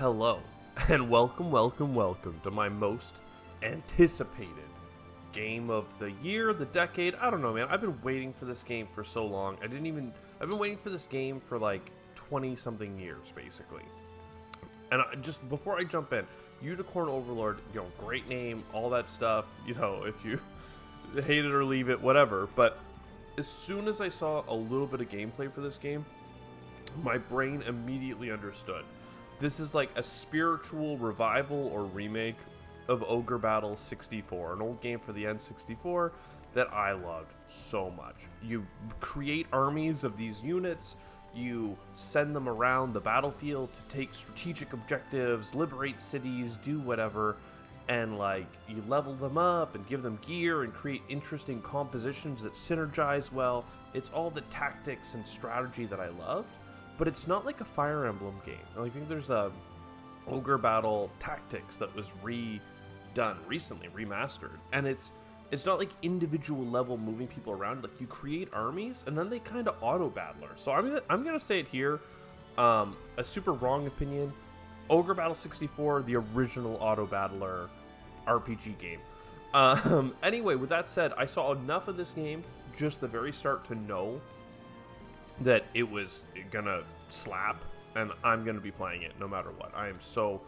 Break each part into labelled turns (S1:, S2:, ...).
S1: Hello, and welcome to my most anticipated game of the year, the decade. I don't know, man. I've been waiting for this game for so long. I've been waiting for this game for like 20 something years, basically. And just before I jump in, Unicorn Overlord, great name, all that stuff. If you hate it or leave it, whatever. But as soon as I saw a little bit of gameplay for this game, my brain immediately understood. This is like a spiritual revival or remake of Ogre Battle 64, an old game for the N64 that I loved so much. You create armies of these units, you send them around the battlefield to take strategic objectives, liberate cities, do whatever, and you level them up and give them gear and create interesting compositions that synergize well. It's all the tactics and strategy that I loved. But it's not like a Fire Emblem game. I think there's a Ogre Battle Tactics that was redone recently, remastered, and it's not like individual level moving people around. Like, you create armies and then they kind of auto battler. So I'm gonna say it here, a super wrong opinion. Ogre Battle 64, the original auto battler RPG game. Anyway, with that said, I saw enough of this game just the very start to know that it was gonna slap, and I'm gonna be playing it no matter what. I am so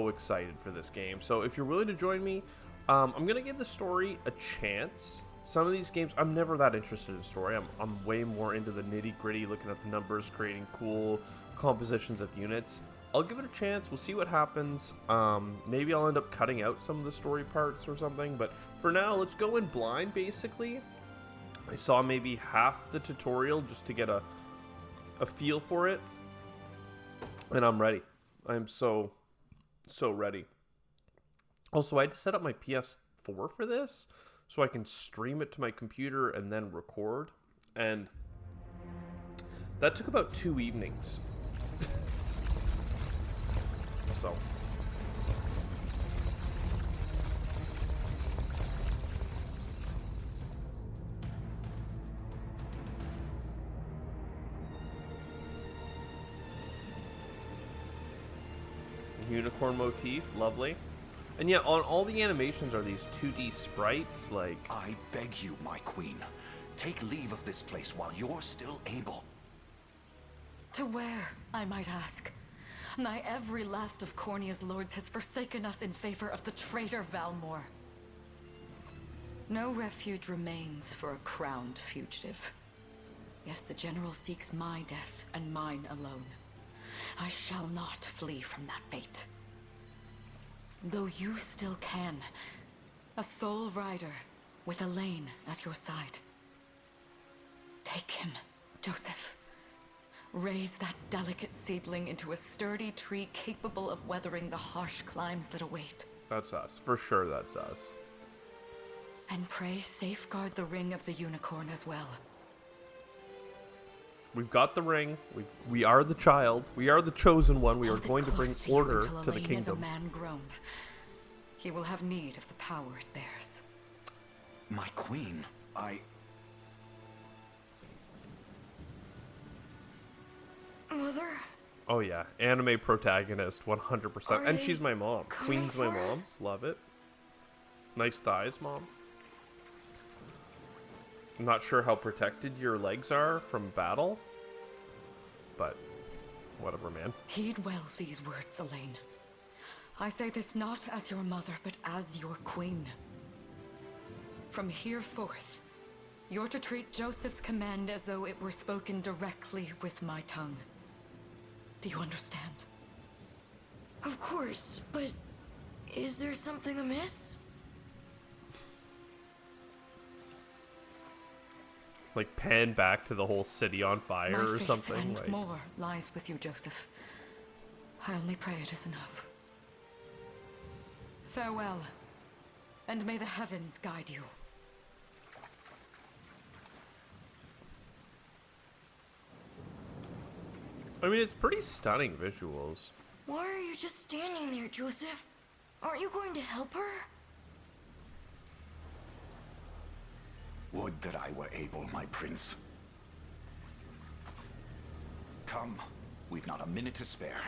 S1: excited for this game. So if you're willing to join me, I'm gonna give the story a chance. Some of these games, I'm never that interested in story. I'm way more into the nitty gritty, looking at the numbers, creating cool compositions of units. I'll give it a chance. We'll see what happens. Maybe I'll end up cutting out some of the story parts or something, but for now, let's go in blind, basically. I saw maybe half the tutorial just to get a feel for it, and I'm ready. I'm so ready. Also, I had to set up my PS4 for this so I can stream it to my computer and then record, and that took about 2 evenings. So unicorn motif, lovely. And yeah, on all the animations are these 2D sprites, like...
S2: I beg you, my queen, take leave of this place while you're still able.
S3: To where, I might ask? Nigh every last of Cornia's lords has forsaken us in favor of the traitor Valmor. No refuge remains for a crowned fugitive. Yet the general seeks my death and mine alone. I shall not flee from that fate. Though you still can, a sole rider with Elaine at your side. Take him, Joseph. Raise that delicate seedling into a sturdy tree capable of weathering the harsh climes that await.
S1: That's us. For sure, that's us.
S3: And pray safeguard the ring of the unicorn as well.
S1: We've got the ring. We are the child. We are the chosen one. We are going to bring order to the kingdom.
S3: Is a man grown. He will have need of the power it bears.
S2: My queen,
S4: Mother?
S1: Oh yeah, anime protagonist, 100%. And she's my mom. Queen's my mom.
S4: Us?
S1: Love it. Nice thighs, mom. I'm not sure how protected your legs are from battle, but whatever, man.
S3: Heed well these words, Elaine. I say this not as your mother, but as your queen. From here forth, you're to treat Joseph's command as though it were spoken directly with my tongue. Do you understand?
S4: Of course, but is there something amiss?
S1: Like, pan back to the whole city on fire
S3: My
S1: or
S3: faith
S1: something.
S3: and
S1: Like,
S3: more lies with you, Joseph. I only pray it is enough. Farewell, and may the heavens guide you.
S1: I mean, it's pretty stunning visuals.
S4: Why are you just standing there, Joseph? Aren't you going to help her?
S2: would that I were able, my prince. Come, we've not a minute to spare.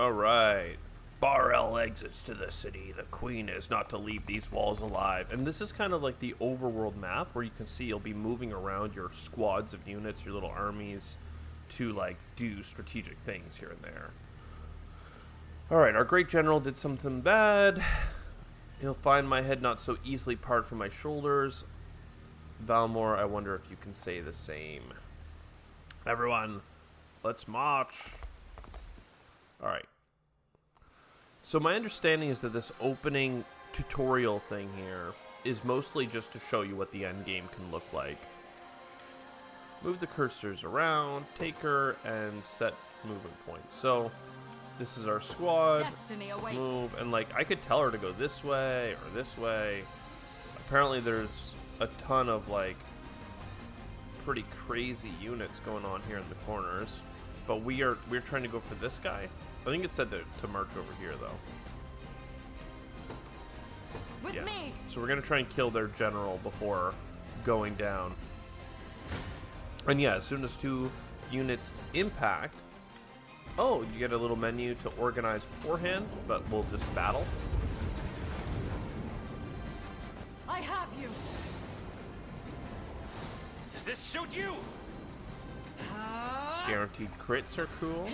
S1: All right. Barrel exits to the city. The queen is not to leave these walls alive. And this is kind of like the overworld map where you can see you'll be moving around your squads of units, your little armies, to like do strategic things here and there. All right, our great general did something bad. He'll find my head not so easily part from my shoulders. Valmore, I wonder if you can say the same. Everyone, let's march. All right. So my understanding is that this opening tutorial thing here is mostly just to show you what the end game can look like. Move the cursors around, take her, and set movement points. So this is our squad.
S3: Destiny awaits.
S1: Move, and like I could tell her to go this way or this way. Apparently there's a ton of like pretty crazy units going on here in the corners. But we're trying to go for this guy. I think it said to march over here, though.
S3: With me.
S1: So we're going to try and kill their general before going down. And yeah, as soon as 2 units impact... Oh, you get a little menu to organize beforehand, but we'll just battle.
S3: I have you.
S2: Does this suit you?
S1: Guaranteed crits are cool.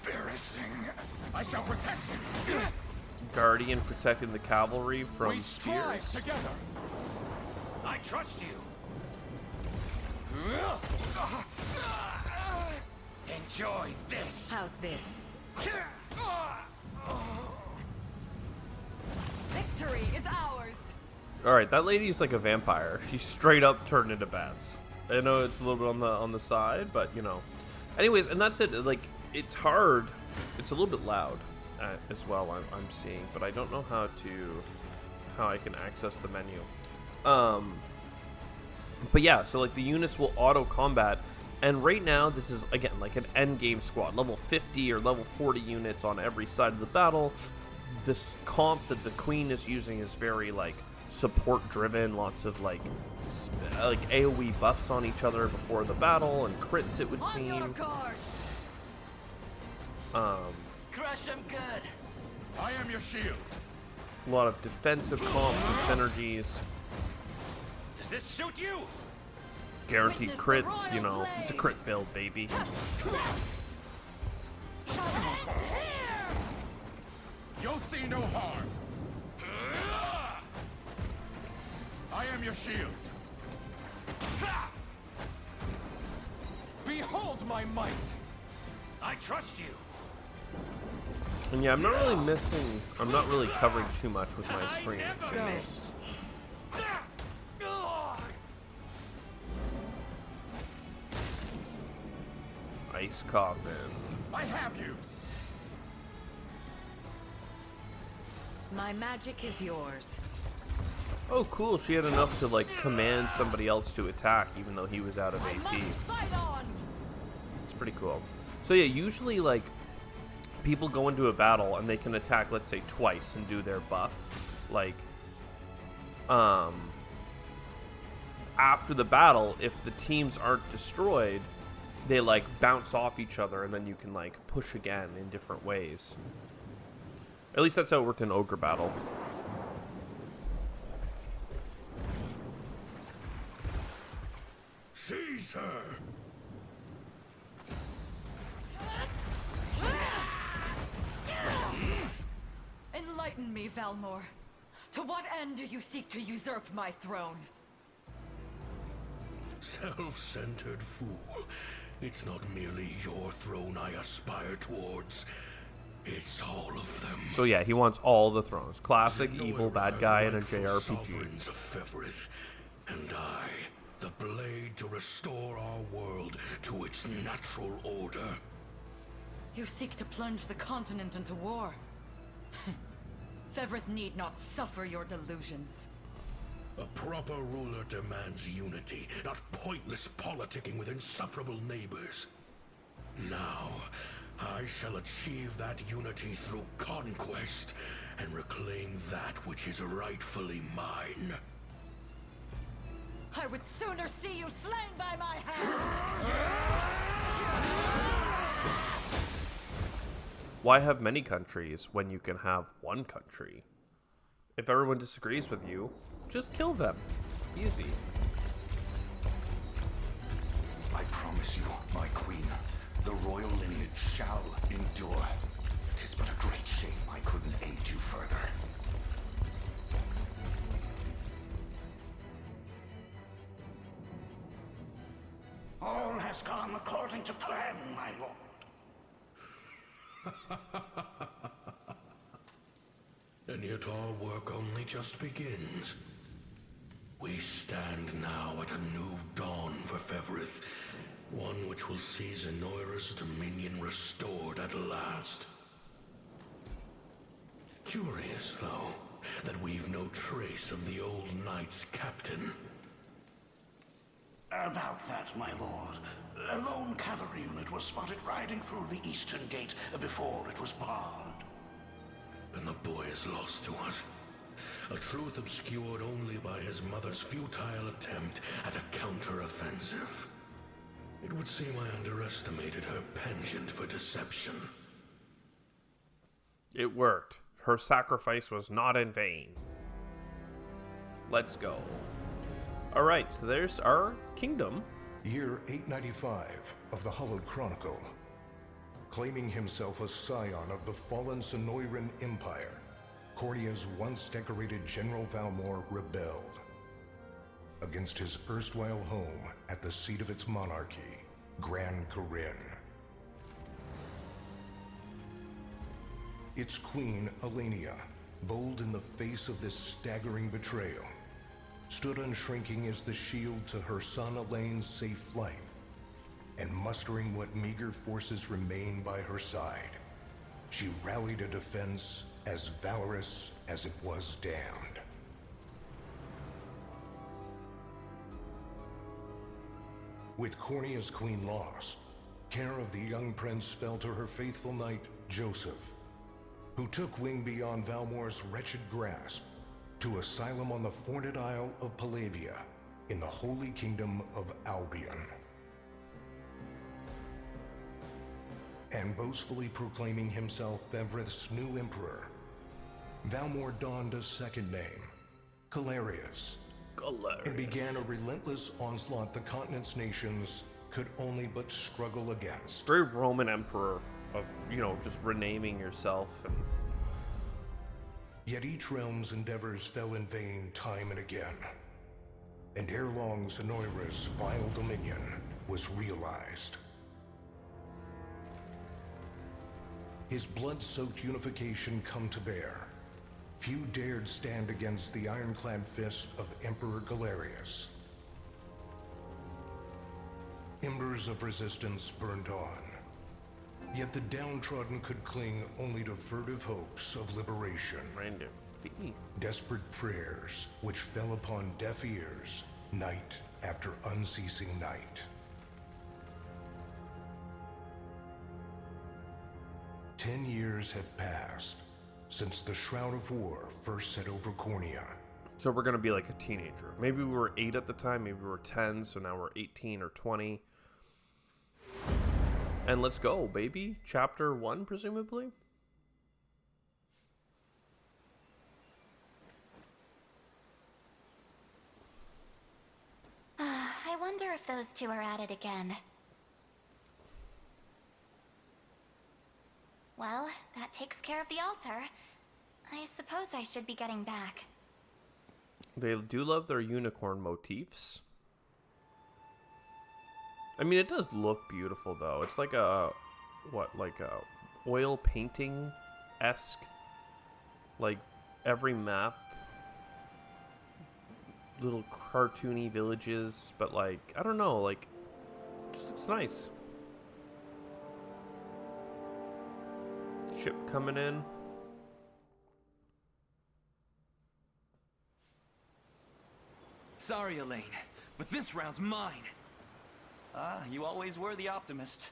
S2: Embarrassing. I shall protect you.
S1: Guardian protecting the cavalry from
S2: We strive
S1: spears.
S2: together. I trust you. Enjoy this.
S3: How's this? Victory is ours.
S1: Alright, that lady's like a vampire. She's straight up turned into bats. I know it's a little bit on the side, but you know. Anyways, and that's it. Like, it's hard. It's a little bit loud as well, I'm seeing, but I don't know how I can access the menu. But yeah, so like the units will auto combat, and right now this is again like an end game squad, level 50 or level 40 units on every side of the battle. This comp that the queen is using is very like support driven, lots of like AoE buffs on each other before the battle and crits, it would seem.
S2: Crush them good. I am your shield.
S1: A lot of defensive comps and synergies.
S2: Does this suit you?
S1: Guaranteed
S3: Witness the
S1: crits, you
S3: royal
S1: know, it's a
S3: blade.
S1: crit build, baby.
S2: You'll see no harm. I am your shield. Behold my might. I trust you.
S1: And yeah, I'm not really covering too much with my screen. So. Ice coffin.
S2: I have you.
S3: My magic is yours.
S1: Oh, cool. She had enough to like command somebody else to attack, even though he was out of
S3: I
S1: AP.
S3: must fight on.
S1: It's pretty cool. So yeah, usually like people go into a battle and they can attack, let's say, twice and do their buff. Like, after the battle, if the teams aren't destroyed, they like bounce off each other, and then you can like push again in different ways. At least that's how it worked in Ogre Battle.
S2: Seize her.
S3: Enlighten me, Valmore. To what end do you seek to usurp my throne?
S5: Self-centered fool. It's not merely your throne I aspire towards. It's all of them.
S1: So yeah, he wants all the thrones. Classic,
S5: No
S1: evil, bad guy in a
S5: rightful
S1: JRPG.
S5: sovereigns of Fevrith, and I, the blade to restore our world to its natural order.
S3: You seek to plunge the continent into war. Fevrith need not suffer your delusions.
S5: A proper ruler demands unity, not pointless politicking with insufferable neighbors. Now, I shall achieve that unity through conquest and reclaim that which is rightfully mine.
S3: I would sooner see you slain by my hand!
S1: Why have many countries when you can have one country? If everyone disagrees with you, just kill them. Easy.
S2: I promise you, my queen, the royal lineage shall endure. 'Tis but a great shame I couldn't aid you further.
S5: All has gone according to plan, my lord. And yet our work only just begins. We stand now at a new dawn for Fevrith, one which will see Zenoira's dominion restored at last. Curious, though, that we've no trace of the old knight's captain. About that, my lord. A lone cavalry unit was spotted riding through the eastern gate before it was barred. Then the boy is lost to us. A truth obscured only by his mother's futile attempt at a counter-offensive. It would seem I underestimated her penchant for deception.
S1: It worked. Her sacrifice was not in vain. Let's go. Alright, so there's our kingdom.
S6: Year 895 of the Hallowed Chronicle. Claiming himself a scion of the fallen Sonoran Empire, Cornia's once decorated General Valmor rebelled against his erstwhile home at the seat of its monarchy, Gran Corinne. Its queen, Elenia, bold in the face of this staggering betrayal, stood unshrinking as the shield to her son Elaine's safe flight, and mustering what meager forces remained by her side, she rallied a defense as valorous as it was damned. With Cornia's queen lost, care of the young prince fell to her faithful knight, Joseph, who took wing beyond Valmor's wretched grasp to asylum on the Forned Isle of Palavia in the Holy Kingdom of Albion. And boastfully proclaiming himself Fevrith's new emperor, Valmor donned a second name, Calarius, and began a relentless onslaught the continent's nations could only but struggle against.
S1: Very Roman emperor of, just renaming yourself. And
S6: Yet each realm's endeavors fell in vain time and again, and ere long Zenoira's vile dominion was realized. His blood-soaked unification come to bear, few dared stand against the ironclad fist of Emperor Galerius. Embers of resistance burned on, yet the downtrodden could cling only to furtive hopes of liberation.
S1: random feet.
S6: Desperate prayers which fell upon deaf ears night after unceasing night. 10 years have passed since the Shroud of War first set over Cornia.
S1: So we're gonna be like a teenager. Maybe we were 8 at the time, maybe we were 10, so now we're 18 or 20. And let's go, baby. Chapter 1, presumably?
S7: I wonder if those two are at it again. Well, that takes care of the altar. I suppose I should be getting back.
S1: They do love their unicorn motifs. I mean, it does look beautiful, though. It's like a oil painting-esque. Like, every map, little cartoony villages, but like, I don't know, like, just looks nice. Ship coming in.
S8: Sorry, Elaine, but this round's mine.
S9: Ah, you always were the optimist.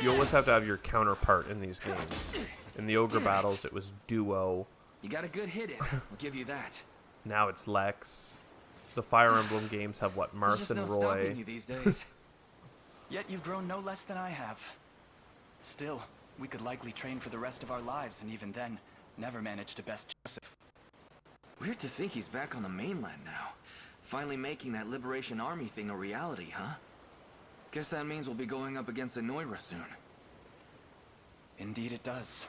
S1: You always have to have your counterpart in these games. In the ogre battles, it was duo.
S8: You got a good hit in, I'll give you that.
S1: Now it's Lex. The Fire Emblem games have what,
S8: There's
S1: Marth
S8: just
S1: and
S8: no
S1: Roy.
S8: stopping you these days.
S9: Yet you've grown no less than I have. Still, we could likely train for the rest of our lives, and even then, never manage to best Joseph.
S8: Weird to think he's back on the mainland now. Finally making that Liberation Army thing a reality, huh? Guess that means we'll be going up against Anoira soon.
S9: Indeed it does.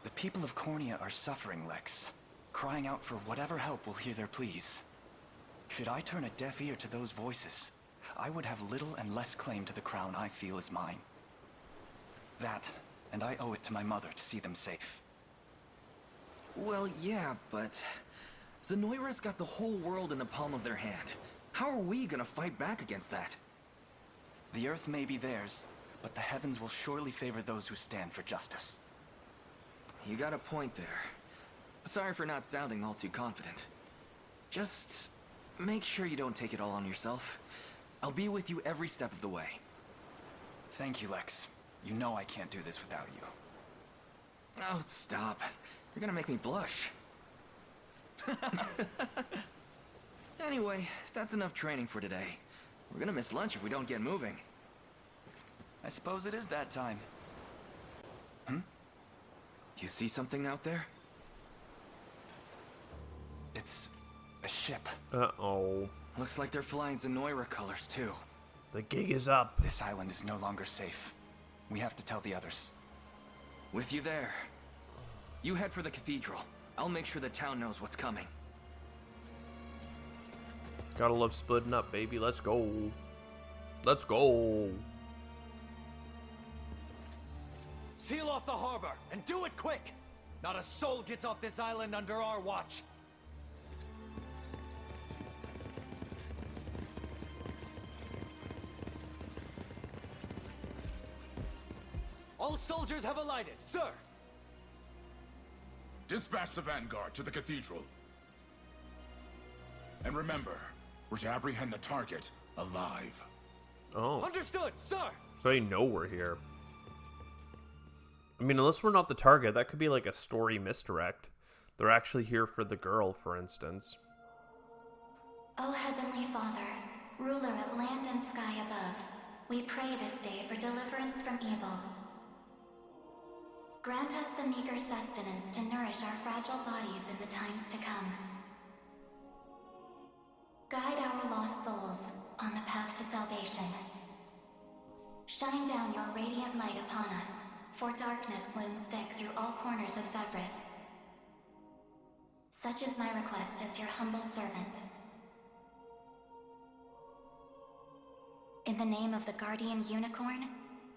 S9: The people of Cornea are suffering, Lex. Crying out for whatever help will hear their pleas. Should I turn a deaf ear to those voices, I would have little and less claim to the crown I feel is mine. That, and I owe it to my mother to see them safe.
S8: Well, yeah, but Zenoira's got the whole world in the palm of their hand. How are we gonna fight back against that?
S9: The earth may be theirs, but the heavens will surely favor those who stand for justice.
S8: You got a point there. Sorry for not sounding all too confident. Just make sure you don't take it all on yourself. I'll be with you every step of the way.
S9: Thank you, Lex. You know I can't do this without you.
S8: Oh, stop. You're gonna make me blush. Anyway, that's enough training for today. We're gonna miss lunch if we don't get moving.
S9: I suppose it is that time.
S8: You see something out there?
S9: It's a ship.
S1: Uh-oh.
S8: Looks like they're flying Zenoira colors, too.
S1: The gig is up.
S9: This island is no longer safe. We have to tell the others.
S8: With you there. You head for the cathedral. I'll make sure the town knows what's coming.
S1: Gotta love splitting up, baby. Let's go. Let's go.
S10: Seal off the harbor, and do it quick! Not a soul gets off this island under our watch. All soldiers have alighted, sir!
S5: Dispatch the vanguard to the cathedral. And remember, we're to apprehend the target alive.
S1: Oh.
S10: Understood, sir!
S1: So they know we're here. I mean, unless we're not the target, that could be like a story misdirect. They're actually here for the girl, for instance.
S7: O Heavenly Father, ruler of land and sky above, we pray this day for deliverance from evil. Grant us the meager sustenance to nourish our fragile bodies in the times to come. Guide our lost souls on the path to salvation. Shine down your radiant light upon us, for darkness looms thick through all corners of Thevrith. Such is my request as your humble servant. In the name of the Guardian Unicorn,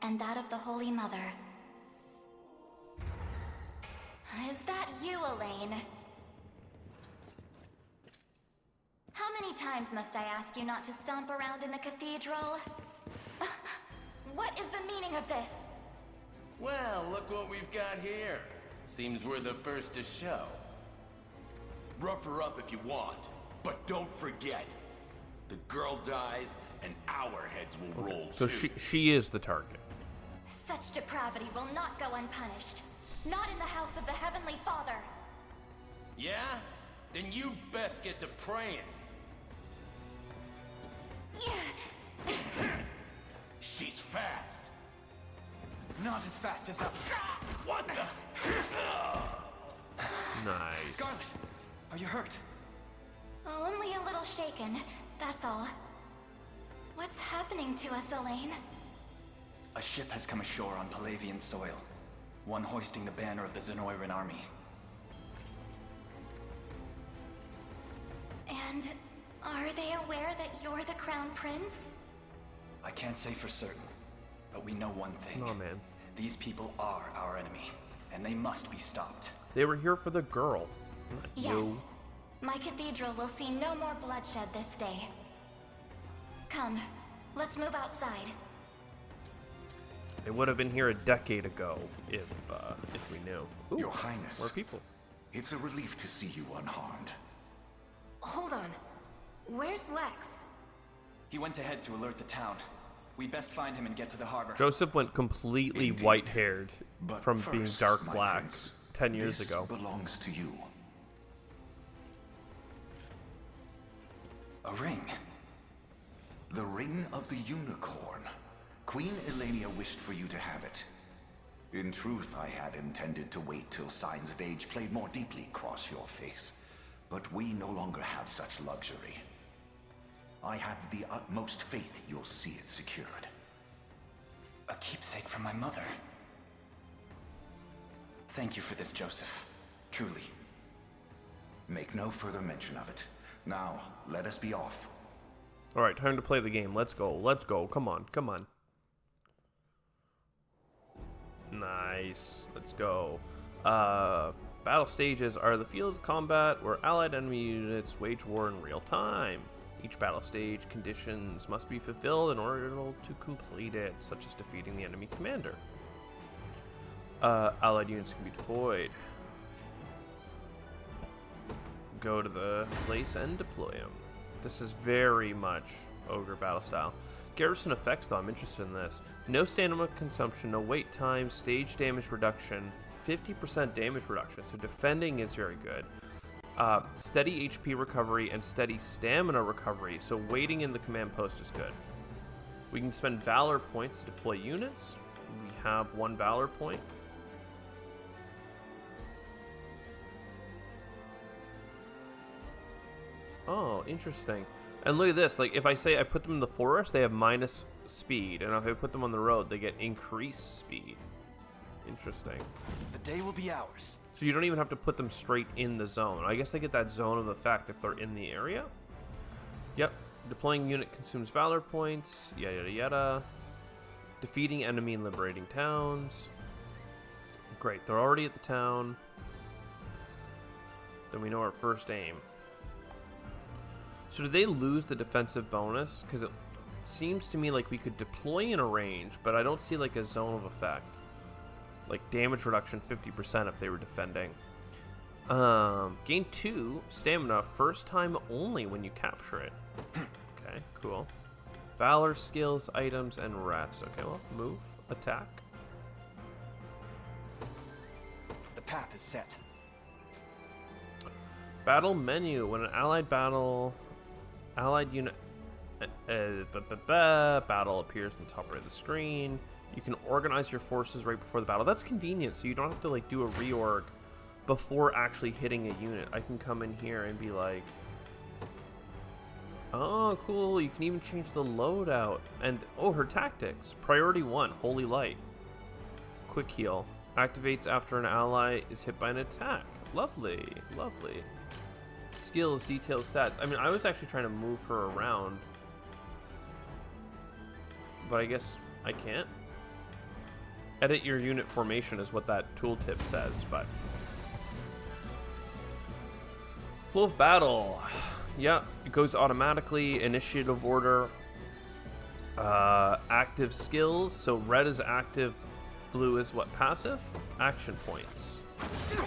S7: and that of the Holy Mother. Is that you, Elaine? How many times must I ask you not to stomp around in the cathedral? What is the meaning of this?
S11: Well, look what we've got here. Seems we're the first to show. Rough her up if you want, but don't forget, the girl dies and our heads will roll
S1: So
S11: too.
S1: she is the target.
S7: Such depravity will not go unpunished. Not in the house of the Heavenly Father.
S11: Yeah? Then you'd best get to praying. She's fast.
S9: Not as fast as us.
S11: What the?
S1: Nice.
S9: Scarlet, are you hurt?
S7: Only a little shaken, that's all. What's happening to us, Elaine?
S9: A ship has come ashore on Palavian soil. One hoisting the banner of the Zenoiran army.
S7: And are they aware that you're the Crown Prince?
S9: I can't say for certain, but we know one thing.
S1: Oh, man.
S9: These people are our enemy, and they must be stopped.
S1: They were here for the girl. Not
S7: Yes.
S1: you.
S7: My cathedral will see no more bloodshed this day. Come, let's move outside.
S1: They would have been here a decade ago if we knew. Ooh,
S2: Your Highness.
S1: more people.
S2: It's a relief to see you unharmed.
S4: Hold on. Where's Lex?
S9: He went ahead to alert the town. We best find him and get to the harbor.
S1: Joseph went completely
S2: Indeed.
S1: white-haired
S2: But
S1: from
S2: first,
S1: being dark
S2: my
S1: black
S2: prince,
S1: 10 years
S2: this
S1: ago.
S2: belongs to you.
S9: A ring.
S2: The Ring of the Unicorn. Queen Elenia wished for you to have it. In truth, I had intended to wait till signs of age played more deeply across your face. But we no longer have such luxury. I have the utmost faith you'll see it secured.
S9: A keepsake from my mother. Thank you for this, Joseph. Truly.
S2: Make no further mention of it. Now, let us be off.
S1: Alright, time to play the game. Let's go. Let's go. Come on. Come on. Nice. Let's go. Battle stages are the fields of combat where allied enemy units wage war in real time. Each battle stage conditions must be fulfilled in order to complete it, such as defeating the enemy commander. Allied units can be deployed. Go to the place and deploy them. This is very much Ogre battle style. Garrison effects, though, I'm interested in this. No stamina consumption, no wait time, stage damage reduction, 50% damage reduction, so defending is very good. Steady HP recovery and steady stamina recovery, so waiting in the command post is good. We can spend Valor points to deploy units. We have 1 Valor point. Oh, interesting. And look at this, like if I say I put them in the forest, they have minus speed, and if I put them on the road, they get increased speed. Interesting.
S9: The day will be ours.
S1: So you don't even have to put them straight in the zone. I guess they get that zone of effect if they're in the area. Yep. Deploying unit consumes Valor points, yada yada yada. Defeating enemy and liberating towns. Great, they're already at the town. Then we know our first aim. So did they lose the defensive bonus? Because it seems to me like we could deploy in a range, but I don't see like a zone of effect. Like damage reduction 50% if they were defending. Gain 2 stamina first time only when you capture it. Okay, cool. Valor, skills, items, and rest. Okay, well, move, attack.
S9: The path is set.
S1: Battle menu. When an allied unit battle appears on the top right of the screen, you can organize your forces right before the battle. That's convenient, so you don't have to like do a reorg before actually hitting a unit. I can come in here and be like, oh, cool, you can even change the loadout. And, oh, her tactics. Priority 1, Holy Light. Quick heal. Activates after an ally is hit by an attack. Lovely, lovely. Skills, detailed stats. I mean, I was actually trying to move her around, but I guess I can't. Edit your unit formation is what that tooltip says, but... Flow of battle. Yeah, it goes automatically. Initiative order. Active skills. So red is active, blue is what? Passive? Action points.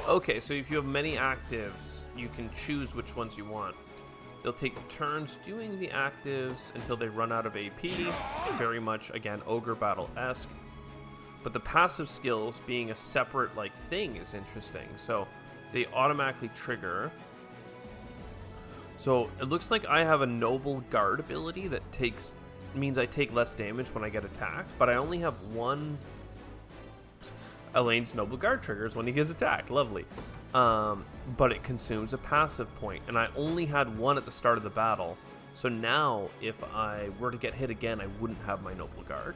S1: Okay, so if you have many actives, you can choose which ones you want. They'll take turns doing the actives until they run out of AP. Very much, again, Ogre Battle-esque. But the passive skills being a separate, like, thing is interesting. So they automatically trigger. So it looks like I have a Noble Guard ability that means I take less damage when I get attacked. But I only have one... Elaine's Noble Guard triggers when he gets attacked. Lovely. But it consumes a passive point, and I only had one at the start of the battle. So now, if I were to get hit again, I wouldn't have my Noble Guard.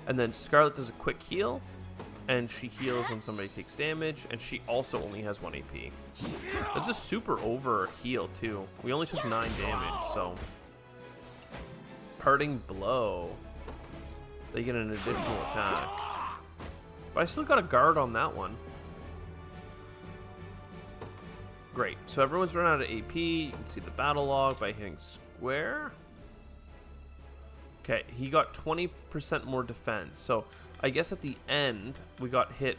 S1: And then Scarlet does a quick heal, and she heals when somebody takes damage, and she also only has 1 AP. That's a super over heal, too. We only took 9 damage, so... Parting Blow. They get an additional attack. But I still got a guard on that one. Great. So everyone's run out of AP. You can see the battle log by hitting square. Okay, he got 20% more defense. So I guess at the end, we got hit.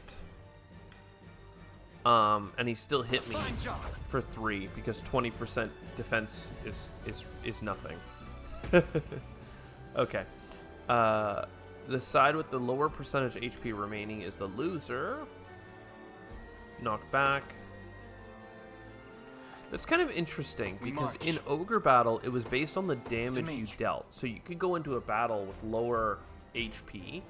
S1: And he still hit me for 3 because 20% defense is nothing. Okay. The side with the lower percentage HP remaining is the loser. Knocked back. That's kind of interesting because in Ogre Battle, it was based on the damage you dealt. So you could go into a battle with lower HP,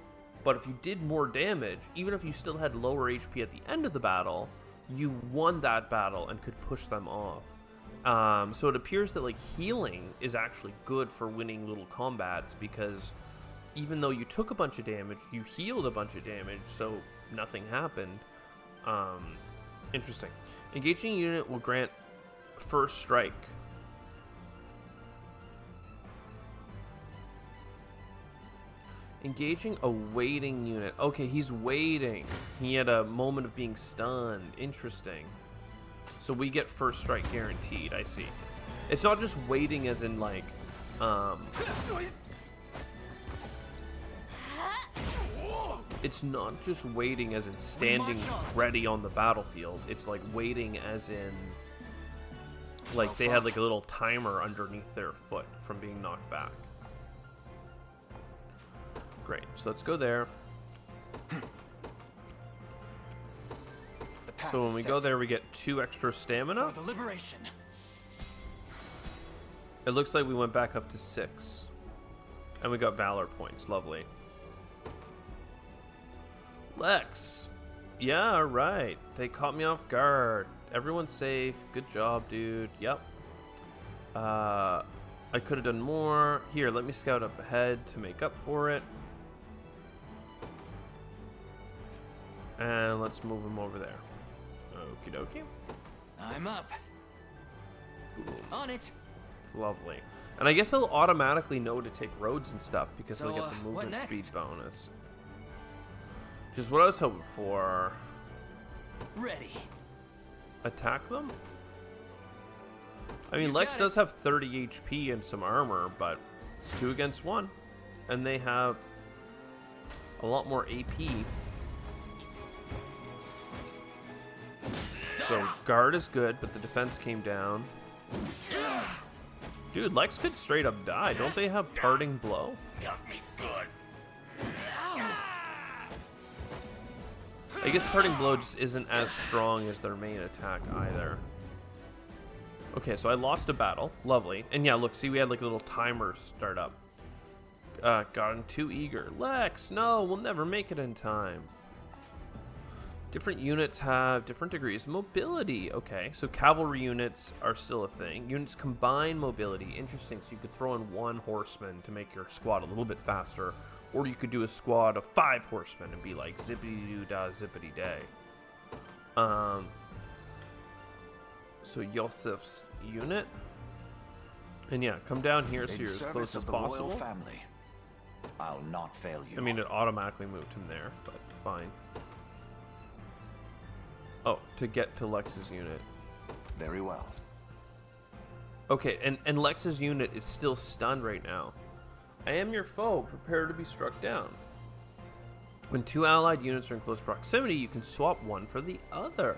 S1: but if you did more damage, even if you still had lower HP at the end of the battle, you won that battle and could push them off. So it appears that like healing is actually good for winning little combats, because even though you took a bunch of damage, you healed a bunch of damage, so nothing happened. Interesting. Engaging unit will grant first strike. Engaging a waiting unit. Okay, he's waiting. He had a moment of being stunned. Interesting. So we get first strike guaranteed, I see. It's not just waiting as in like, it's not just waiting as in standing ready on the battlefield. It's like waiting as in, like they had like a little timer underneath their foot from being knocked back. Great, so let's go there. So when we go there, we get 2 extra stamina.
S9: For the liberation.
S1: It looks like we went back up to 6. And we got Valor points, lovely. Lex. Yeah, right. They caught me off guard. Everyone's safe. Good job, dude. Yep. I could have done more. Here, let me scout up ahead to make up for it. And let's move him over there. Okie dokie.
S8: I'm up. On it.
S1: Lovely. And I guess they'll automatically know to take roads and stuff because they'll get the
S8: what
S1: movement speed
S8: next?
S1: bonus. Which is what I was hoping for.
S8: Ready.
S1: Attack them? I mean,
S8: You
S1: Lex
S8: got
S1: does
S8: it.
S1: have 30 HP and some armor, but it's 2 against 1. And they have a lot more AP. So guard is good, but the defense came down. Dude, Lex could straight up die. Don't they have parting blow?
S5: Got me good.
S1: I guess parting blow just isn't as strong as their main attack either. Okay, so I lost a battle. Lovely. And yeah, look, see, we had like a little timer start up. Gotten too eager. Lex, no, we'll never make it in time. Different units have different degrees of mobility. Okay, so cavalry units are still a thing. Units combine mobility. Interesting. So you could throw in 1 horseman to make your squad a little bit faster, or you could do a squad of 5 horsemen and be like zippity doo dah zippity day. So Yosef's unit, and yeah, come down here so
S2: In
S1: you're as
S2: service
S1: close as
S2: of the
S1: possible.
S2: royal family, I'll not fail you.
S1: I mean, it automatically moved him there, but fine. Oh, to get to Lex's unit.
S2: Very well.
S1: Okay, and Lex's unit is still stunned right now. I am your foe. Prepare to be struck down. When 2 allied units are in close proximity, you can swap one for the other.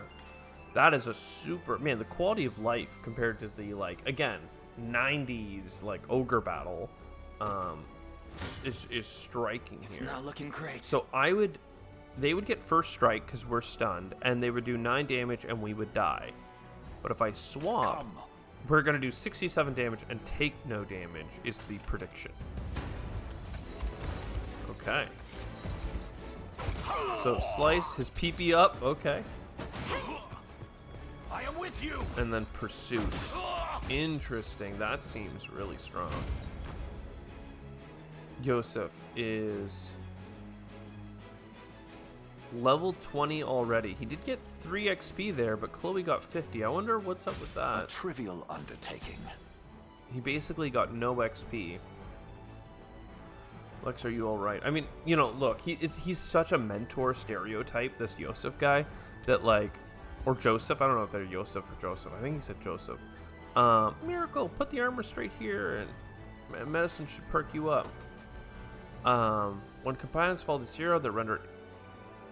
S1: That is a super... Man, the quality of life compared to the, like, again, 90s, like, ogre battle is striking here.
S8: It's not looking great.
S1: So they would get first strike because we're stunned, and they would do 9 damage and we would die. But if I swap, we're going to do 67 damage and take no damage is the prediction. Okay. So slice his PP up, okay.
S5: I am with you.
S1: And then pursuit. Interesting, that seems really strong. Yosef is level 20 already. He did get 3 XP there, but Chloe got 50. I wonder what's up with
S2: A
S1: that.
S2: trivial undertaking.
S1: He basically got no XP. Lex, are you all right? I mean, you know, look, he's such a mentor stereotype, this Yosef guy, that like, or Joseph, I don't know if they're Yosef or Joseph. I think he said Joseph. Miracle, put the armor straight here, and medicine should perk you up. When components fall to 0, they're rendered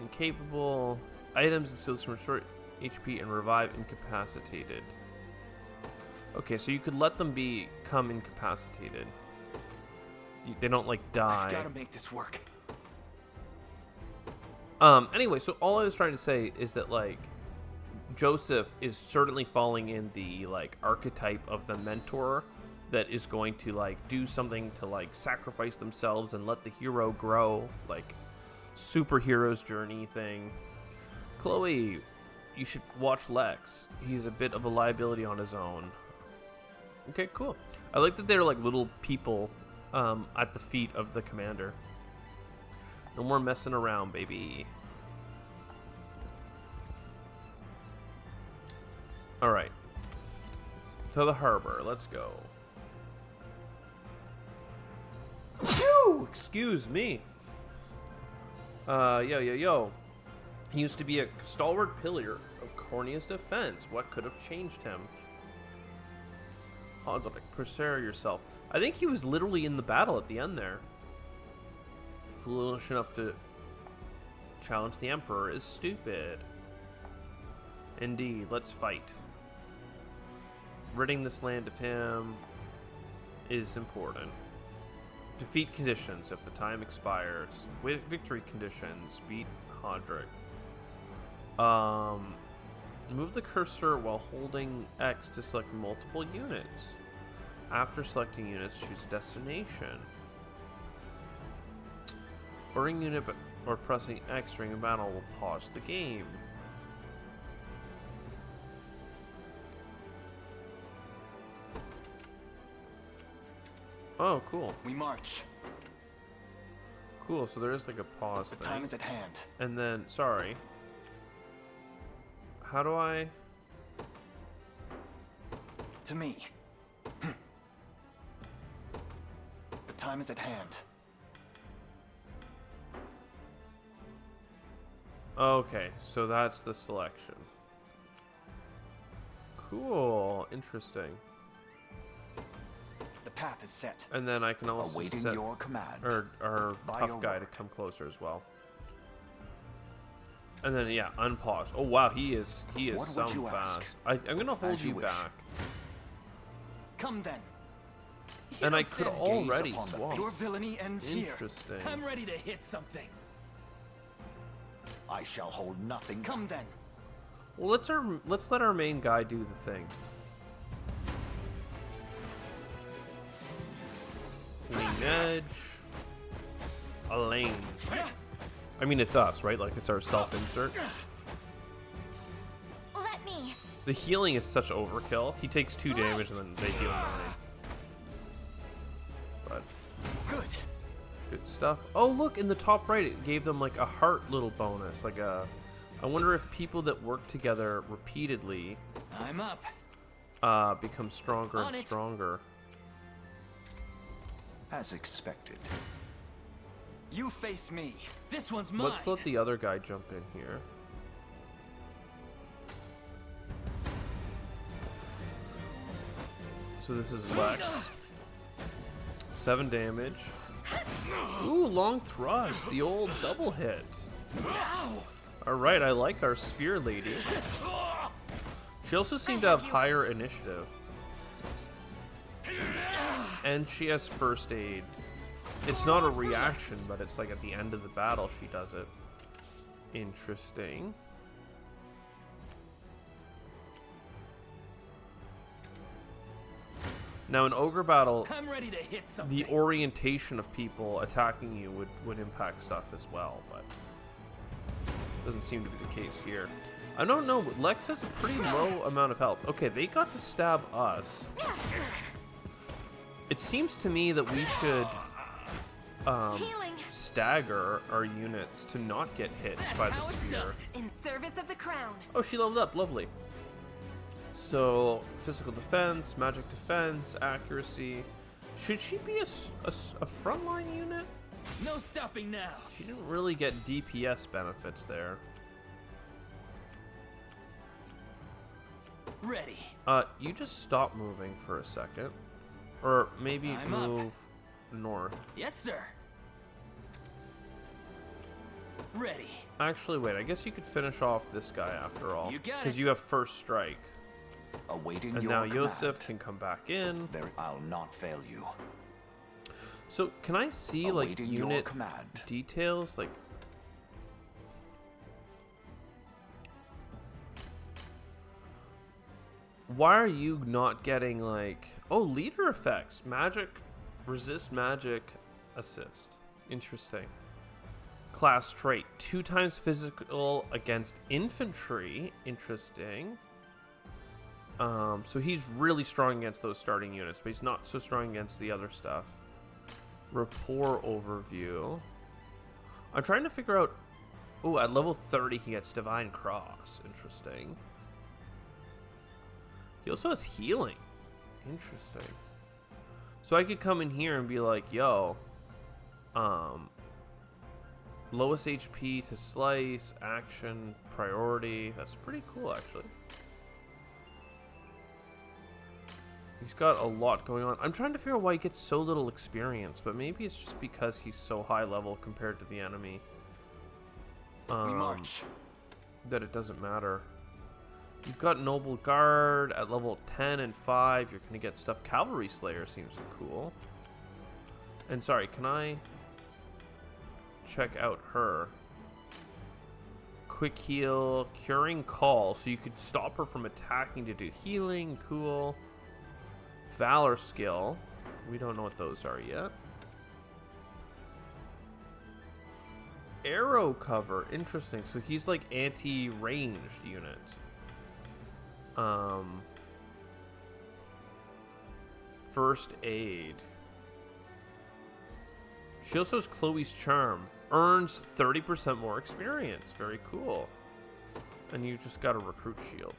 S1: incapable. Items and skills from restore HP and revive incapacitated. Okay, so you could let them become incapacitated. They don't like die.
S8: I've got to make this work.
S1: Anyway, so all I was trying to say is that like Joseph is certainly falling in the like archetype of the mentor that is going to like do something to like sacrifice themselves and let the hero grow, like superhero's journey thing. Chloe, you should watch Lex. He's a bit of a liability on his own. Okay, cool. I like that they're like little people at the feet of the commander. No more messing around, baby. Alright. To the harbor. Let's go. Phew! Excuse me. Yo. He used to be a stalwart pillar of Cornea's defense. What could have changed him? Oh, don't prepare yourself. I think he was literally in the battle at the end there. Foolish enough to challenge the Emperor is stupid. Indeed, let's fight. Ridding this land of him is important. Defeat conditions if the time expires. Victory conditions. Beat Hodrick. Move the cursor while holding X to select multiple units. After selecting units, choose a destination. Ordering unit or pressing X during a battle will pause the game. Oh, cool.
S9: We march.
S1: Cool, so there is like a pause thing.
S9: The time is at hand.
S1: And then, sorry. How do I...
S9: To me. The time is at hand.
S1: Okay, so that's the selection. Cool, interesting.
S9: The path is set.
S1: And then I can also
S2: Awaiting
S1: set
S2: your command.
S1: our
S2: By
S1: tough
S2: your
S1: guy to
S2: word.
S1: come closer as well. And then yeah, unpause. Oh wow, he is
S2: What
S1: some
S2: would you
S1: fast.
S2: ask?
S1: I'm gonna hold
S2: As you
S1: you
S2: wish.
S1: back.
S8: Come then.
S1: And I
S8: don't
S1: could
S8: stand
S1: already
S2: upon the
S1: swap.
S8: Your villainy ends here.
S1: Interesting.
S8: I'm ready to hit something.
S2: I shall hold nothing.
S8: Come then.
S1: Well, let's let our main guy do the thing. Lean edge. A lane. I mean, it's us, right? Like, it's our self-insert.
S4: Let me.
S1: The healing is such overkill. He takes 2 damage and then they heal 9. But good stuff. Oh, look, in the top right, it gave them like a heart little bonus. Like a... I wonder if people that work together repeatedly
S8: I'm up.
S1: become stronger
S8: On
S1: and
S8: it.
S1: stronger.
S2: As expected.
S8: You face me. This one's mine.
S1: Let's let the other guy jump in here. So this is Lex. 7 damage. Ooh, long thrust. The old double hit. Alright, I like our spear lady. She also seemed to have higher initiative. And she has first aid. It's not a reaction, but it's like at the end of the battle she does it. Interesting. Now in Ogre Battle,
S8: I'm ready to hit something.
S1: the orientation of people attacking you would impact stuff as well, but doesn't seem to be the case here. I don't know, but Lex has a pretty low amount of health. Okay, they got to stab us. It seems to me that we should
S4: Healing.
S1: stagger our units to not get hit by the spear.
S4: In service of the crown.
S1: Oh, she leveled up. Lovely. So, physical defense, magic defense, accuracy. Should she be a frontline unit?
S8: No stopping now.
S1: She didn't really get DPS benefits there.
S8: Ready.
S1: You just stop moving for a second. Or maybe
S8: I'm up.
S1: move north.
S8: Yes, sir. Ready.
S1: Actually, wait, I guess you could finish off this guy after all.
S8: You got
S1: Because
S8: it.
S1: you have first strike.
S2: Awaiting
S1: And
S2: your
S1: now
S2: command.
S1: Yosef can come back in.
S2: I'll not fail you.
S1: So, can I see, like,
S2: Awaiting your
S1: unit
S2: command.
S1: details? Like, Why are you not getting like... Oh, leader effects. Magic. Resist magic. Assist. Interesting. Class trait. 2 times physical against infantry. Interesting. So he's really strong against those starting units, but he's not so strong against the other stuff. Rapport overview. I'm trying to figure out... Oh, at level 30 he gets Divine Cross. Interesting. He also has healing. Interesting. So I could come in here and be like, yo, lowest HP to slice, action, priority. That's pretty cool, actually. He's got a lot going on. I'm trying to figure out why he gets so little experience, but maybe it's just because he's so high level compared to the enemy.
S9: We march.
S1: That it doesn't matter. You've got Noble Guard at level 10 and 5. You're going to get stuff. Cavalry Slayer seems cool. And sorry, can I check out her? Quick heal, curing call. So you could stop her from attacking to do healing. Cool. Valor skill. We don't know what those are yet. Arrow cover. Interesting. So he's like anti-ranged unit. First aid. She also has Chloe's charm. Earns 30% more experience. Very cool. And you just got a recruit shield.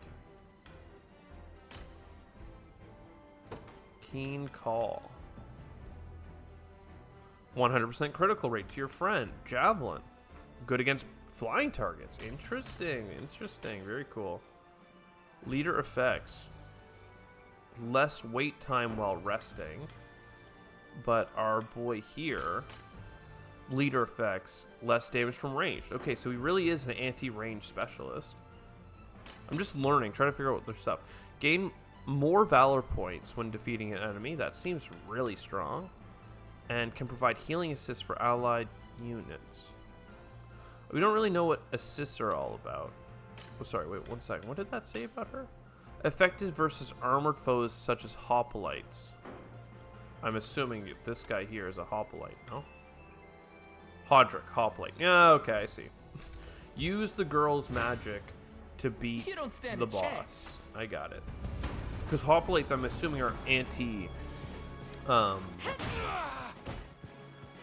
S1: Keen call. 100% critical rate to your friend. Javelin. Good against flying targets. Interesting. Interesting. Very cool. Leader effects. Less wait time while resting. But our boy here, leader effects, less damage from range. Okay, so he really is an anti-range specialist. I'm just learning, trying to figure out what their stuff. Gain more valor points when defeating an enemy. That seems really strong. And can provide healing assists for allied units. We don't really know what assists are all about. Oh, sorry, wait 1 second. What did that say about her? Effective versus armored foes such as hoplites. I'm assuming this guy here is a hoplite, no? Hodrick, hoplite. Yeah, okay, I see. Use the girl's magic to beat the boss.
S8: Chance.
S1: I got it. Because hoplites, I'm assuming, are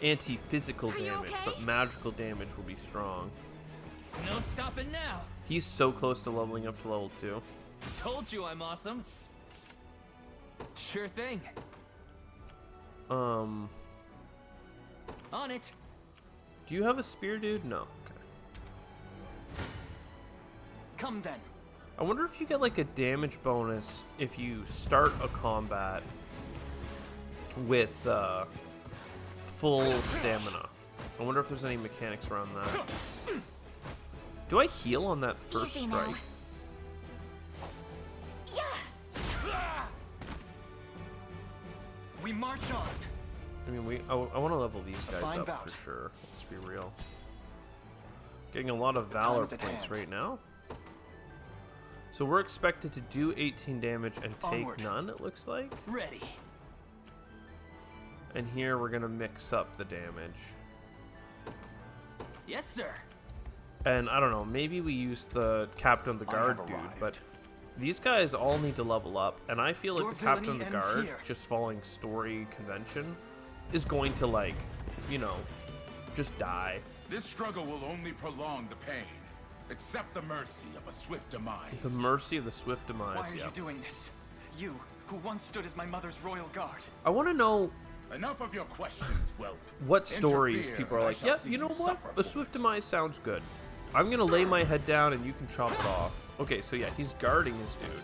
S1: anti-physical damage, but magical damage will be strong.
S8: No stopping now.
S1: He's so close to leveling up to level 2.
S8: Told you I'm awesome. Sure thing.
S1: On
S8: it.
S1: Do you have a spear, dude? No. Okay.
S9: Come then.
S1: I wonder if you get like a damage bonus if you start a combat with full stamina. I wonder if there's any mechanics around that. Do I heal on that first
S4: Easy now.
S1: strike?
S9: We march on.
S1: I mean, I want to level these guys
S9: fine
S1: up
S9: bout.
S1: for sure. Let's be real. Getting a lot of valor
S9: Time's at
S1: points
S9: hand.
S1: right now. So we're expected to do 18 damage and take
S9: Onward.
S1: none, it looks like.
S8: Ready.
S1: And here we're going to mix up the damage.
S8: Yes, sir.
S1: And I don't know, maybe we use the Captain of the
S2: I
S1: Guard
S2: have
S1: dude,
S2: arrived.
S1: but these guys all need to level up, and I feel like
S9: Your
S1: the Captain of the
S9: villainy ends
S1: Guard,
S9: here.
S1: just following story convention, is going to, like, you know, just die.
S12: This struggle will only prolong the pain. Accept the mercy of a swift demise.
S1: The mercy of the swift demise,
S9: Why are
S1: yeah.
S9: you doing this? You, who once stood as my mother's royal guard.
S1: I want to know
S12: Enough of your questions, whelp.
S1: what stories
S12: Interfere,
S1: people are
S12: and I
S1: like,
S12: shall
S1: yeah,
S12: see
S1: you know
S12: you
S1: what?
S12: suffer
S1: A
S12: for
S1: swift
S12: it."
S1: demise sounds good. I'm going to lay my head down and you can chop it off. Okay, so yeah, he's guarding his dude.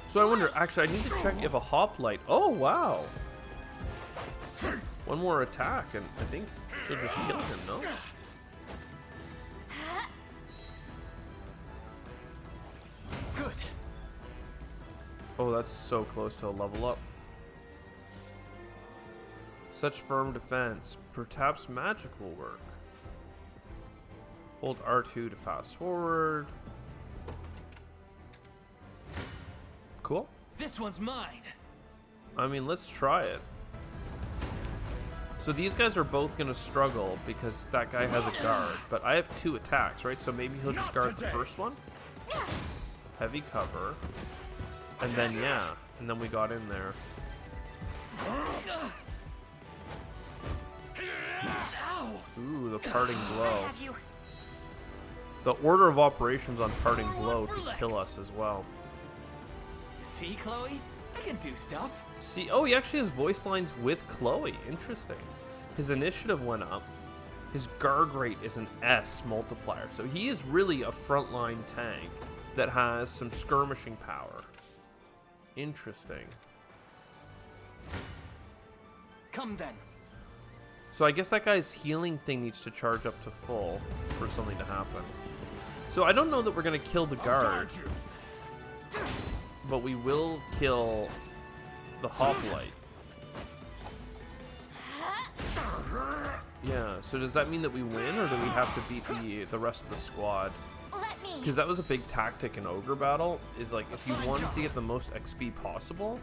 S1: So I wonder, actually, I need to check if a hoplite... Oh, wow. One more attack, and I think she'll just kill him, no?
S9: Good.
S1: Oh, that's so close to a level up. Such firm defense. Perhaps magic will work. Hold R2 to fast forward. cool.
S8: This one's mine.
S1: I mean, let's try it. So these guys are both going to struggle because that guy has a guard, but I have 2 attacks, right? So maybe he'll just guard the first one. Heavy cover. And then, yeah. And then we got in there. Ooh, the parting blow. The order of operations on parting blow could kill us as well.
S8: See, Chloe? I can do stuff.
S1: See, oh, he actually has voice lines with Chloe. Interesting. His initiative went up. His guard rate is an S multiplier. So he is really a frontline tank that has some skirmishing power. Interesting.
S8: Come then.
S1: So I guess that guy's healing thing needs to charge up to full for something to happen. So I don't know that we're going to kill the guard. But we will kill the hoplite. Yeah, so does that mean that we win, or do we have to beat the rest of the squad? Because that was a big tactic in Ogre Battle, is like, if you wanted to get the most XP possible,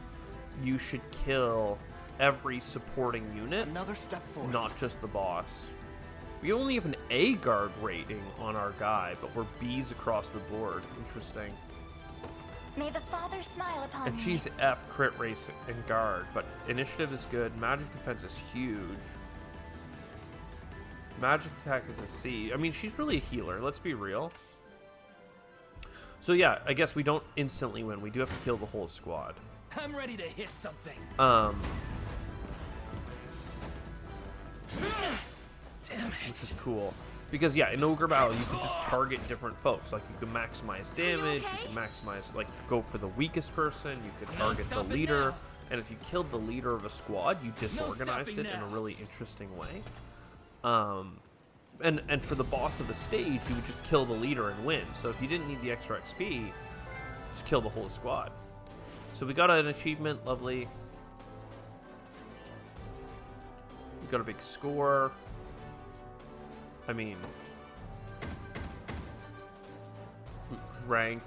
S1: you should kill every supporting unit,
S9: Another step forward.
S1: not just the boss. We only have an A guard rating on our guy, but we're Bs across the board. Interesting.
S7: May the Father smile upon
S1: And
S7: me.
S1: she's F crit race and guard, but initiative is good. Magic defense is huge. Magic attack is a C. I mean, she's really a healer. Let's be real. So yeah, I guess we don't instantly win. We do have to kill the whole squad.
S8: I'm ready to hit something. Damn it.
S1: Which is cool. Because yeah, in Ogre Battle you can just target different folks. Like you can maximize damage, you can maximize, like, go for the weakest person, you can target the leader, and if you killed the leader of a squad, you disorganized it in a really interesting way. And for the boss of the stage, you would just kill the leader and win. So if you didn't need the extra XP, just kill the whole squad. So we got an achievement, lovely. We got a big score. I mean, rank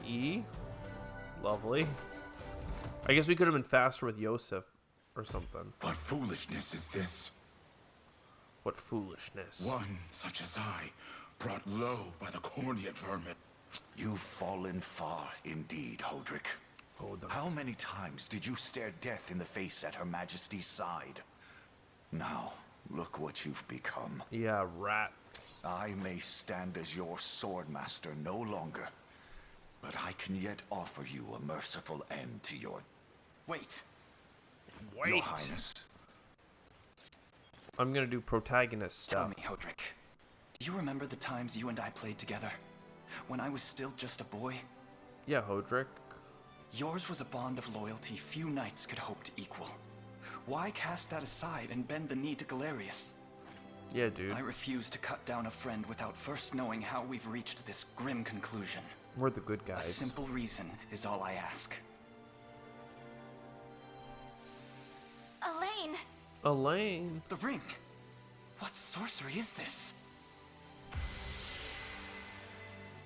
S1: E, lovely. I guess we could have been faster with Yosef or something.
S12: What foolishness is this?
S1: What foolishness.
S12: One such as I, brought low by the corneate vermin.
S2: You've fallen far indeed, Hodrick. How many times did you stare death in the face at Her Majesty's side? Now, look what you've become.
S1: Yeah, rat.
S2: I may stand as your swordmaster no longer, but I can yet offer you a merciful end to your...
S9: Wait.
S2: Your Highness.
S1: I'm gonna do protagonist stuff.
S9: Tell me, Hodrick, do you remember the times you and I played together? When I was still just a boy?
S1: Yeah, Hodrick.
S9: Yours was a bond of loyalty few knights could hope to equal. Why cast that aside and bend the knee to Galerius?
S1: Yeah, dude.
S9: I refuse to cut down a friend without first knowing how we've reached this grim conclusion.
S1: We're the good guys.
S9: A simple reason is all I ask.
S7: Elaine!
S1: Elaine.
S9: The ring! What sorcery is this?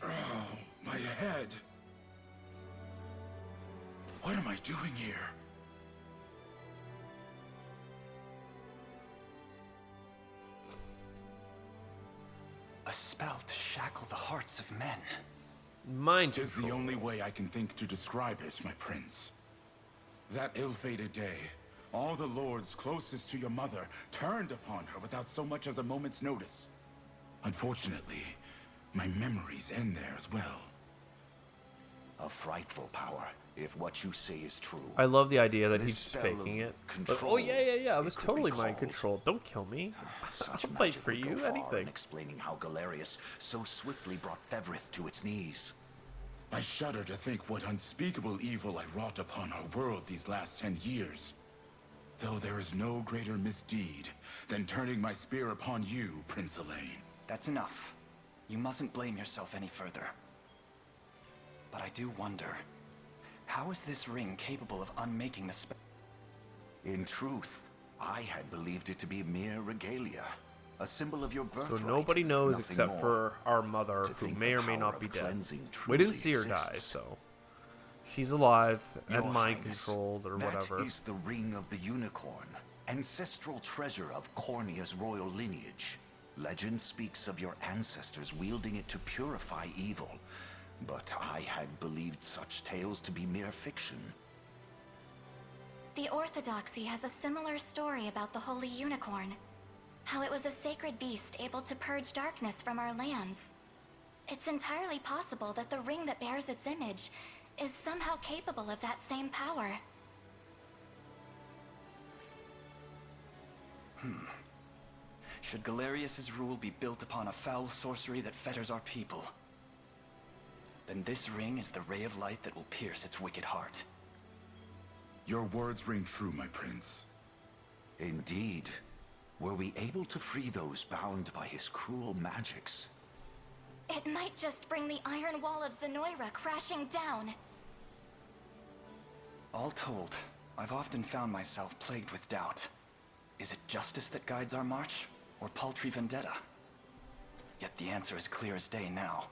S12: Oh, my head. What am I doing here?
S9: A spell to shackle the hearts of men.
S1: Mind
S12: Tis the
S1: control.
S12: only way I can think to describe it, my prince. That ill-fated day, all the lords closest to your mother turned upon her without so much as a moment's notice. Unfortunately, my memories end there as well.
S2: A frightful power, if what you say is true.
S1: I love the idea that
S2: This
S1: he's just
S2: spell
S1: faking
S2: of
S1: it. But,
S2: control,
S1: oh yeah, it was
S2: it could
S1: totally
S2: be
S1: mind
S2: called.
S1: control. Don't kill me.
S2: Such
S1: I'll fight
S2: magic
S1: for
S2: would
S1: you,
S2: go far in
S1: anything.
S2: explaining how Galerius so swiftly brought Fevrith to its knees.
S12: I shudder to think what unspeakable evil I wrought upon our world these last 10 years. Though there is no greater misdeed than turning my spear upon you, Prince Elaine.
S9: That's enough. You mustn't blame yourself any further. But I do wonder, how is this ring capable of unmaking the spell?
S2: In truth, I had believed it to be mere regalia, a symbol of your
S1: So
S2: birthright.
S1: nobody knows
S2: nothing
S1: except
S2: more.
S1: for our mother,
S2: To
S1: who
S2: think
S1: may
S2: the
S1: or may
S2: power
S1: not
S2: of
S1: be dead.
S2: cleansing
S1: We didn't
S2: truly
S1: see her die,
S2: exists.
S1: so She's alive
S2: Your
S1: and mind
S2: Highness,
S1: controlled or whatever.
S2: That is the Ring of the Unicorn, ancestral treasure of Cornea's royal lineage. Legend speaks of your ancestors wielding it to purify evil, but I had believed such tales to be mere fiction.
S7: The Orthodoxy has a similar story about the Holy Unicorn. How it was a sacred beast able to purge darkness from our lands. It's entirely possible that the ring that bears its image is somehow capable of that same power.
S9: Should Galerius's rule be built upon a foul sorcery that fetters our people, then this ring is the ray of light that will pierce its wicked heart.
S12: Your words ring true, my prince.
S2: Indeed. Were we able to free those bound by his cruel magics?
S7: It might just bring the Iron Wall of Zenoira crashing down.
S9: All told, I've often found myself plagued with doubt. Is it justice that guides our march, or paltry vendetta? Yet the answer is clear as day now.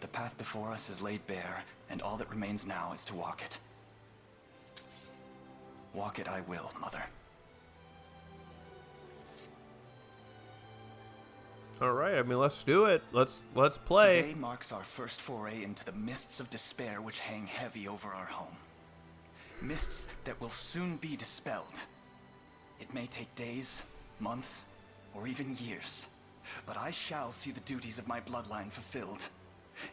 S9: The path before us is laid bare, and all that remains now is to walk it. Walk it I will, Mother.
S1: All right, I mean, let's do it. Let's play.
S9: Today marks our first foray into the mists of despair which hang heavy over our home. Mists that will soon be dispelled. It may take days, months, or even years, but I shall see the duties of my bloodline fulfilled,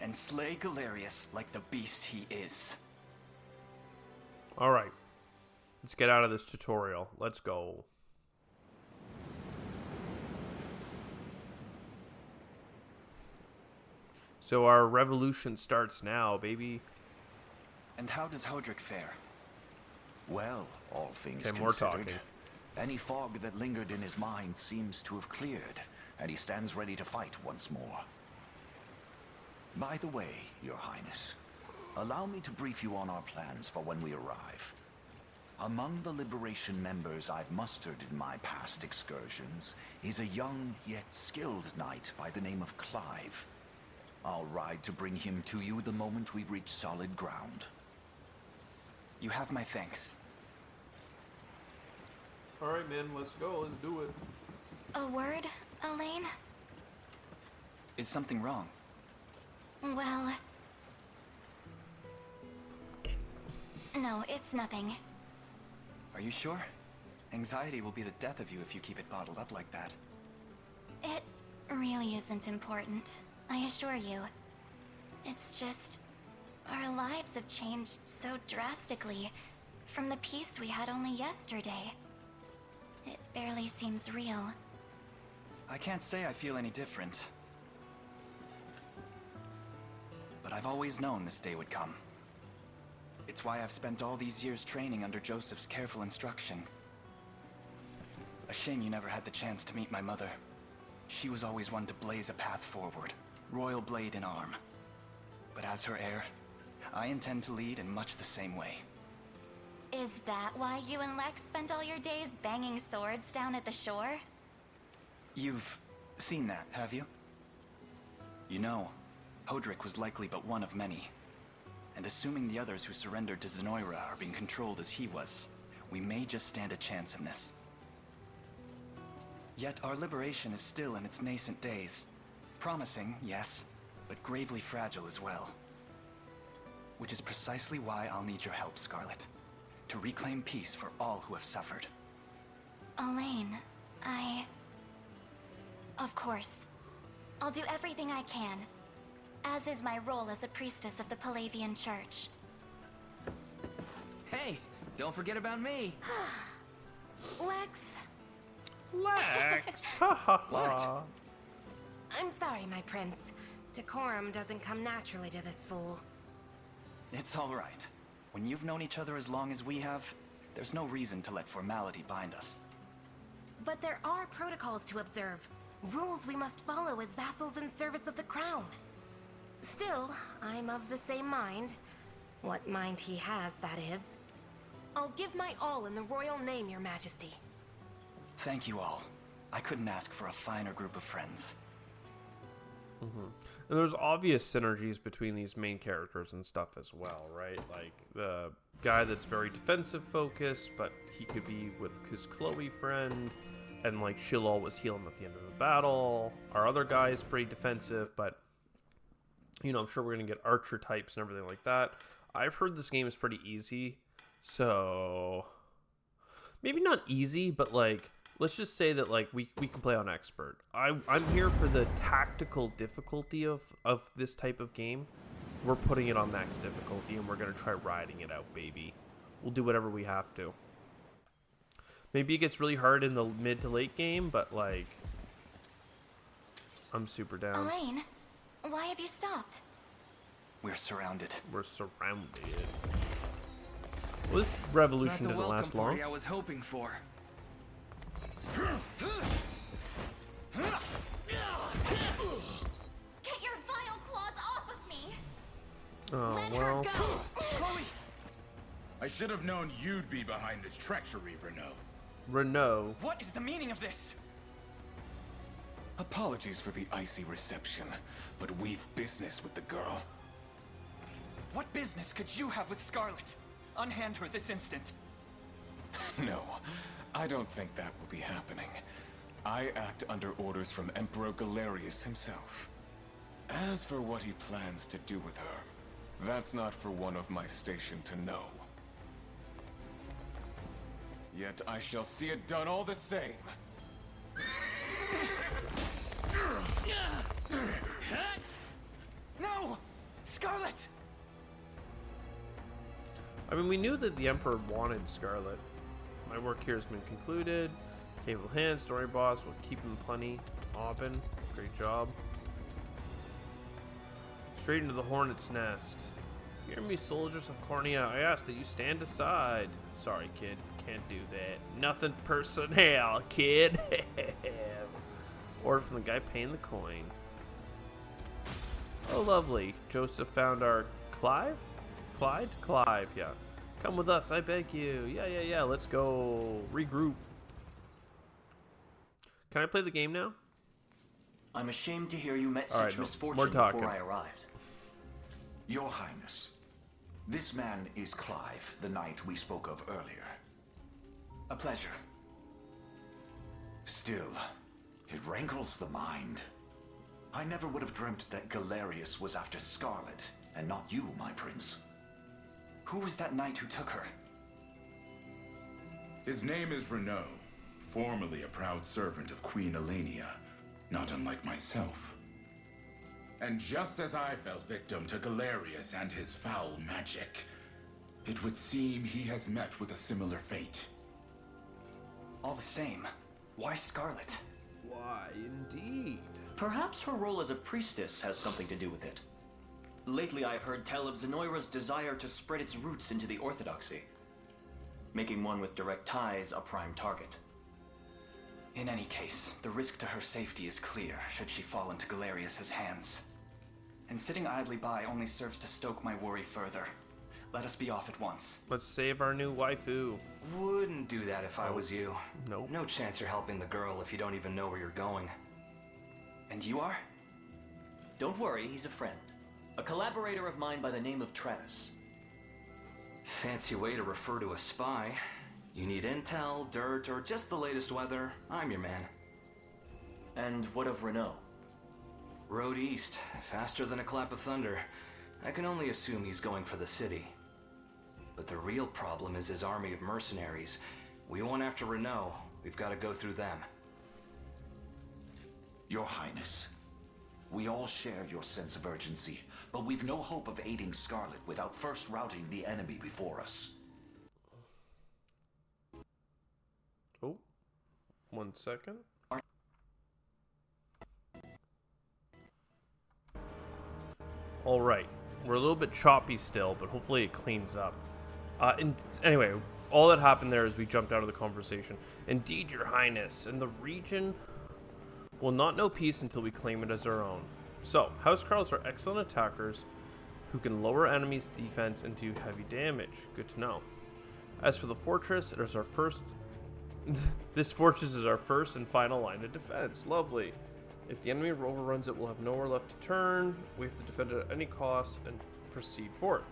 S9: and slay Galerius like the beast he is.
S1: All right, let's get out of this tutorial. Let's go. So our revolution starts now, baby.
S9: And how does Hodrick fare?
S2: Well, all things
S1: Okay, more
S2: considered,
S1: talking.
S2: any fog that lingered in his mind seems to have cleared, and he stands ready to fight once more. By the way, Your Highness, allow me to brief you on our plans for when we arrive. Among the Liberation members I've mustered in my past excursions is a young yet skilled knight by the name of Clive. I'll ride to bring him to you the moment we reach solid ground.
S9: You have my thanks.
S1: All right, man, let's go. Let's do it.
S7: A word, Elaine?
S9: Is something wrong?
S7: Well... No, it's nothing.
S9: Are you sure? Anxiety will be the death of you if you keep it bottled up like that.
S7: It really isn't important, I assure you. It's just... our lives have changed so drastically from the peace we had only yesterday. It barely seems real.
S9: I can't say I feel any different. But I've always known this day would come. It's why I've spent all these years training under Joseph's careful instruction. A shame you never had the chance to meet my mother. She was always one to blaze a path forward, royal blade in arm. But as her heir, I intend to lead in much the same way.
S7: Is that why you and Lex spent all your days banging swords down at the shore?
S9: You've seen that, have you? You know, Hodrick was likely but one of many. And assuming the others who surrendered to Zenoira are being controlled as he was, we may just stand a chance in this. Yet our liberation is still in its nascent days. Promising, yes, but gravely fragile as well. Which is precisely why I'll need your help, Scarlet. To reclaim peace for all who have suffered.
S7: Elaine, Of course. I'll do everything I can. As is my role as a priestess of the Palavian Church.
S8: Hey, don't forget about me.
S13: Lex,
S1: Lex! Ha ha ha.
S8: What?
S13: I'm sorry, my prince. Decorum doesn't come naturally to this fool.
S9: It's all right. When you've known each other as long as we have, there's no reason to let formality bind us.
S13: But there are protocols to observe. Rules we must follow as vassals in service of the crown. Still, I'm of the same mind. What mind he has, that is. I'll give my all in the royal name, your majesty.
S9: Thank you all. I couldn't ask for a finer group of friends.
S1: And there's obvious synergies between these main characters and stuff as well, right? Like the guy that's very defensive focused, but he could be with his Chloe friend, and like she'll always heal him at the end of the battle. Our other guy is pretty defensive, but you know, I'm sure we're gonna get archer types and everything like that. I've heard this game is pretty easy, so maybe not easy, but like let's just say that like we can play on expert. I'm here for the tactical difficulty of this type of game. We're putting it on max difficulty and we're gonna try riding it out, baby. We'll do whatever we have to. Maybe it gets really hard in the mid to late game, but like I'm super down.
S7: Elaine, why have you stopped?
S9: We're surrounded.
S1: We're surrounded. Well, this revolution didn't last long.
S8: I was hoping for.
S7: Get your vile claws off of me!
S1: Oh,
S7: Let
S1: well.
S7: her go!
S9: Chloe!
S12: I should have known you'd be behind this treachery, Renault.
S1: Renault.
S9: What is the meaning of this?
S14: Apologies for the icy reception, but we've business with the girl.
S9: What business could you have with Scarlet? Unhand her this instant.
S14: No, I don't think that will be happening. I act under orders from Emperor Galerius himself. As for what he plans to do with her, that's not for one of my station to know. Yet I shall see it done all the same.
S9: No! Scarlet!
S1: I mean, we knew that the Emperor wanted Scarlet. My work here has been concluded. Capable hand, story boss, will keep him plenty. Aubin, great job. Straight into the hornet's nest. Hear me, soldiers of Cornea. I ask that you stand aside. Sorry, kid. Can't do that. Nothing personnel, kid. Order from the guy paying the coin. Oh, lovely. Joseph found our Clive? Clyde? Clive, yeah. Come with us, I beg you. Yeah. Let's go. Regroup. Can I play the game now?
S15: I'm ashamed to hear you met
S1: All
S15: such
S1: right,
S15: misfortune
S1: we're talking.
S15: before I arrived.
S2: Your Highness, this man is Clive, the knight we spoke of earlier.
S15: A pleasure.
S2: Still, it rankles the mind. I never would have dreamt that Galerius was after Scarlet, and not you, my prince.
S9: Who was that knight who took her?
S12: His name is Renault, formerly a proud servant of Queen Elenia, not unlike myself. And just as I fell victim to Galerius and his foul magic, it would seem he has met with a similar fate.
S9: All the same, why Scarlet?
S1: Why, indeed.
S15: Perhaps her role as a priestess has something to do with it. Lately, I've heard tell of Zenoira's desire to spread its roots into the Orthodoxy, making one with direct ties a prime target.
S9: In any case, the risk to her safety is clear should she fall into Galerius's hands. And sitting idly by only serves to stoke my worry further. Let us be off at once.
S1: Let's save our new waifu.
S10: Wouldn't do that if I was you.
S1: Nope.
S10: No chance you're helping the girl if you don't even know where you're going.
S9: And you are?
S15: Don't worry, he's a friend. A collaborator of mine by the name of Travis.
S10: Fancy way to refer to a spy. You need intel, dirt, or just the latest weather, I'm your man.
S15: And what of Renault?
S10: Road east, faster than a clap of thunder. I can only assume he's going for the city. But the real problem is his army of mercenaries. We went after Renault. We've got to go through them.
S2: Your Highness, we all share your sense of urgency, but we've no hope of aiding Scarlet without first routing the enemy before us.
S1: Oh, 1 second. All right, we're a little bit choppy still, but hopefully it cleans up. Anyway, all that happened there is we jumped out of the conversation. Indeed, Your Highness, and the region will not know peace until we claim it as our own. So, Housecarls are excellent attackers who can lower enemies' defense and do heavy damage. Good to know. As for the fortress, it is our first... this fortress is our first and final line of defense. Lovely. If the enemy overruns it, we'll have nowhere left to turn. We have to defend it at any cost and proceed forth.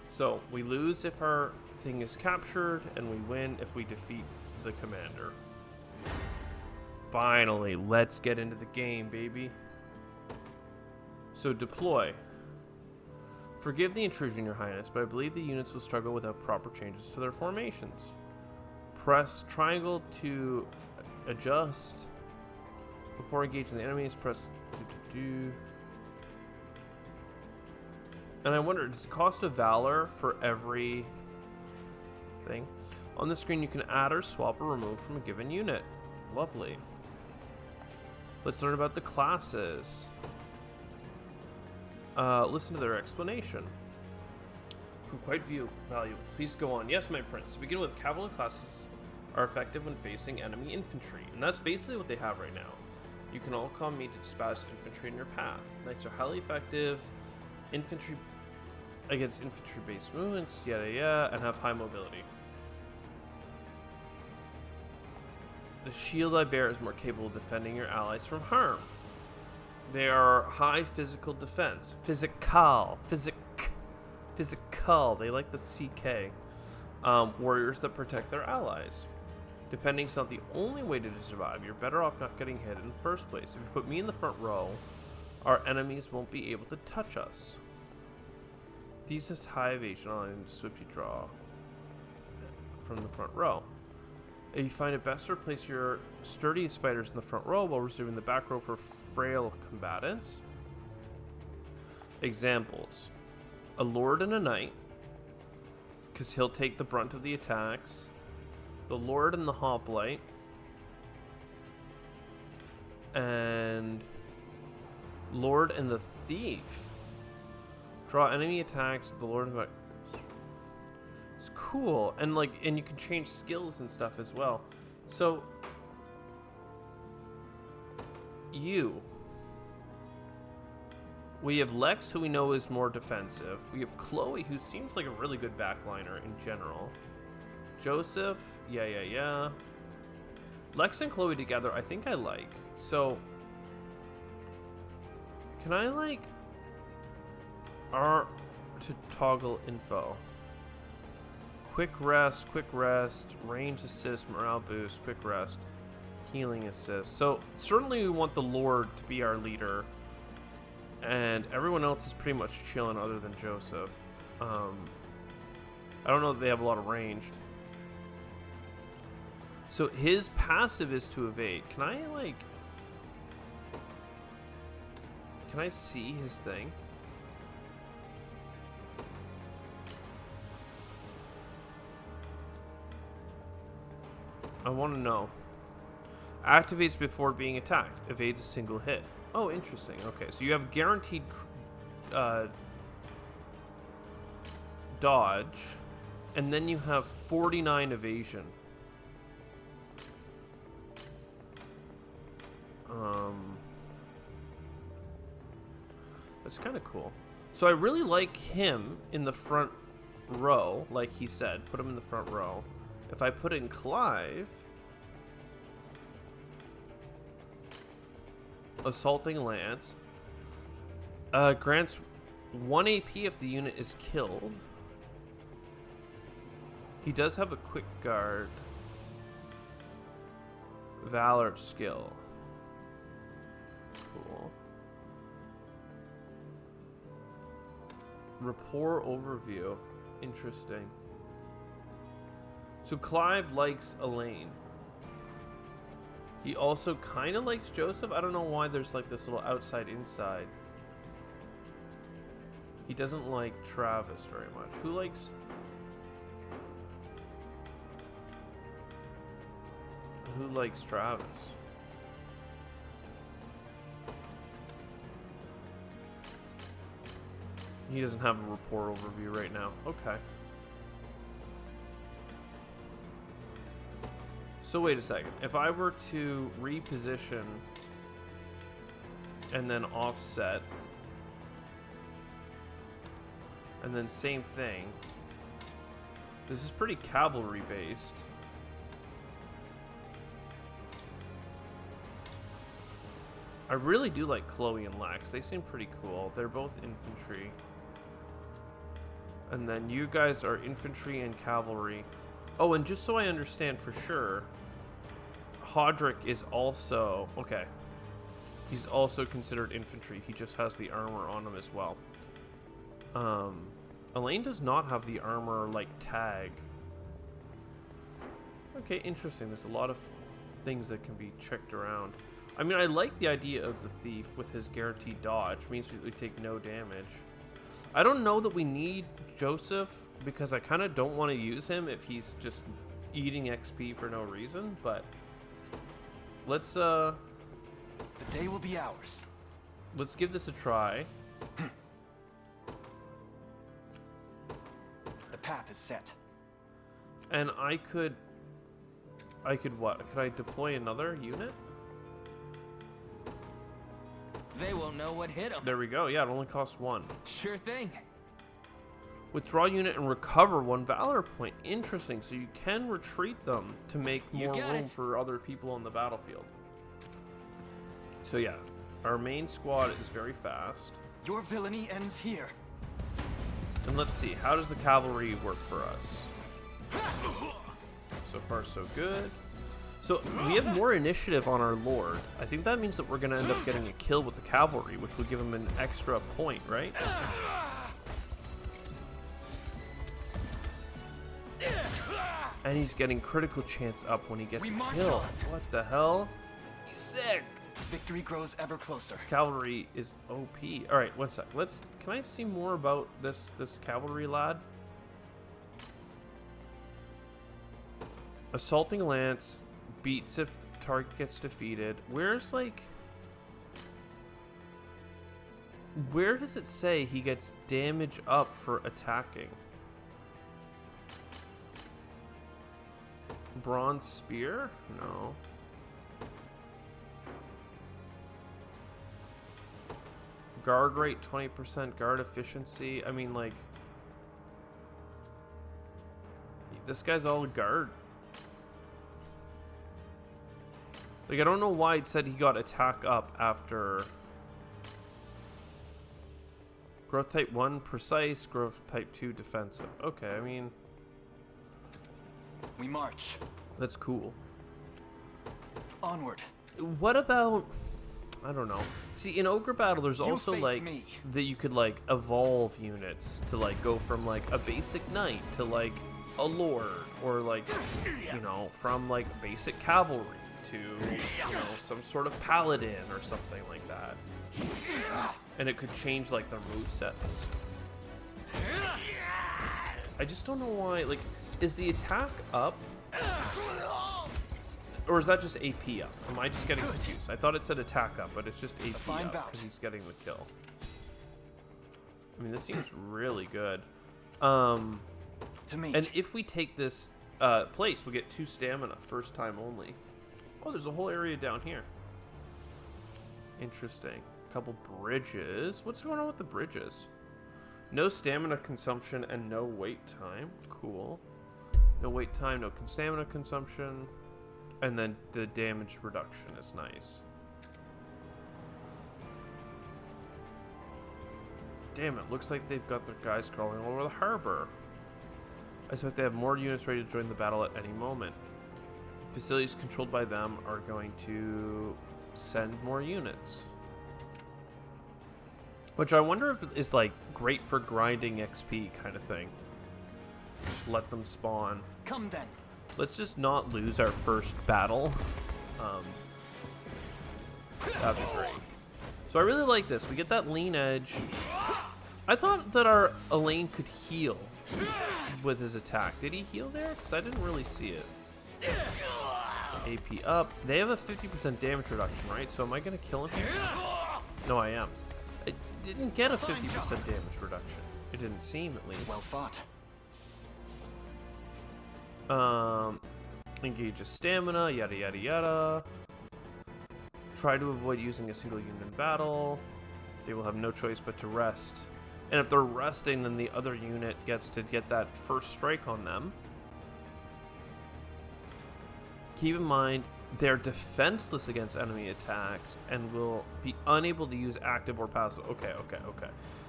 S1: So, we lose if our thing is captured, and we win if we defeat the commander. Finally, let's get into the game, baby. So, deploy. Forgive the intrusion, Your Highness, but I believe the units will struggle without proper changes to their formations. Press triangle to adjust. Before engaging the enemies, press And I wonder, does it cost a valor for every thing? On the screen, you can add or swap or remove from a given unit. Lovely. Let's learn about the classes. Listen to their explanation. Quite valuable. Please go on. Yes, my prince. To begin with, cavalry classes are effective when facing enemy infantry, and that's basically what they have right now. You can all come meet to dispatch infantry in your path. Knights are highly effective infantry against infantry-based movements, and have high mobility. The shield I bear is more capable of defending your allies from harm. They are high physical defense. Physical. They like the CK. Warriors that protect their allies. Defending is not the only way to survive. You're better off not getting hit in the first place. If you put me in the front row, our enemies won't be able to touch us. These is high evasion on swift you draw from the front row. If you find it best to replace your sturdiest fighters in the front row while reserving the back row for frail combatants. Examples. A lord and a knight, because he'll take the brunt of the attacks. The lord and the hoplite. And lord and the thief. Draw enemy attacks with the lord and the... It's cool. And you can change skills and stuff as well. So we have Lex, who we know is more defensive. We have Chloe, who seems like a really good backliner in general. Joseph, yeah. Lex and Chloe together, I think I like. So, can I to toggle info? Quick rest, range assist, morale boost, quick rest, healing assist. So, certainly we want the Lord to be our leader. And everyone else is pretty much chilling other than Joseph. I don't know that they have a lot of ranged. So his passive is to evade. Can I see his thing? I want to know. Activates before being attacked. Evades a single hit. Oh, interesting. Okay, so you have guaranteed dodge, and then you have 49 evasion. That's kind of cool. So I really like him in the front row, like he said. Put him in the front row. If I put in Clive... Assaulting Lance. Grants 1 AP if the unit is killed. He does have a quick guard. Valor skill. Cool. Rapport overview. Interesting. So Clive likes Elaine. He also kind of likes Joseph. I don't know why there's this little outside-inside. He doesn't like Travis very much. Who likes... Who likes Travis? He doesn't have a rapport overview right now. Okay. So wait a second. If I were to reposition and then offset, and then same thing. This is pretty cavalry based. I really do like Chloe and Lex. They seem pretty cool. They're both infantry. And then you guys are infantry and cavalry. Oh, and just so I understand for sure, Hodrick is also... Okay. He's also considered infantry. He just has the armor on him as well. Elaine does not have the armor, like, tag. Okay, interesting. There's a lot of things that can be checked around. I mean, I like the idea of the thief with his guaranteed dodge. It means we take no damage. I don't know that we need Joseph, because I kind of don't want to use him if he's just eating XP for no reason, but let's,
S9: The day will be ours.
S1: Let's give this a try.
S9: The path is set.
S1: And I could what? Could I deploy another unit?
S8: They won't know what hit them.
S1: There we go. Yeah, it only costs 1.
S8: Sure thing.
S1: Withdraw unit and recover 1 valor point. Interesting. So you can retreat them to make more room for other people on the battlefield. So yeah, our main squad is very fast.
S9: Your villainy ends here.
S1: And let's see, how does the cavalry work for us? So far, so good. So we have more initiative on our lord. I think that means that we're going to end up getting a kill with the cavalry, which would give him an extra point, right? And he's getting critical chance up when he gets a kill. What the hell? He's sick.
S9: Victory grows ever closer.
S1: This cavalry is OP. All right, one sec. Can I see more about this cavalry lad? Assaulting lance beats if target gets defeated. Where does it say he gets damage up for attacking? Bronze spear? No. Guard rate 20%, guard efficiency. I mean, like, this guy's all guard. Like, I don't know why it said he got attack up after growth type 1 precise, growth type 2 defensive. Okay, I mean,
S9: we march.
S1: That's cool.
S9: Onward.
S1: What about, I don't know. See, in Ogre Battle, there's also, like, that you could, like, evolve units to, like, go from, like, a basic knight to, like, a lord, or, like, you know, from, like, basic cavalry to, you know, some sort of paladin or something like that. And it could change, like, the movesets. I just don't know why, like, is the attack up? Or is that just AP up? Am I just getting confused? I thought it said attack up, but it's just AP up because he's getting the kill. I mean, this seems really good.
S9: To me.
S1: And if we take this place, we get 2 stamina, first time only. Oh, there's a whole area down here. Interesting. A couple bridges. What's going on with the bridges? No stamina consumption and no wait time. Cool. No wait time, no stamina consumption. And then the damage reduction is nice. Damn it, looks like they've got their guys crawling all over the harbor. I suspect they have more units ready to join the battle at any moment. Facilities controlled by them are going to send more units. Which I wonder if is like great for grinding XP kind of thing. Just let them spawn.
S9: Come then.
S1: Let's just not lose our first battle. That'd be great. So I really like this. We get that lean edge. I thought that our Elaine could heal with his attack. Did he heal there? Because I didn't really see it. AP up. They have a 50% damage reduction, right? So am I going to kill him here? No, I am. I didn't get a 50% damage reduction. It didn't seem, at least.
S9: Well fought.
S1: Engage his stamina, yada yada yada. Try to avoid using a single unit in battle. They will have no choice but to rest. And if they're resting, then the other unit gets to get that first strike on them. Keep in mind, They're defenseless against enemy attacks and will be unable to use active or passive. Okay.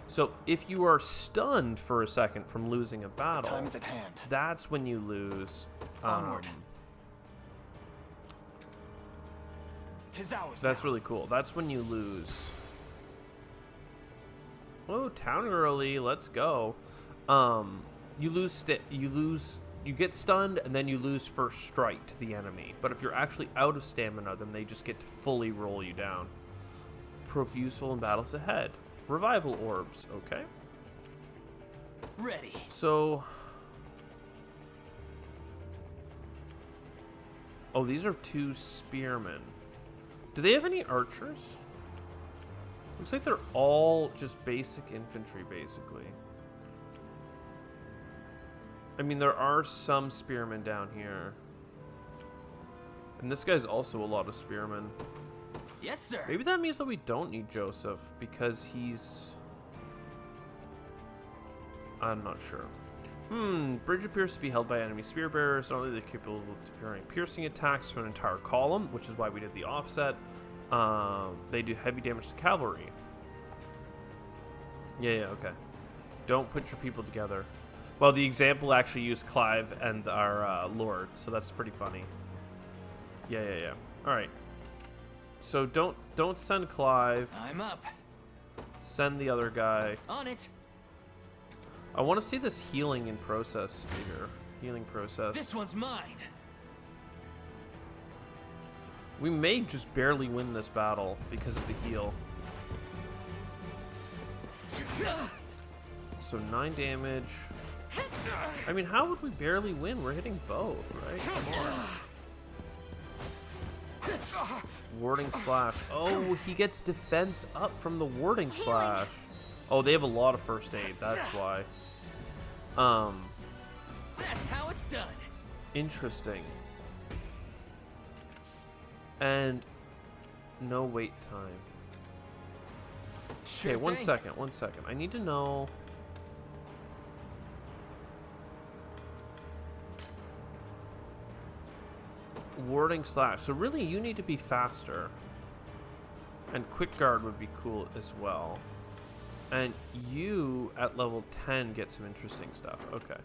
S1: So if you are stunned for a second from losing a battle,
S9: Time is at hand.
S1: That's when you lose.
S9: Onward. 'Tis ours
S1: That's
S9: now.
S1: really cool. That's when you lose. Oh, town early. Let's go. You get stunned, and then you lose first strike to the enemy. But if you're actually out of stamina, then they just get to fully roll you down. Prove useful in battles ahead. Revival orbs. Okay.
S8: Ready.
S1: So... Oh, these are 2 spearmen. Do they have any archers? Looks like they're all just basic infantry, basically. I mean, there are some spearmen down here. And this guy's also a lot of spearmen.
S8: Yes, sir.
S1: Maybe that means that we don't need Joseph, because he's... I'm not sure. Bridge appears to be held by enemy spear bearers. Not only are they capable of delivering piercing attacks to an entire column, which is why we did the offset. They do heavy damage to cavalry. Yeah, okay. Don't put your people together. Well, the example actually used Clive and our Lord, so that's pretty funny. Yeah. All right. So don't send Clive.
S8: I'm up.
S1: Send the other guy.
S8: On it.
S1: I want to see this healing in process here. Healing process.
S8: This one's mine.
S1: We may just barely win this battle because of the heal. So 9 damage. I mean, how would we barely win? We're hitting both, right? Come on. Warding slash. Oh, he gets defense up from the warding slash. Oh, they have a lot of first aid. That's why.
S8: That's how it's done.
S1: Interesting. And no wait time.
S8: Sure
S1: Okay, one
S8: thing.
S1: second. I need to know. Warding slash. So really, you need to be faster. And quick guard would be cool as well. And you, at level 10, get some interesting stuff. Okay.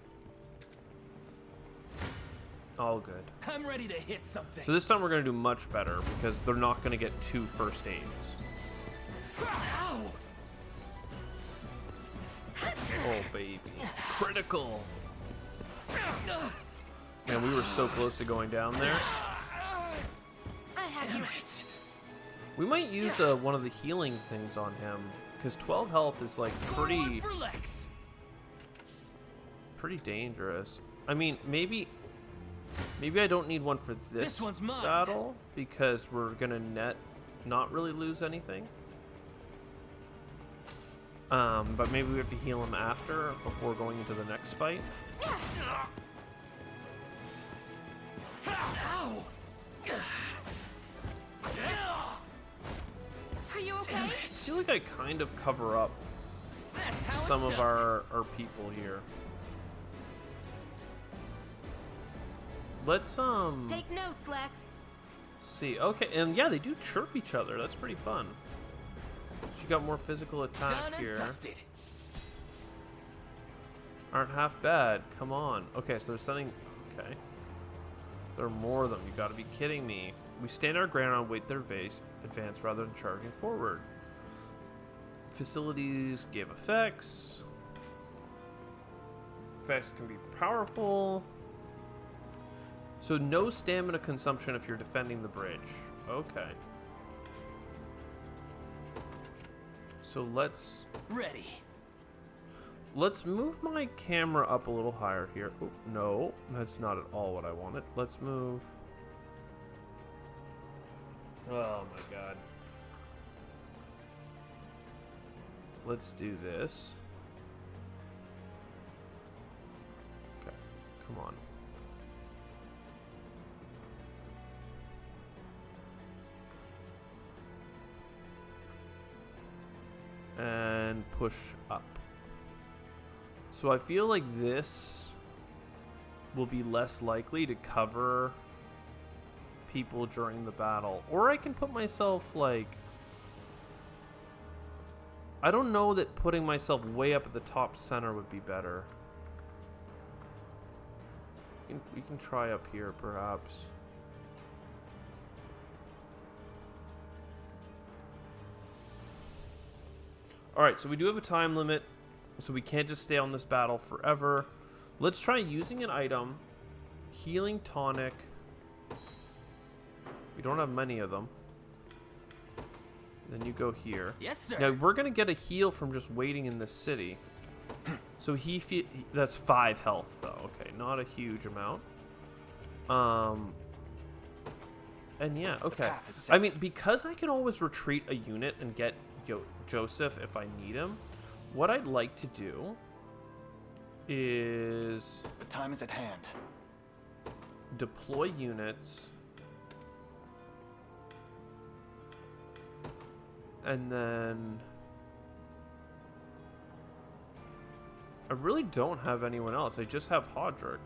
S1: All good.
S8: I'm ready to hit something.
S1: So this time we're going to do much better because they're not going to get 2 first aids.
S8: Ow!
S1: Oh, baby. Critical. Man, we were so close to going down there.
S13: I have you.
S1: We might use one of the healing things on him because 12 health is like pretty dangerous. I mean, maybe I don't need one for this
S8: one's mine.
S1: battle because we're gonna not really lose anything. But maybe we have to heal him after before going into the next fight.
S8: Ow!
S13: Are you okay?
S1: I feel like I kind of cover up
S8: That's how
S1: some
S8: it's
S1: of
S8: done.
S1: our people here. Let's
S13: Take notes, Lex.
S1: see. Okay, and yeah, they do chirp each other. That's pretty fun. She got more physical attack
S8: Done and
S1: here.
S8: dusted.
S1: Aren't half bad. Come on. Okay, so they're sending. Okay. There are more of them. You got to be kidding me. We stand our ground and wait their advance rather than charging forward. Facilities give effects. Effects can be powerful. So no stamina consumption if you're defending the bridge. Okay. So let's move my camera up a little higher here. Oh, no, that's not at all what I wanted. Let's move. Oh my god. Let's do this. Okay, come on. And push up. So I feel like this will be less likely to cover people during the battle. Or I can put myself, like... I don't know that putting myself way up at the top center would be better. We can try up here, perhaps. Alright, so we do have a time limit, so we can't just stay on this battle forever. Let's try using an item. Healing tonic. We don't have many of them. Then you go here.
S8: Yes, sir.
S1: Now, we're going to get a heal from just waiting in this city. So that's 5 health, though. Okay, not a huge amount. And yeah, okay. I mean, because I can always retreat a unit and get Joseph if I need him, what I'd like to do is...
S9: The time is at hand.
S1: Deploy units. And then... I really don't have anyone else. I just have Hodrick.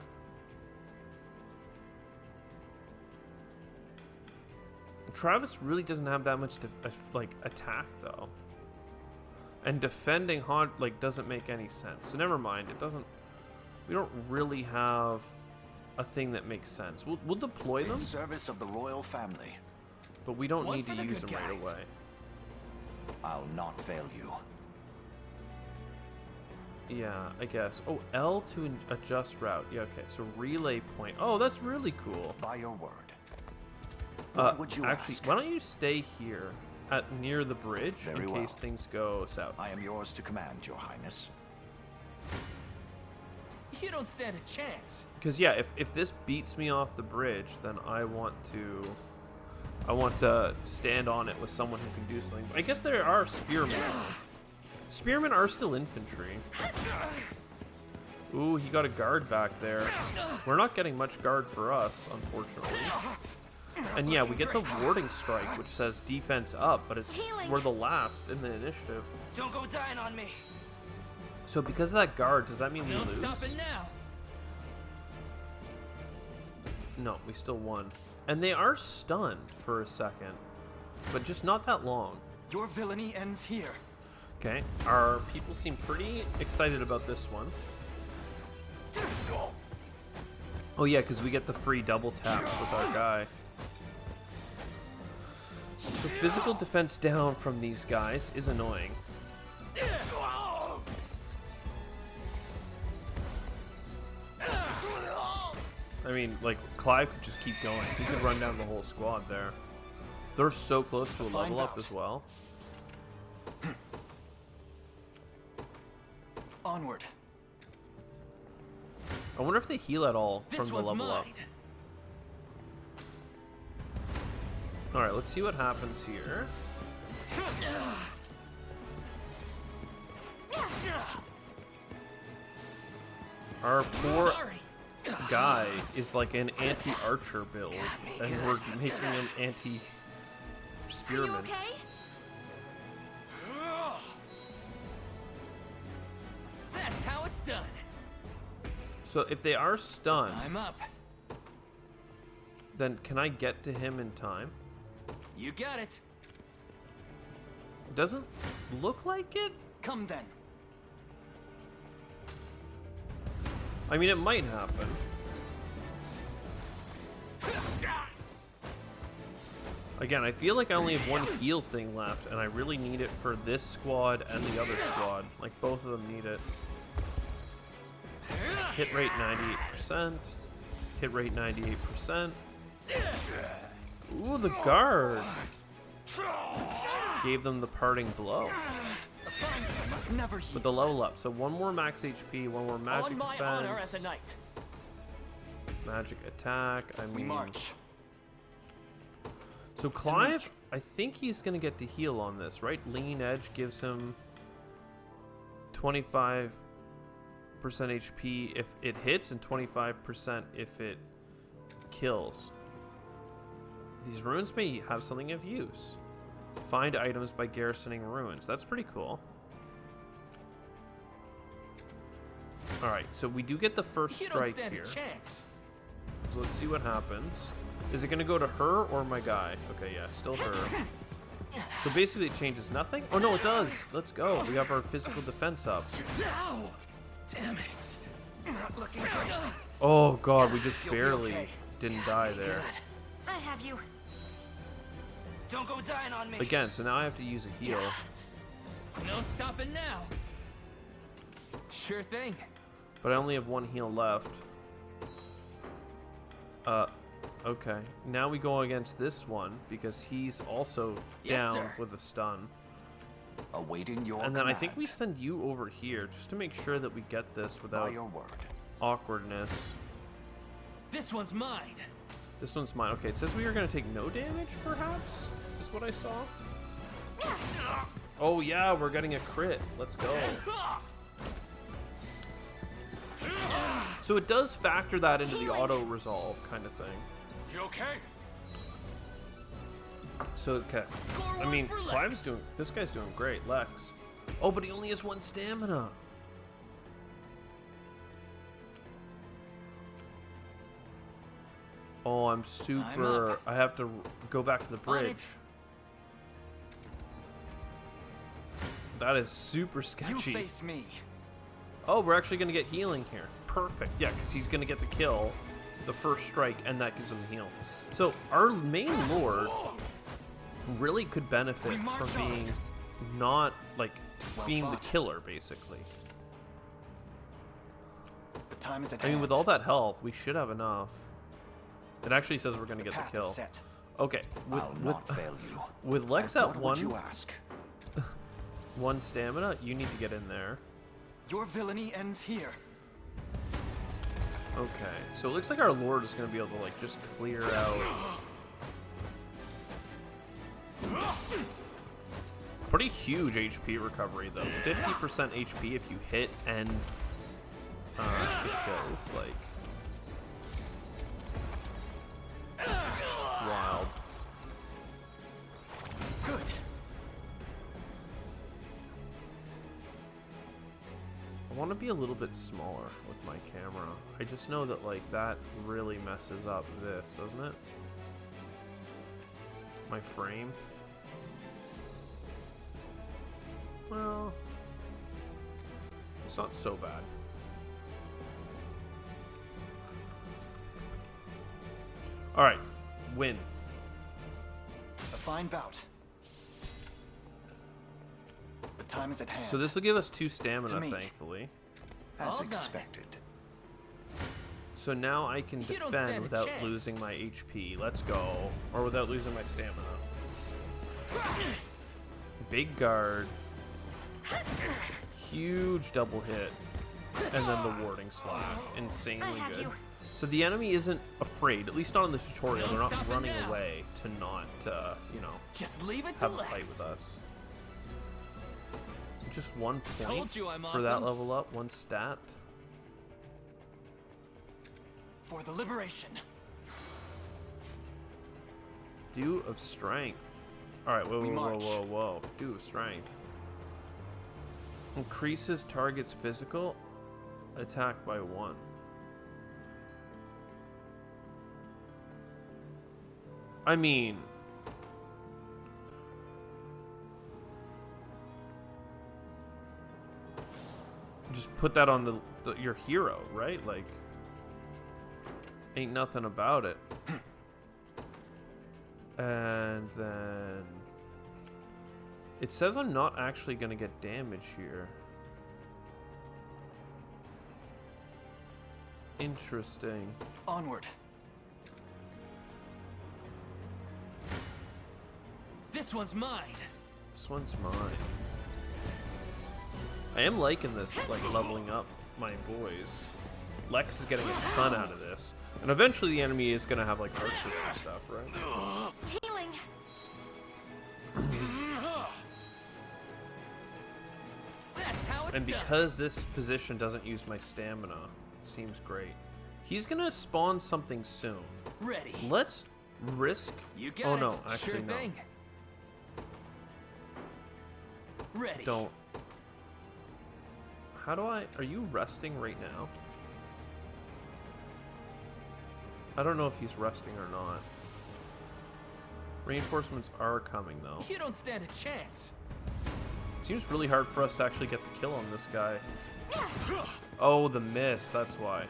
S1: Travis really doesn't have that much attack though, and defending doesn't make any sense. So never mind. It doesn't. We don't really have a thing that makes sense. We'll deploy them
S2: in service of the royal family,
S1: but we don't need to use them right away.
S2: I'll not fail you.
S1: Yeah, I guess. Oh, L to adjust route. Yeah, okay. So relay point. Oh, that's really cool.
S2: By your word.
S1: Would you actually, ask? Why don't you stay here near the bridge in case things go south?
S2: I am yours to command, Your Highness.
S8: You don't stand a chance.
S1: Because yeah, if this beats me off the bridge, then I want to stand on it with someone who can do something. I guess there are spearmen. Spearmen are still infantry. Ooh, he got a guard back there. We're not getting much guard for us, unfortunately. And yeah, we get the warding strike, which says defense up, but we're the last in the initiative.
S16: Don't go dying on me.
S1: So because of that guard, does that mean we lose?
S8: Stop it now.
S1: No, we still won. And they are stunned for a second, but just not that long.
S9: Your villainy ends here.
S1: Okay, our people seem pretty excited about this one. Oh yeah, because we get the free double taps with our guy. So physical defense down from these guys is annoying. I mean, like, Clive could just keep going. He could run down the whole squad there. They're so close to a level up as well.
S9: Onward.
S1: I wonder if they heal at all from the level up. Alright, let's see what happens here. Our poor guy is like an anti-archer build, and we're making him anti-spearman.
S13: Are you okay?
S8: That's how it's done.
S1: So if they are stunned,
S8: I'm up.
S1: Then can I get to him in time?
S8: You got it.
S1: Doesn't look like it.
S9: Come then.
S1: I mean, it might happen. Again, I feel like I only have one heal thing left, and I really need it for this squad and the other squad. Like, both of them need it. Hit rate 98%. Hit rate 98%. Ooh, the guard! Gave them the parting blow. With the level up. So one more max HP, one more magic
S16: On my
S1: defense.
S16: honor as a knight.
S1: Magic attack, I mean...
S9: We march.
S1: So Clive, I think he's going to get to heal on this, right? Lean Edge gives him 25% HP if it hits and 25% if it kills. These runes may have something of use. Find items by garrisoning ruins. That's pretty cool. Alright, so we do get the first strike here.
S8: Chance.
S1: So let's see what happens. Is it gonna go to her or my guy? Okay, yeah, still her. So basically it changes nothing? Oh no, it does. Let's go. We have our physical defense up.
S16: Ow! Damn it. Not looking good.
S1: Oh god, we just
S16: You'll be
S1: barely
S16: okay.
S1: didn't die there.
S13: I have you.
S16: Don't go dying on me.
S1: Again, so now I have to use a heal.
S16: No stopping now. Sure thing.
S1: But I only have one heal left. Okay. Now we go against this one because he's also
S2: Yes,
S1: down
S2: sir.
S1: with a stun.
S2: Awaiting your
S1: And then I
S2: command.
S1: think we send you over here just to make sure that we get this without
S2: By your word.
S1: awkwardness.
S16: This one's mine.
S1: This one's mine. Okay, it says we are going to take no damage, perhaps? Is what I saw. Oh yeah, we're getting a crit. Let's go. So it does factor that into the auto-resolve kind of thing.
S5: You okay?
S1: So, okay. I mean, Clive's doing... This guy's doing great, Lex. Oh, but he only has 1 stamina. Oh, I'm super... I have to go back to the bridge. That is super sketchy.
S9: You face me.
S1: Oh, we're actually going to get healing here. Perfect. Yeah, because he's going to get the kill, the first strike, and that gives him the heal. So our main lord really could benefit from being not, like, being the killer, basically.
S9: The time is at
S1: I mean,
S9: hand.
S1: with all that health, we should have enough. It actually says we're going to get
S9: path
S1: the
S9: is
S1: kill.
S9: set.
S1: Okay.
S2: I'll not fail you.
S1: With Lex
S2: And
S1: at
S2: what would
S1: 1...
S2: you ask?
S1: 1 stamina, you need to get in there.
S9: Your villainy ends here.
S1: Okay, so it looks like our lord is going to be able to, like, just clear out. Pretty huge HP recovery, though. 50% HP if you hit and the kills, like... Wild.
S9: Good.
S1: I want to be a little bit smaller with my camera. I just know that, like, that really messes up this, doesn't it? My frame. Well, it's not so bad. All right, win.
S9: A fine bout. The time is at hand.
S1: So this will give us 2 stamina,
S9: To me.
S1: thankfully.
S2: As
S9: All done.
S2: expected.
S1: So now I can
S16: You don't stand
S1: defend
S16: a
S1: without
S16: chance.
S1: losing my HP. Let's go. Or without losing my stamina. Big guard. Huge double hit. And then the warding slash. Insanely good. So the enemy isn't afraid, at least not in the tutorial. They're not
S16: stopping
S1: running
S16: now.
S1: away to not, you know,
S16: Just leave it to
S1: have a fight
S16: Lex.
S1: with us. Just 1 point
S16: Told you I'm
S1: for that
S16: awesome.
S1: level up, 1 stat.
S9: For the liberation.
S1: Dew of strength. Alright, whoa,
S9: We
S1: whoa, whoa,
S9: march.
S1: whoa, whoa. Dew of strength. Increases target's physical attack by 1. I mean... Just put that on your hero, right? Like... Ain't nothing about it. And then... It says I'm not actually going to get damage here. Interesting.
S9: Onward.
S16: This one's mine.
S1: This one's mine. I am liking this, like, leveling up my boys. Lex is getting a ton out of this. And eventually the enemy is going to have, like, archers and stuff, right?
S13: Healing.
S16: That's how it's
S1: And
S16: done.
S1: because this position doesn't use my stamina, seems great. He's going to spawn something soon.
S16: Ready.
S1: Let's risk...
S16: You got
S1: oh,
S16: it.
S1: no, actually,
S16: Sure
S1: no.
S16: thing. Ready.
S1: Don't. How do I... Are you resting right now? I don't know if he's resting or not. Reinforcements are coming, though.
S16: You don't stand a chance.
S1: Seems really hard for us to actually get the kill on this guy. Oh, the miss, that's why.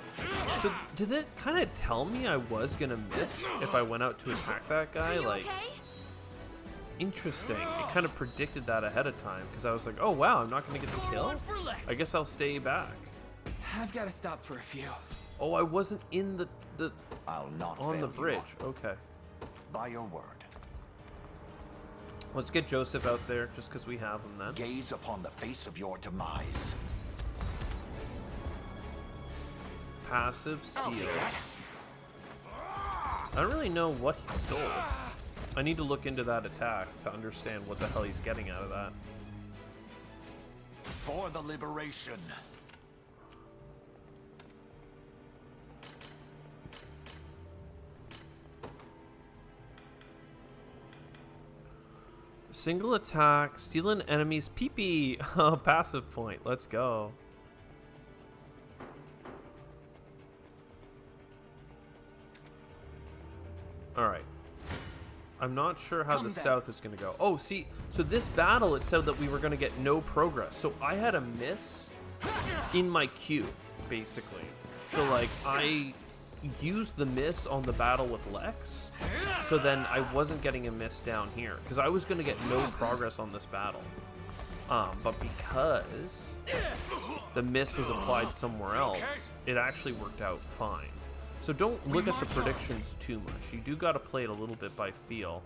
S1: So, did it kind of tell me I was gonna miss if I went out to attack that guy? Like, interesting. It kind of predicted that ahead of time, because I was like, oh wow, I'm not gonna get the kill? I guess I'll stay back.
S8: I've got to stop for a few.
S1: Oh, I wasn't in the
S2: I'll not
S1: on
S2: fail
S1: the bridge.
S2: you.
S1: Okay.
S2: By your word.
S1: Let's get Joseph out there, just because we have him then.
S2: Gaze upon the face of your demise.
S1: Passive steal. I don't really know what he stole. I need to look into that attack to understand what the hell he's getting out of that.
S2: For the liberation.
S1: Single attack, steal an enemy's pee-pee. Passive point. Let's go. Alright. I'm not sure how the south is going to go. Oh, see, so this battle, it said that we were going to get no progress. So I had a miss in my queue, basically. So, like, I used the miss on the battle with Lex, so then I wasn't getting a miss down here, because I was going to get no progress on this battle. But because the miss was applied somewhere else, it actually worked out fine. So don't look at the predictions too much. You do got to play it a little bit by feel,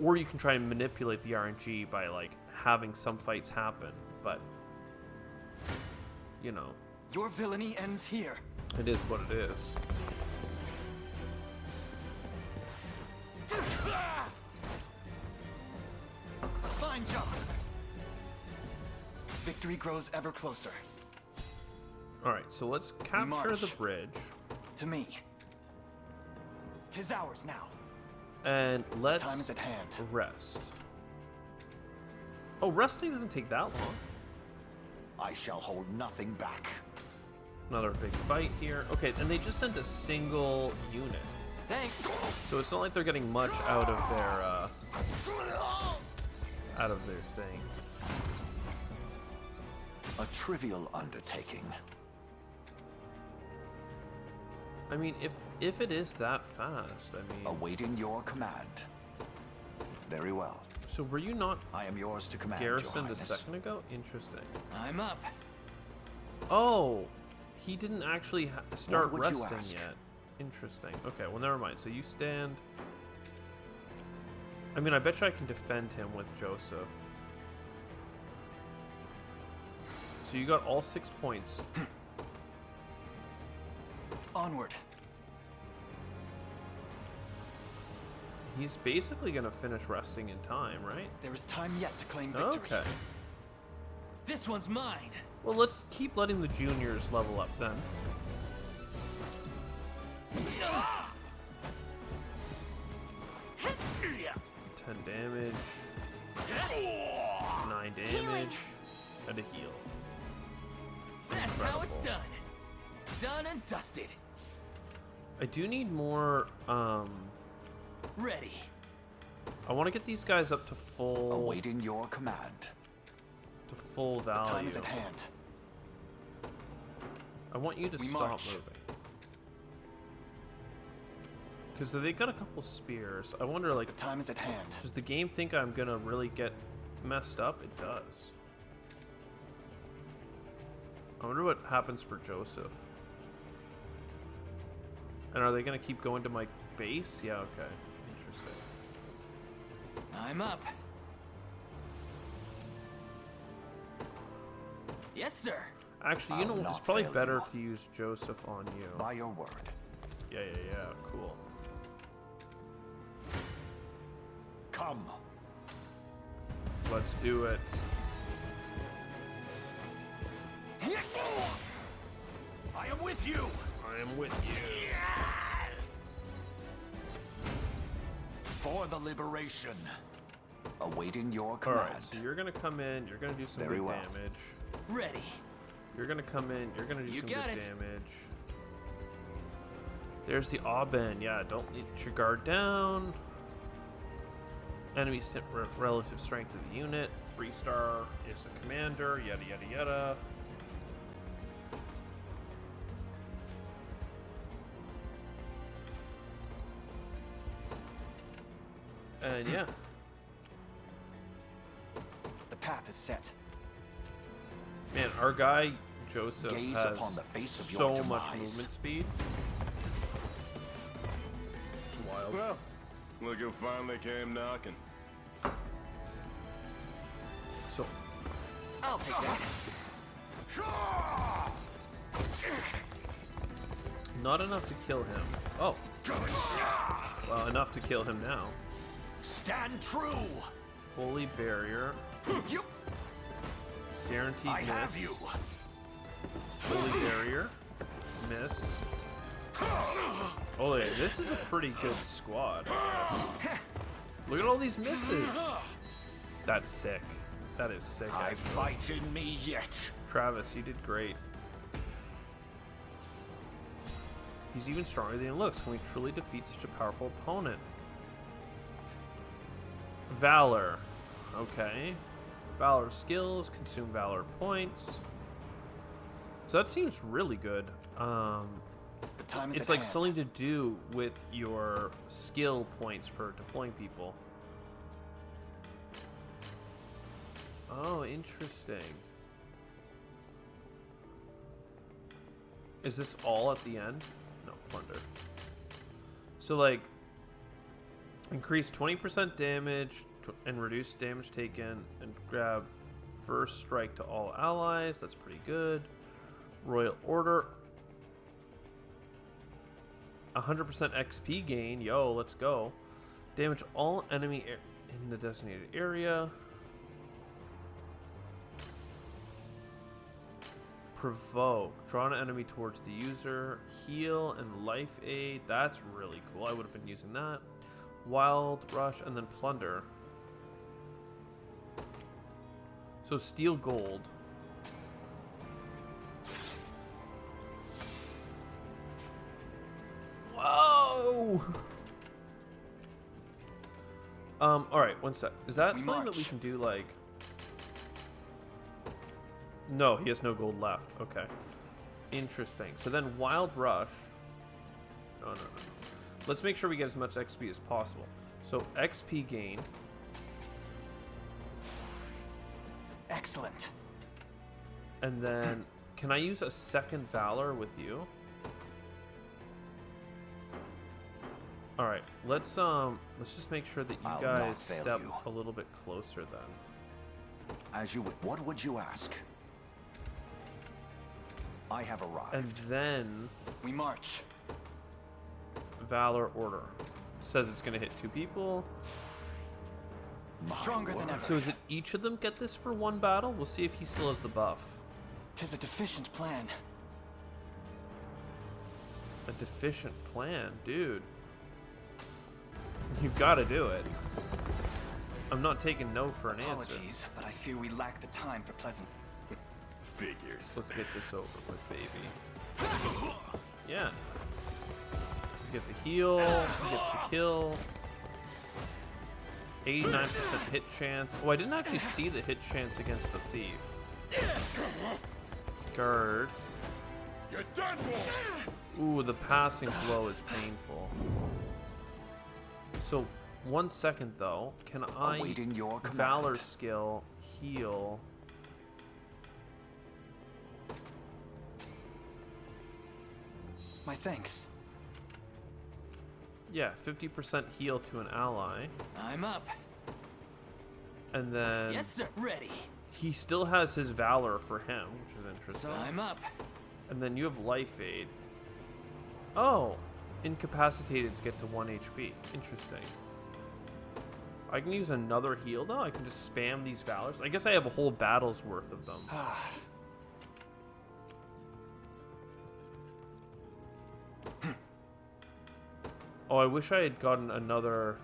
S1: or you can try and manipulate the RNG by like having some fights happen. But you know,
S9: your villainy ends here.
S1: It is what it is.
S9: Fine job. Victory grows ever closer.
S1: All right, so let's capture the bridge.
S9: To me. 'Tis ours now.
S1: And let's
S9: time is at hand.
S1: Rest. Oh, resting doesn't take that long.
S2: I shall hold nothing back.
S1: Another big fight here. Okay, and they just sent a single unit.
S9: Thanks.
S1: So it's not like they're getting much out of their thing.
S2: A trivial undertaking.
S1: I mean, if it is that fast, I mean...
S2: Awaiting your command. Very well.
S1: So were you not...
S2: I am yours to command,
S1: garrisoned
S2: Your
S1: a second ago? Interesting.
S16: I'm up.
S1: Oh! He didn't actually start
S2: What would you
S1: resting
S2: ask?
S1: yet. Interesting. Okay, well, never mind. So you stand... I mean, I bet you I can defend him with Joseph. So you got all 6 points.
S9: Onward.
S1: He's basically gonna finish resting in time, right?
S9: There is time yet to claim victory.
S1: Okay.
S16: This one's mine.
S1: Well, let's keep letting the juniors level up then. 10 damage. 9 damage. And a heal.
S16: That's how it's done. Done and dusted.
S1: I do need more,
S16: Ready.
S1: I want to get these guys up to full...
S2: Awaiting your command.
S1: To full value.
S9: The time is at hand.
S1: I want you to stop moving. Because they got a couple spears. I wonder, like...
S9: The time is at hand.
S1: Does the game think I'm gonna really get messed up? It does. I wonder what happens for Joseph. And are they gonna keep going to my base? Yeah, okay. Interesting.
S16: I'm up. Yes, sir.
S1: Actually, you know, it's probably better to use Joseph on you.
S2: By your word.
S1: Yeah, cool.
S2: Come.
S1: Let's do it.
S2: I am with you.
S1: I am with you.
S2: For the liberation. Awaiting your command.
S1: Alright, so you're gonna come in, you're gonna do some
S2: Very
S1: good
S2: well.
S1: damage.
S16: Ready.
S1: You're gonna come in, you're gonna do
S16: You
S1: some
S16: got
S1: good
S16: it.
S1: damage. There's the Auburn. Yeah, don't let your guard down. Enemy relative strength of the unit. 3-star is a commander. Yada yada yada. And yeah.
S9: The path is set.
S1: Man, our guy Joseph
S2: Gaze
S1: has
S2: upon the face of
S1: so
S2: your
S1: much
S2: demise.
S1: movement speed. It's wild.
S17: Well, look who finally came knocking.
S1: So,
S9: I'll take that.
S1: not enough to kill him. Oh. Well, enough to kill him now.
S2: Stand true.
S1: Holy barrier. Guaranteed
S2: I
S1: miss.
S2: have you.
S1: Holy barrier. Miss. Oh, yeah, this is a pretty good squad, I guess. Look at all these misses. That's sick. That is sick.
S2: I
S1: actually.
S2: fight in me yet.
S1: Travis, you did great. He's even stronger than he looks. Can we truly defeat such a powerful opponent? Valor. Okay. Valor skills. Consume Valor points. So that seems really good.
S9: The time is
S1: it's
S9: at
S1: like
S9: hand.
S1: something to do with your skill points for deploying people. Oh, interesting. Is this all at the end? No, plunder. So, like, increase 20% damage and reduce damage taken, and grab first strike to all allies. That's pretty good. Royal Order. 100% XP gain. Yo, let's go. Damage all enemy in the designated area. Provoke. Draw an enemy towards the user. Heal and life aid. That's really cool. I would have been using that. Wild Rush and then Plunder. So steal gold. Whoa! Alright, one sec. Is that something that we can do, like... No, he has no gold left. Okay. Interesting. So then Wild Rush... No. Let's make sure we get as much XP as possible. So XP gain.
S9: Excellent.
S1: And then, can I use a second Valor with you? Alright, let's just make sure that you
S2: I'll
S1: guys
S2: not fail
S1: step
S2: you.
S1: a little bit closer then.
S2: As you would. What would you ask? I have arrived.
S1: And then
S9: we march.
S1: Valor Order. Says it's gonna hit 2 people.
S9: Stronger than ever.
S1: So is it each of them get this for 1 battle? We'll see if he still has the buff.
S9: 'Tis a deficient plan.
S1: A deficient plan, dude. You've got to do it. I'm not taking no for an answer.
S9: Apologies, but I fear we lack the time for pleasant
S17: figures.
S1: Let's get this over with, baby. Yeah. You get the heal, he gets the kill. 89% hit chance. Oh, I didn't actually see the hit chance against the thief. Guard.
S12: You're done for.
S1: Ooh, the passing blow is painful. So, 1 second though. Can I
S2: Awaiting your command.
S1: Valor skill heal?
S9: My thanks.
S1: Yeah, 50% heal to an ally.
S16: I'm up.
S1: And then
S16: Yes, sir. Ready.
S1: he still has his Valor for him, which is interesting.
S16: So I'm up.
S1: And then you have life aid. Oh, incapacitateds get to 1 HP. Interesting. I can use another heal though. I can just spam these Valors. I guess I have a whole battle's worth of them. Oh, I wish I had gotten another.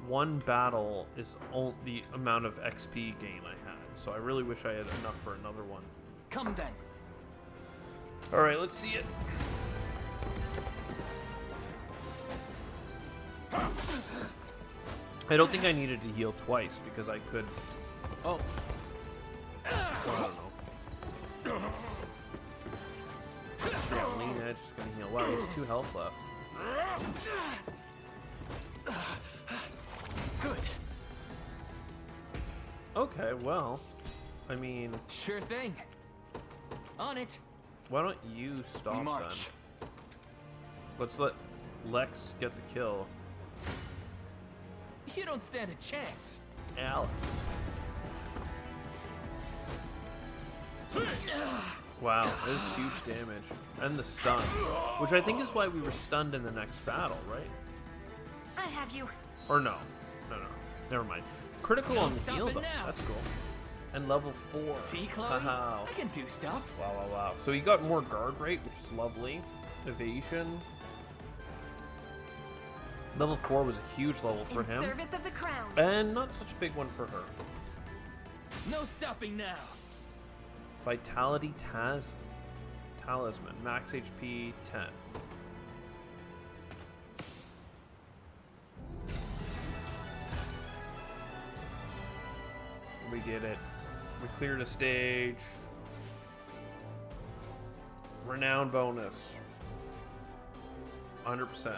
S1: 1 battle is the amount of XP gain I had. So I really wish I had enough for another one.
S16: Come then.
S1: Alright, let's see it. I don't think I needed to heal twice because I could... Oh. Well, I don't know. Yeah, lean edge is gonna heal. Wow, there's 2 health left.
S9: Good.
S1: Okay, well, I mean...
S16: Sure thing. On it.
S1: Why don't you stop then?
S9: March.
S1: Let's let Lex get the kill.
S16: You don't stand a chance.
S1: Alex. Wow, that is huge damage. And the stun. Which I think is why we were stunned in the next battle, right?
S13: I have you.
S1: Or no. No. Never mind. Critical on the
S16: Stop
S1: heal,
S16: it
S1: though.
S16: now.
S1: That's cool. And level 4.
S16: See, Chloe?
S1: Wow.
S16: I can do stuff.
S1: Wow. So he got more guard rate, which is lovely. Evasion. Level 4 was a huge level for him.
S13: In service of the crown.
S1: And not such a big one for her.
S16: No stopping now.
S1: Vitality Talisman. Max HP 10. We get it. We cleared a stage. Renown bonus. 100%.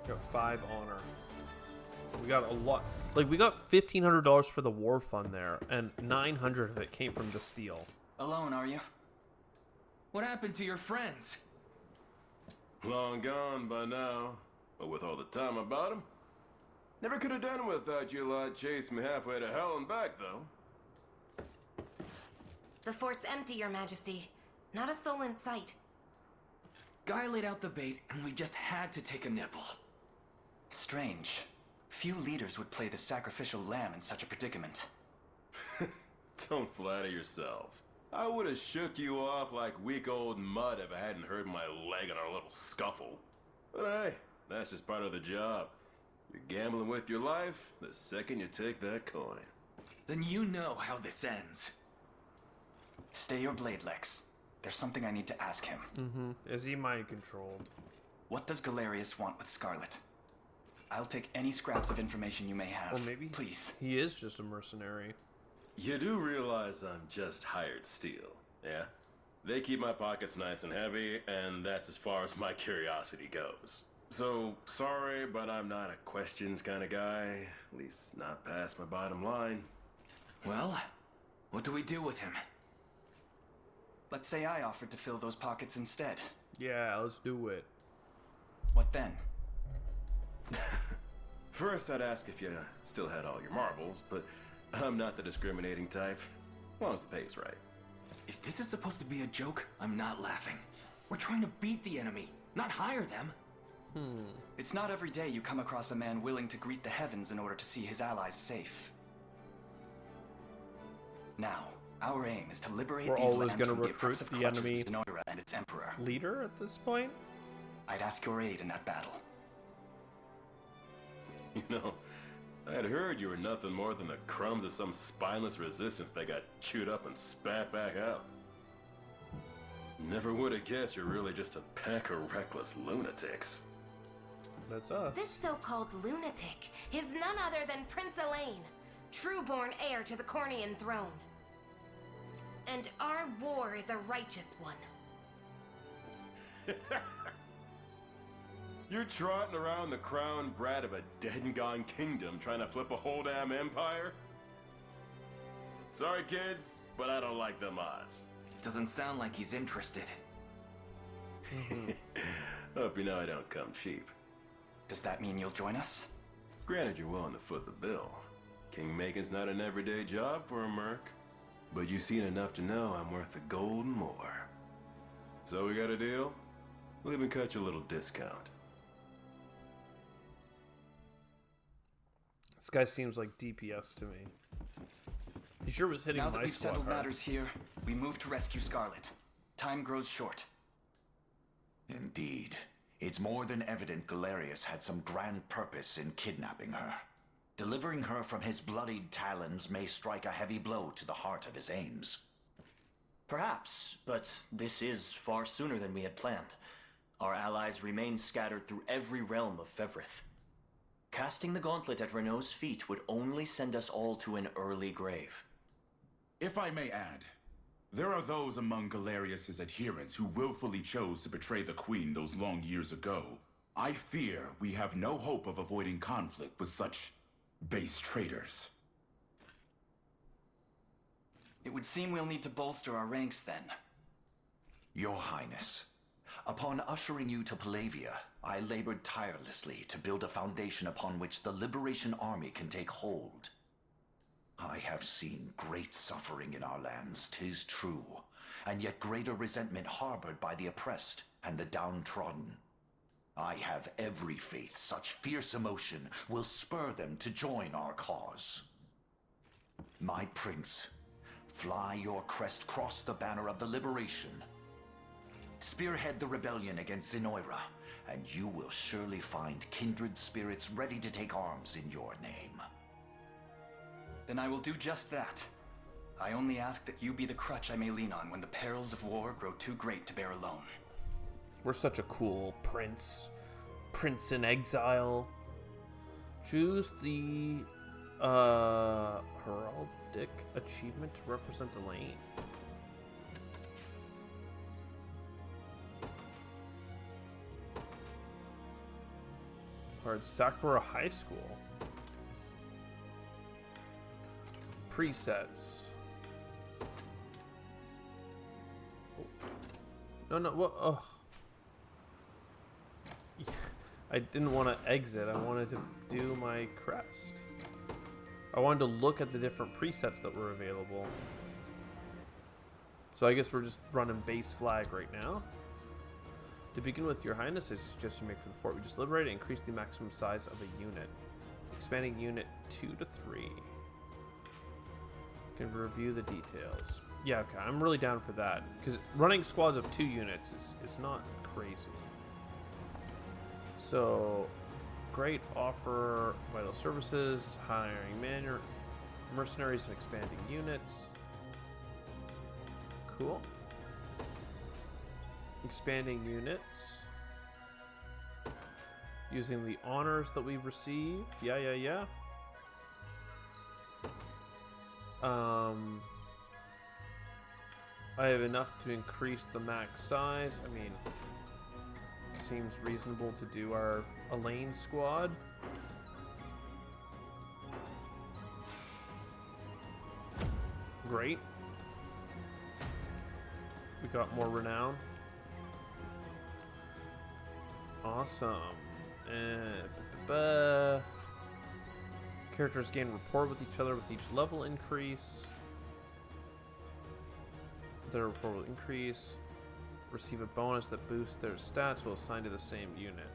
S1: Got 5 honor. We got a lot. Like, we got $1,500 for the war fund there, and 900 of it came from the steel.
S9: Alone, are you?
S8: What happened to your friends?
S17: Long gone by now. But with all the time about him, never could have done without you lot chasing me halfway to hell and back, though.
S13: The fort's empty, Your Majesty. Not a soul in sight.
S8: Guy laid out the bait, and we just had to take a nibble.
S9: Strange. Few leaders would play the sacrificial lamb in such a predicament.
S17: Don't flatter yourselves. I would have shook you off like weak old mud if I hadn't hurt my leg in our little scuffle. But hey, that's just part of the job. You're gambling with your life the second you take that coin.
S8: Then you know how this ends.
S9: Stay your blade, Lex. There's something I need to ask him.
S1: Is he mind controlled?
S9: What does Galerius want with Scarlet? I'll take any scraps of information you may have.
S1: Or maybe
S9: please.
S1: He is just a mercenary.
S17: You do realize I'm just hired steel, yeah? They keep my pockets nice and heavy, and that's as far as my curiosity goes. So, sorry, but I'm not a questions kind of guy. At least not past my bottom line.
S8: Well, what do we do with him?
S9: Let's say I offered to fill those pockets instead.
S1: Yeah, let's do it.
S9: What then?
S17: First, I'd ask if you still had all your marbles, but I'm not the discriminating type. As long as the pay's right.
S8: If this is supposed to be a joke, I'm not laughing. We're trying to beat the enemy, not hire them.
S9: It's not every day you come across a man willing to greet the heavens in order to see his allies safe. Now, our aim is to liberate
S1: We're
S9: these
S1: always
S9: lands
S1: going to
S9: from the
S1: recruit
S9: oppressive
S1: the
S9: clutches
S1: enemy
S9: of Zenoira and its emperor.
S1: leader at this point?
S9: I'd ask your aid in that battle.
S17: You know, I had heard you were nothing more than the crumbs of some spineless resistance that got chewed up and spat back out. Never would have guessed you're really just a pack of reckless lunatics.
S1: That's us.
S13: This so-called lunatic is none other than Prince Elaine, true-born heir to the Cornian throne. And our war is a righteous one.
S17: You're trotting around the crown brat of a dead and gone kingdom trying to flip a whole damn empire? Sorry, kids, but I don't like them odds.
S8: Doesn't sound like he's interested.
S17: Hope you know I don't come cheap.
S9: Does that mean you'll join us?
S17: Granted, you're willing to foot the bill. King-making's not an everyday job for a merc, but you've seen enough to know I'm worth the gold and more. So we got a deal? We'll even cut you a little discount.
S1: This guy seems like DPS to me. He sure was hitting
S9: Now that
S1: my
S9: we've
S1: squad
S9: settled
S1: hard.
S9: matters here, we move to rescue Scarlet. Time grows short.
S2: Indeed. It's more than evident Galerius had some grand purpose in kidnapping her. Delivering her from his bloodied talons may strike a heavy blow to the heart of his aims.
S15: Perhaps, but this is far sooner than we had planned. Our allies remain scattered through every realm of Fevrith. Casting the gauntlet at Renault's feet would only send us all to an early grave.
S12: If I may add, there are those among Galerius's adherents who willfully chose to betray the Queen those long years ago. I fear we have no hope of avoiding conflict with such base traitors.
S9: It would seem we'll need to bolster our ranks then.
S2: Your Highness, upon ushering you to Palavia, I labored tirelessly to build a foundation upon which the Liberation Army can take hold. I have seen great suffering in our lands, 'tis true, and yet greater resentment harbored by the oppressed and the downtrodden. I have every faith such fierce emotion will spur them to join our cause. My prince, fly your crest across the banner of the Liberation. Spearhead the rebellion against Zenoira, and you will surely find kindred spirits ready to take arms in your name.
S9: Then I will do just that. I only ask that you be the crutch I may lean on when the perils of war grow too great to bear alone.
S1: We're such a cool prince. Prince in exile. Choose the heraldic achievement to represent Elaine. Or Sakura High School. Presets. Oh. No, what? Oh. Yeah, I didn't want to exit. I wanted to do my crest. I wanted to look at the different presets that were available. So I guess we're just running base flag right now. To begin with, Your Highness, I suggest you make for the fort we just liberated, increase the maximum size of a unit. Expanding unit 2 to 3. Can review the details. Yeah, okay, I'm really down for that. Because running squads of 2 units is not crazy. So, great offer vital services, hiring mercenaries and expanding units. Cool. Expanding units. Using the honors that we've received. Yeah. I have enough to increase the max size. I mean, it seems reasonable to do our Elaine squad. Great. We got more renown. Awesome. Characters gain rapport with each other with each level increase. Their rapport will increase. Receive a bonus that boosts their stats while assigned to the same unit.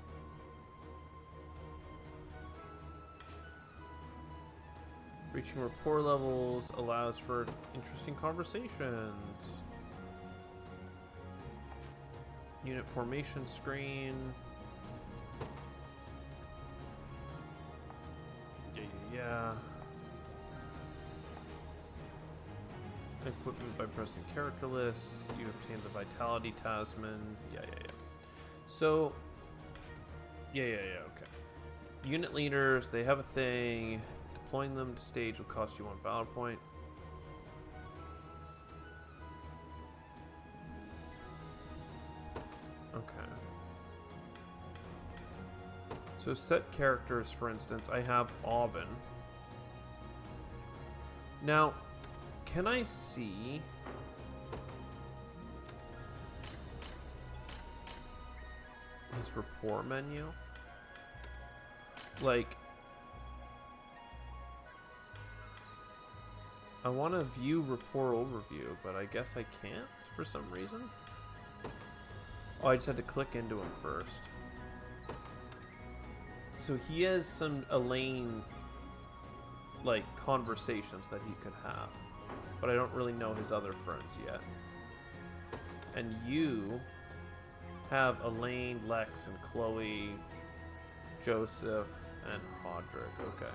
S1: Reaching rapport levels allows for interesting conversations. Unit formation screen. Yeah. Equipment by pressing character list. You obtain the Vitality Tasman. Yeah. So, yeah, okay. Unit leaders, they have a thing. Deploying them to stage will cost you 1 valor point. Okay. So set characters, for instance, I have Aubin. Now, can I see his rapport menu? Like, I want to view rapport overview, but I guess I can't for some reason. Oh, I just had to click into him first. So he has some Elaine, like, conversations that he could have. But I don't really know his other friends yet. And you have Elaine, Lex, and Chloe, Joseph, and Hodrick. Okay.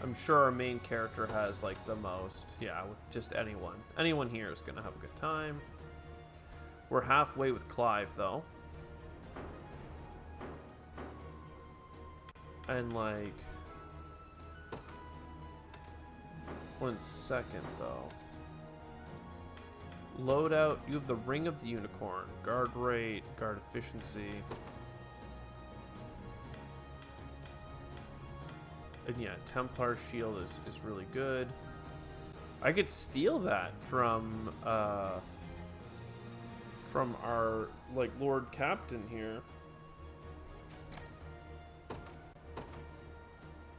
S1: I'm sure our main character has like the most. Yeah, with just anyone. Anyone here is gonna have a good time. We're halfway with Clive though. And like 1 second though. Loadout, you have the Ring of the Unicorn, guard rate, guard efficiency. And yeah, Templar shield is really good. I could steal that from our like Lord Captain here.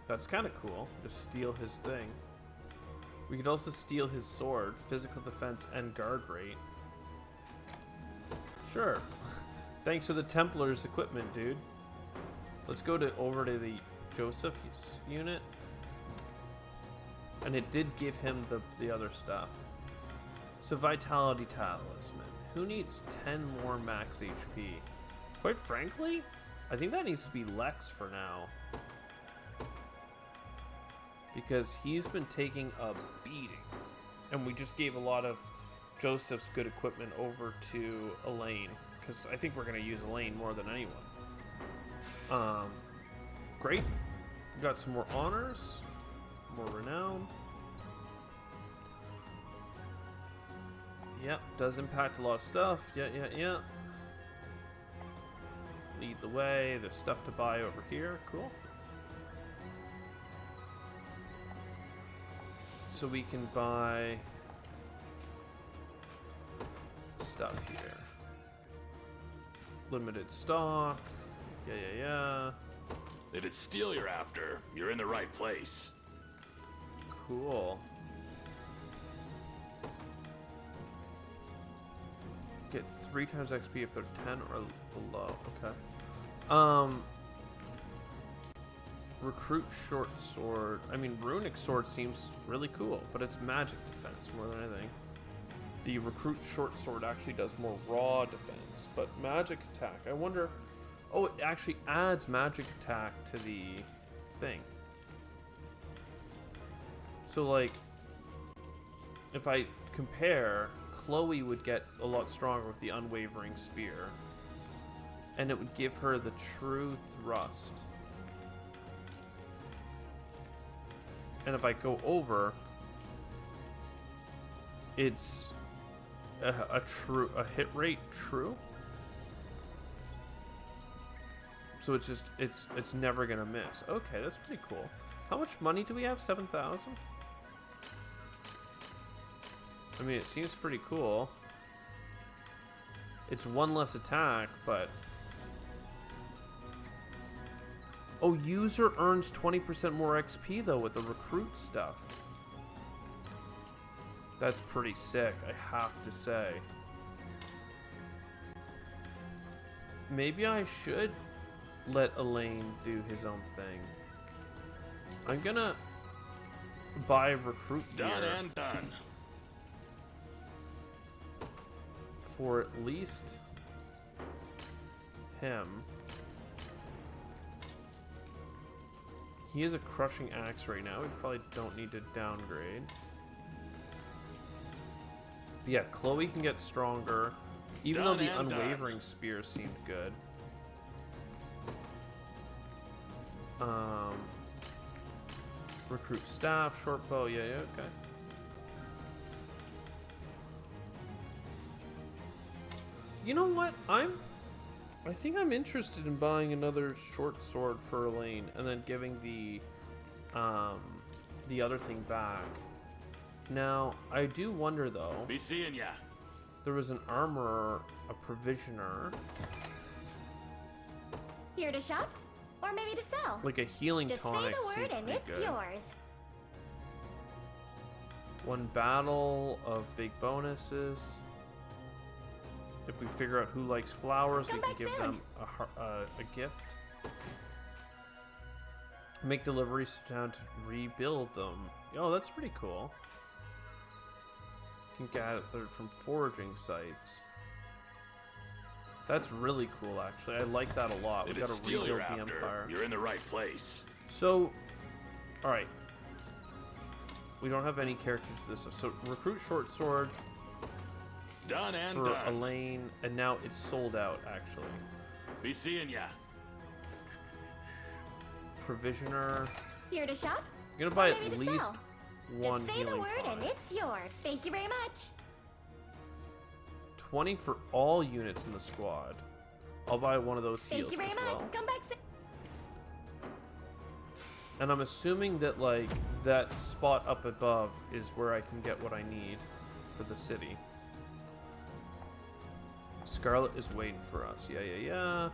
S1: That's kind of cool. Just steal his thing. We could also steal his sword, physical defense, and guard rate. Sure. Thanks for the Templar's equipment, dude. Let's go over to the Joseph's unit. And it did give him the other stuff. So Vitality Talisman. Who needs 10 more max HP? Quite frankly, I think that needs to be Lex for now. Because he's been taking a beating. And we just gave a lot of Joseph's good equipment over to Elaine. Because I think we're going to use Elaine more than anyone. Great. We got some more honors. More renown. Yep, does impact a lot of stuff. Yeah. Lead the way. There's stuff to buy over here. Cool. So we can buy stuff here. Limited stock. Yeah.
S18: If it's steel you're after, you're in the right place.
S1: Cool. Get 3 times XP if they're 10 or below. Okay. Recruit short sword. I mean, runic sword seems really cool, but it's magic defense more than anything. The recruit short sword actually does more raw defense, but magic attack. I wonder. Oh, it actually adds magic attack to the thing. So, like, if I compare, Chloe would get a lot stronger with the unwavering spear, and it would give her the true thrust. And if I go over, it's a hit rate true. So it's just it's never gonna miss. Okay, that's pretty cool. How much money do we have? 7,000. I mean, it seems pretty cool. It's 1 less attack, but oh, user earns 20% more XP though with the recruit stuff. That's pretty sick, I have to say. Maybe I should let Elaine do his own thing. I'm gonna buy recruit gear.
S18: Done and done.
S1: For at least him. He has a crushing axe right now. We probably don't need to downgrade. But yeah, Chloe can get stronger. Even though the unwavering spear seemed good. Recruit staff, short bow, yeah, okay. You know what? I think I'm interested in buying another short sword for Elaine and then giving the other thing back. Now, I do wonder though.
S18: Be seeing ya.
S1: There was an armorer, a provisioner.
S7: Here to shop? Or maybe to sell?
S1: Like a healing
S7: Just
S1: tonic.
S7: Just say the word and it's
S1: good.
S7: yours.
S1: 1 battle of big bonuses. If we figure out who likes flowers, we can give them a gift. Make deliveries to town to rebuild them. Oh, that's pretty cool. You can gather from foraging sites. That's really cool, actually. I like that a lot. We gotta rebuild the Empire.
S18: You're in the right place.
S1: So, alright. we don't have any characters for this. So recruit short sword.
S18: Done and
S1: for
S18: done.
S1: Elaine, and now it's sold out, actually.
S18: Be seeing ya.
S1: Provisioner.
S13: Here to shop?
S1: I'm gonna buy
S13: Or
S1: at
S13: maybe to
S1: least
S13: sell?
S1: one
S13: Just say the
S1: healing
S13: word
S1: pod.
S13: and it's yours. Thank you very much.
S1: 20 for all units in the squad. I'll buy one of those heals
S13: Thank you very
S1: as
S13: much.
S1: well.
S13: Come back.
S1: And I'm assuming that, like, that spot up above is where I can get what I need for the city. Scarlet is waiting for us. Yeah.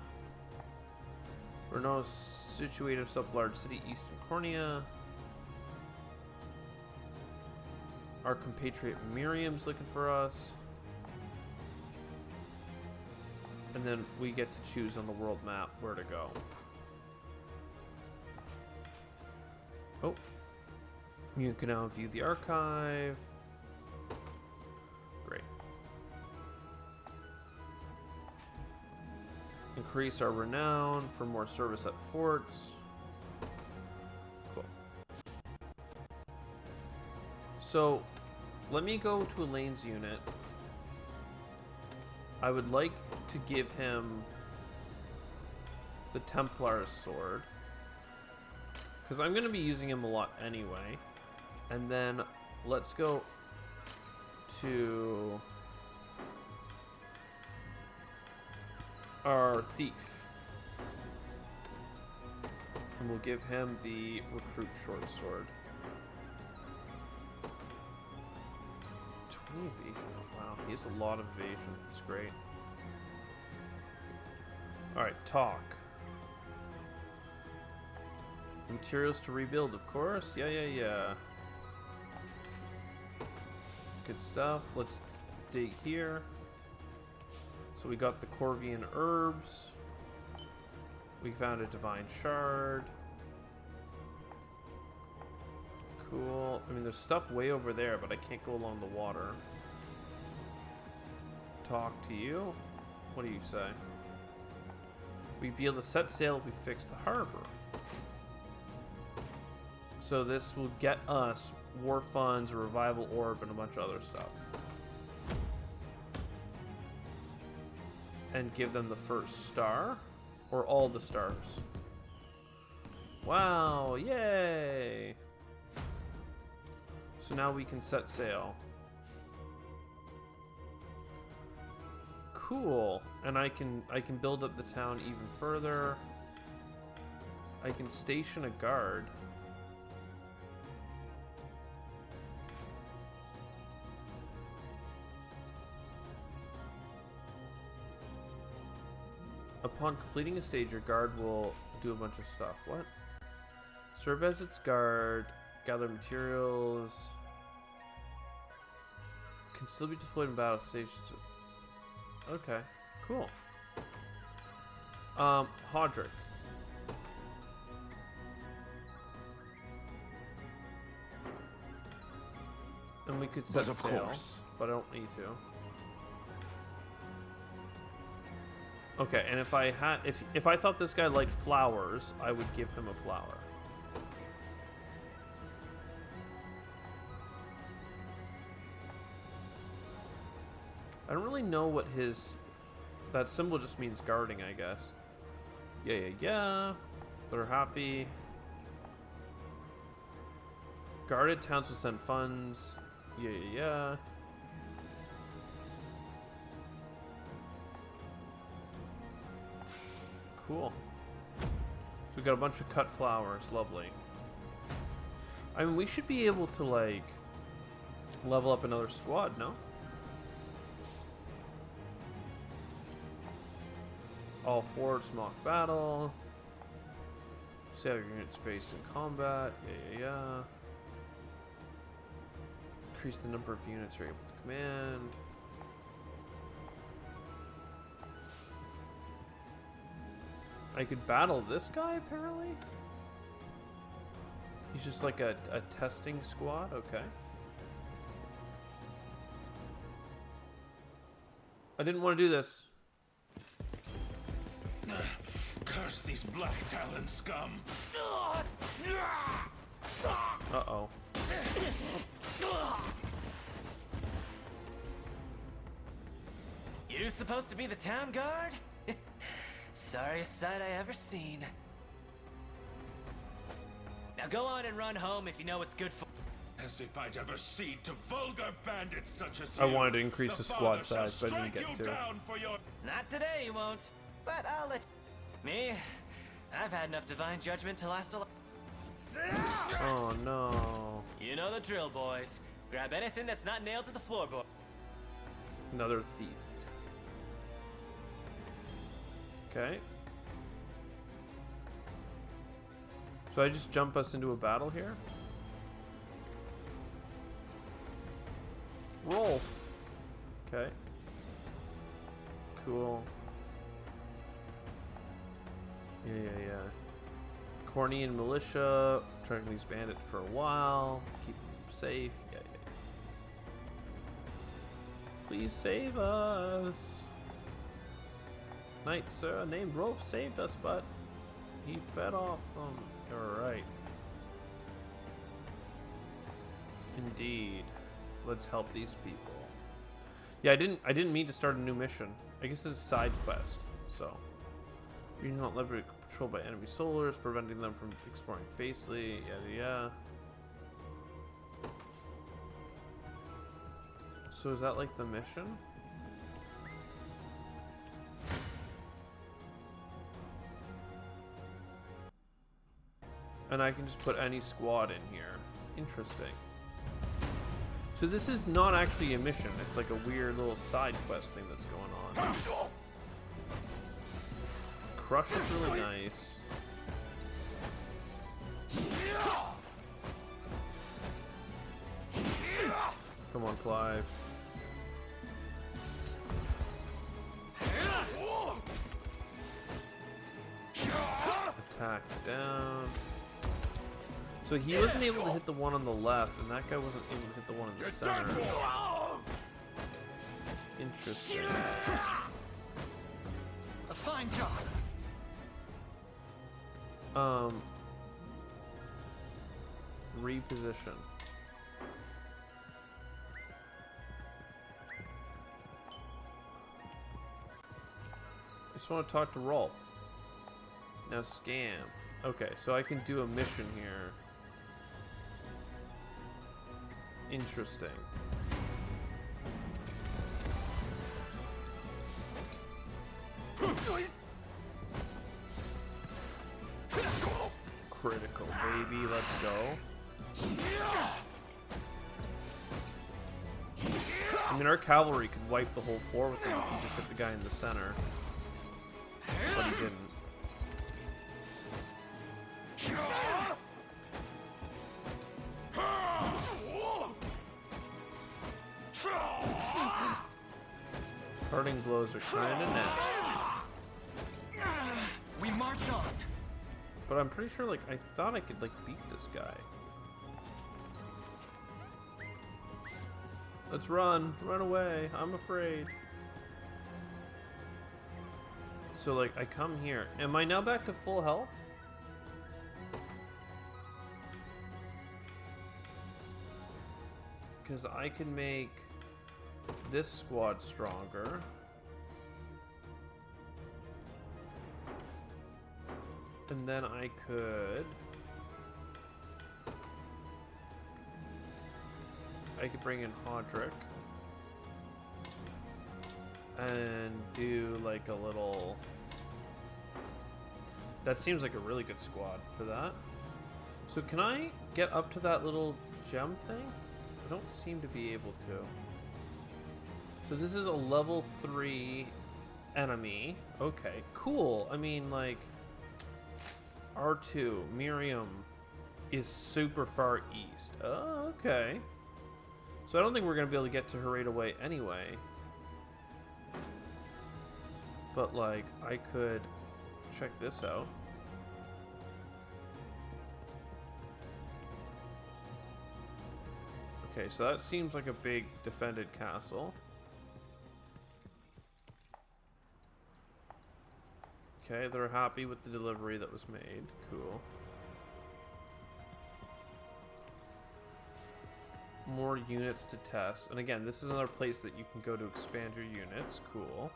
S1: Renault situated himself large city, Eastern Cornea. Our compatriot Miriam's looking for us. And then we get to choose on the world map where to go. Oh. You can now view the archive. Great. Increase our renown for more service at forts. Cool. So, let me go to Elaine's unit. I would like to give him the Templar's sword, because I'm going to be using him a lot anyway. And then let's go to our thief, and we'll give him the recruit short sword. 20 evasion. Wow, he has a lot of evasion. It's great. Alright, talk. Materials to rebuild, of course. Yeah. Good stuff. Let's dig here. So we got the Corvian herbs. We found a divine shard. Cool. I mean, there's stuff way over there, but I can't go along the water. Talk to you. What do you say? We'd be able to set sail if we fix the harbor. So this will get us war funds, a revival orb, and a bunch of other stuff. And give them the first star, or all the stars. Wow, yay! So now we can set sail. Cool. And I can build up the town even further. I can station a guard. Upon completing a stage, your guard will do a bunch of stuff. What? Serve as its guard, gather materials, can still be deployed in battle stations. Okay, cool. Hodrick. And we could set
S12: But of
S1: sail,
S12: course.
S1: but I don't need to. Okay, and if I had, if I thought this guy liked flowers, I would give him a flower. I don't really know what his, that symbol just means guarding, I guess. Yeah. They're happy. Guarded towns will send funds. Yeah. Cool. So we got a bunch of cut flowers. Lovely. I mean, we should be able to, like, level up another squad, no? All forwards mock battle. See how your units face in combat. Yeah. Increase the number of units you're able to command. I could battle this guy, apparently? He's just like a testing squad? Okay. I didn't want to do this.
S12: Curse these Black Talon scum!
S1: Uh-oh.
S16: You supposed to be the town guard? Sorriest sight I ever seen. Now go on and run home if you know what's good for.
S12: As if I'd ever cede to vulgar bandits such as
S1: I
S12: you.
S1: wanted to increase the squad
S12: Father shall
S1: size, but I didn't
S12: strike
S1: get
S12: you
S1: to.
S12: down for your...
S16: Not today, you won't. But I'll let me. I've had enough divine judgment to last a.
S1: Oh no.
S16: You know the drill, boys. Grab anything that's not nailed to the floorboard.
S1: Another thief. Okay. So I just jump us into a battle here? Rolf. Okay. Cool. Yeah. Cornian militia. Tracking these bandits for a while. Keep them safe. Yeah. Please save us. Knight, sir, named Rolf saved us, but he fed off them. Alright. Indeed. Let's help these people. Yeah, I didn't mean to start a new mission. I guess this is a side quest, so. Region not liberated, controlled by enemy soldiers, preventing them from exploring Facely, yada. So is that like the mission? And I can just put any squad in here. Interesting. So this is not actually a mission. It's like a weird little side quest thing that's going on. Crush is really nice. Come on, Clive. Attack down. So he wasn't able to hit the one on the left, and that guy wasn't able to hit the one in the center. Interesting.
S16: A fine job.
S1: Reposition. I just want to talk to Rolf. Now scam. Okay, so I can do a mission here. Interesting. Critical, baby. Let's go. I mean, our cavalry could wipe the whole floor with them if he just hit the guy in the center. But he didn't. Parting blows are kind of nasty.
S16: We march on.
S1: But I'm pretty sure, like, I thought I could, like, beat this guy. Let's run. Run away. I'm afraid. So, like, I come here. Am I now back to full health? Because I can make this squad stronger. And then I could bring in Hodrick and do like a little. That seems like a really good squad for that. So can I get up to that little gem thing? I don't seem to be able to. So this is a level 3 enemy. Okay, cool. I mean, like, R2, Miriam is super far east. Oh, okay. So I don't think we're going to be able to get to her right away anyway. But, like, I could check this out. Okay, so that seems like a big defended castle. Okay, they're happy with the delivery that was made. Cool. More units to test. And again, this is another place that you can go to expand your units. Cool.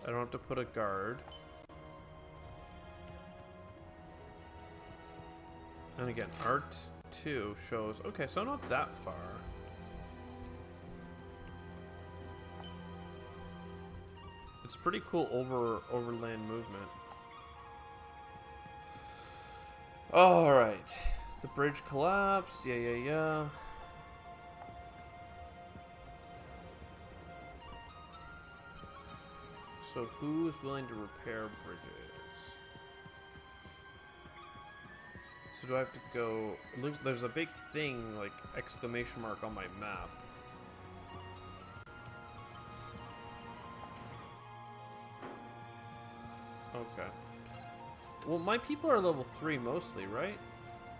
S1: I don't have to put a guard. And again, Art 2 shows... Okay, so not that far. It's pretty cool overland movement. Alright. The bridge collapsed. Yeah. So who's willing to repair bridges? So do I have to go... It looks, there's a big thing, like, exclamation mark on my map. Okay. Well, my people are level 3 mostly, right?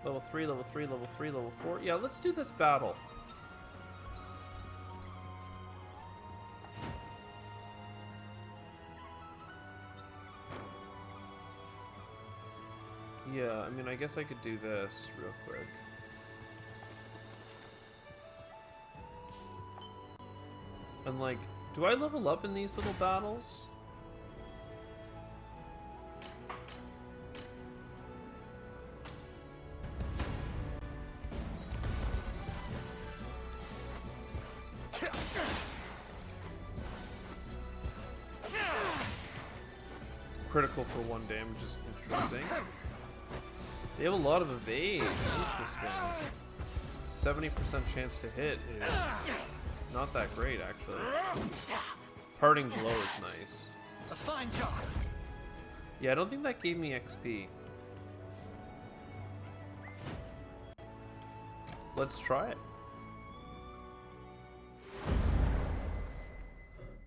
S1: Level 3, level 3, level 3, level 4. Yeah, let's do this battle. Yeah, I mean, I guess I could do this real quick. And like, do I level up in these little battles? Critical for 1 damage is interesting. They have a lot of evade. Interesting. 70% chance to hit is not that great, actually. Parting blow is nice.
S9: A fine job.
S1: Yeah, I don't think that gave me XP. Let's try it.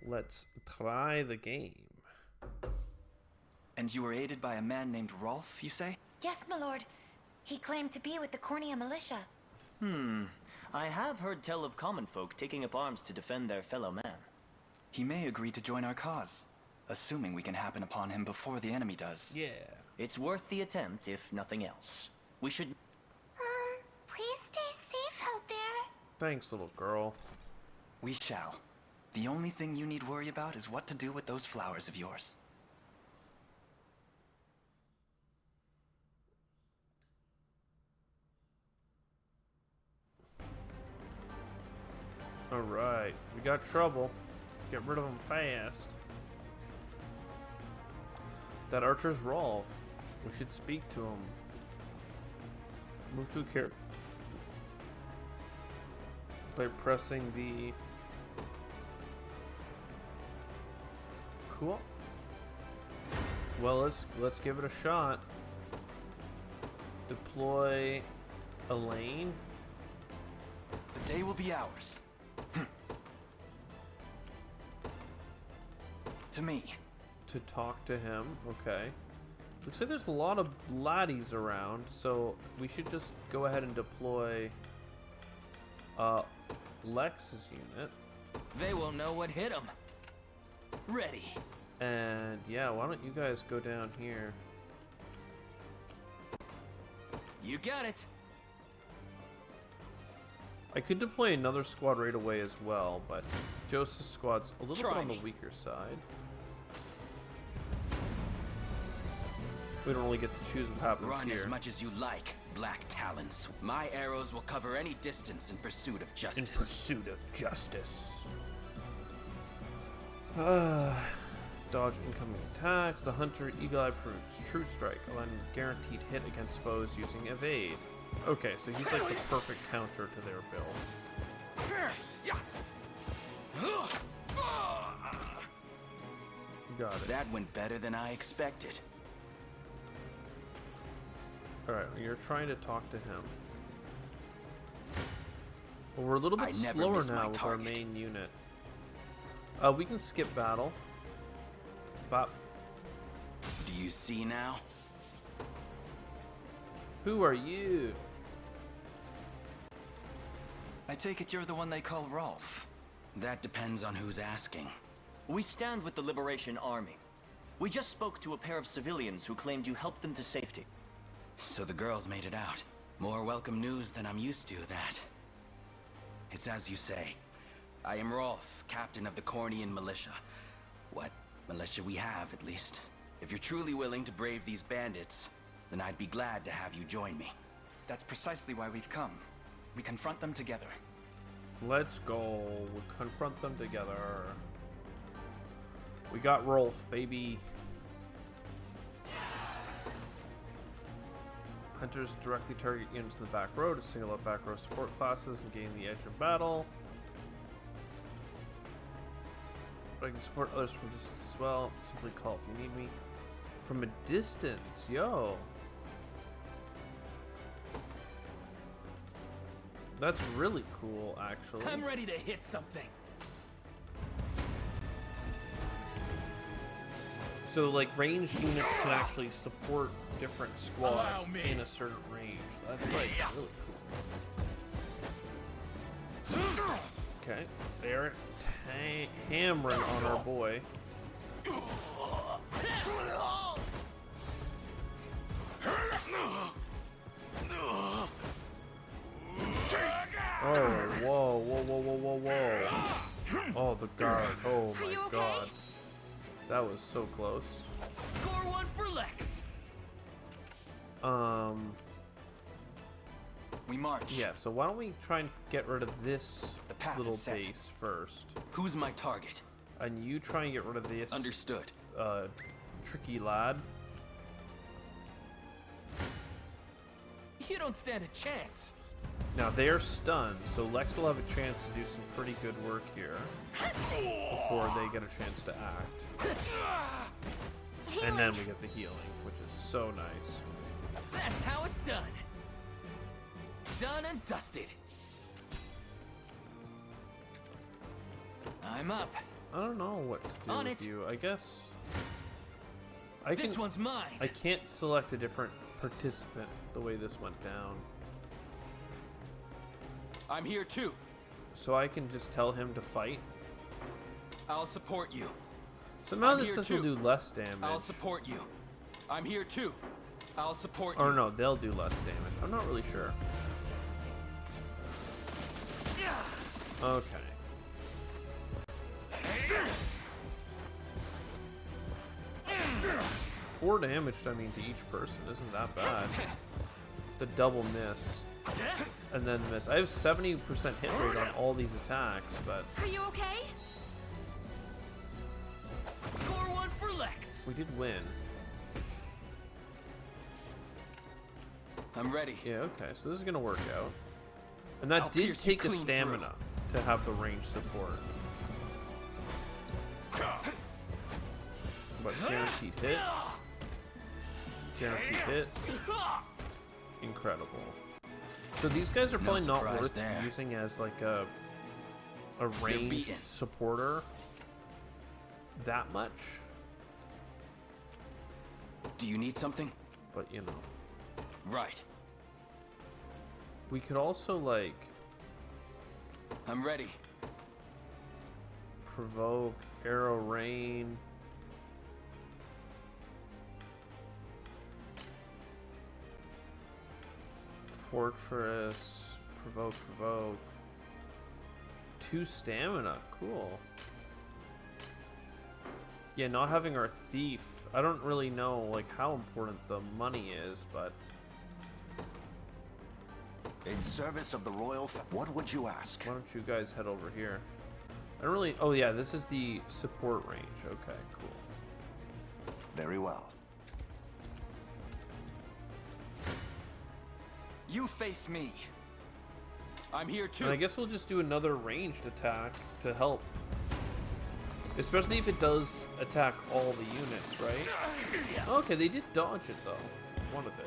S1: Let's try the game.
S9: And you were aided by a man named Rolf, you say?
S7: Yes, my lord. He claimed to be with the Cornea militia.
S15: I have heard tell of common folk taking up arms to defend their fellow man.
S9: He may agree to join our cause, assuming we can happen upon him before the enemy does.
S1: Yeah.
S15: It's worth the attempt, if nothing else. We should...
S7: Please stay safe out there.
S1: Thanks, little girl.
S9: We shall. The only thing you need worry about is what to do with those flowers of yours.
S1: Alright, we got trouble. Get rid of him fast. That archer's Rolf. We should speak to him. Move to a character by pressing the... Cool. Well, let's give it a shot. Deploy Elaine.
S9: The day will be ours. To me.
S1: To talk to him, okay. Looks like there's a lot of laddies around, so we should just go ahead and deploy Lex's unit.
S8: They won't know what hit them. Ready.
S1: And yeah, why don't you guys go down here?
S8: You got it.
S1: I could deploy another squad right away as well, but Joseph's squad's a little bit on the weaker side. We don't really get to choose what happens
S19: Run
S1: here.
S19: as much as you like, Black Talons. My arrows will cover any distance in pursuit of justice.
S1: In pursuit of justice. Dodge incoming attacks. The Hunter Eagle Eye proves True Strike, allowing guaranteed hit against foes using evade. Okay, so he's like the perfect counter to their build. Got it.
S19: That went better than I expected.
S1: Alright, you're trying to talk to him. Well, we're a little bit slower now with our main unit. We can skip battle. Bop.
S19: Do you see now?
S1: Who are you?
S9: I take it you're the one they call Rolf.
S19: That depends on who's asking.
S15: We stand with the Liberation Army. We just spoke to a pair of civilians who claimed you helped them to safety.
S19: So the girls made it out. More welcome news than I'm used to, that. It's as you say. I am Rolf, captain of the Cornian militia. What militia we have, at least. If you're truly willing to brave these bandits, then I'd be glad to have you join me.
S9: That's precisely why we've come. We confront them together.
S1: Let's go. We confront them together. We got Rolf, baby. Hunters directly target units in the back row to single out back row support classes and gain the edge of battle. But I can support others from a distance as well. Simply call if you need me. From a distance, yo. That's really cool, actually.
S19: I'm ready to hit something.
S1: So, like, ranged units can actually support different squads in a certain range. That's, like, really cool. Okay, they're hammering on our boy. Oh, whoa, whoa, whoa, whoa, whoa, whoa. Oh, the guard. Oh my god. That was so close.
S19: Score one for Lex.
S9: We march.
S1: Yeah, so why don't we try and get rid of this little base first?
S19: Who's my target?
S1: And you try and get rid of this.
S19: Understood.
S1: Tricky lad.
S19: You don't stand a chance.
S1: Now they're stunned, so Lex will have a chance to do some pretty good work here before they get a chance to act. And then we get the healing, which is so nice.
S19: That's how it's done. Done and dusted. I'm up.
S1: I don't know what to do
S19: On
S1: with
S19: it.
S1: you. I guess
S19: This one's mine.
S1: I can't select a different participant the way this went down.
S19: I'm here too.
S1: So I can just tell him to fight.
S19: I'll support you.
S1: Somehow
S19: I'm
S1: this
S19: here
S1: will
S19: too.
S1: do less damage.
S19: I'll support you. I'm here too. I'll support you.
S1: Or no, they'll do less damage. I'm not really sure. Okay. Four damage, I mean, to each person isn't that bad. The double miss. And then miss. I have 70% hit rate on all these attacks, but
S13: Are you okay?
S19: Score one for Lex.
S1: we did win.
S19: I'm ready.
S1: Yeah, okay, so this is gonna work out. And that
S19: I'll
S1: did
S19: pierce you
S1: take a
S19: clean
S1: stamina to have the range support. But guaranteed hit. Guaranteed hit. Incredible. So these guys are probably not
S19: surprise
S1: worth
S19: there.
S1: using as like a ranged
S19: beaten.
S1: supporter that much.
S19: Do you need something?
S1: But you know.
S19: Right.
S1: We could also like
S19: I'm ready.
S1: provoke, arrow rain. Fortress, provoke. 2 stamina, cool. Yeah, not having our thief. I don't really know like how important the money is, but
S2: In service of the royal what would you ask?
S1: why don't you guys head over here? I don't really. Oh yeah, this is the support range. Okay, cool.
S2: Very well.
S9: You face me.
S19: I'm here too.
S1: And I guess we'll just do another ranged attack to help. Especially if it does attack all the units, right? Okay, they did dodge it though. One of it.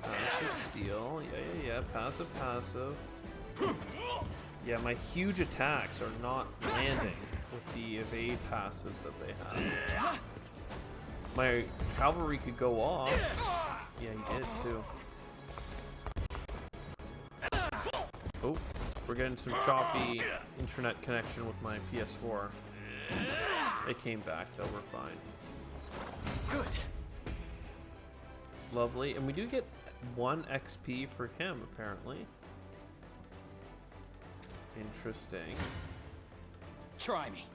S1: Passive steal. Yeah. Passive. Yeah, my huge attacks are not landing with the evade passives that they have. My cavalry could go off. Yeah, he did too. Oh, we're getting some choppy internet connection with my PS4. It came back though, we're fine.
S9: Good.
S1: Lovely. And we do get 1 XP for him, apparently. Interesting.
S19: Try me.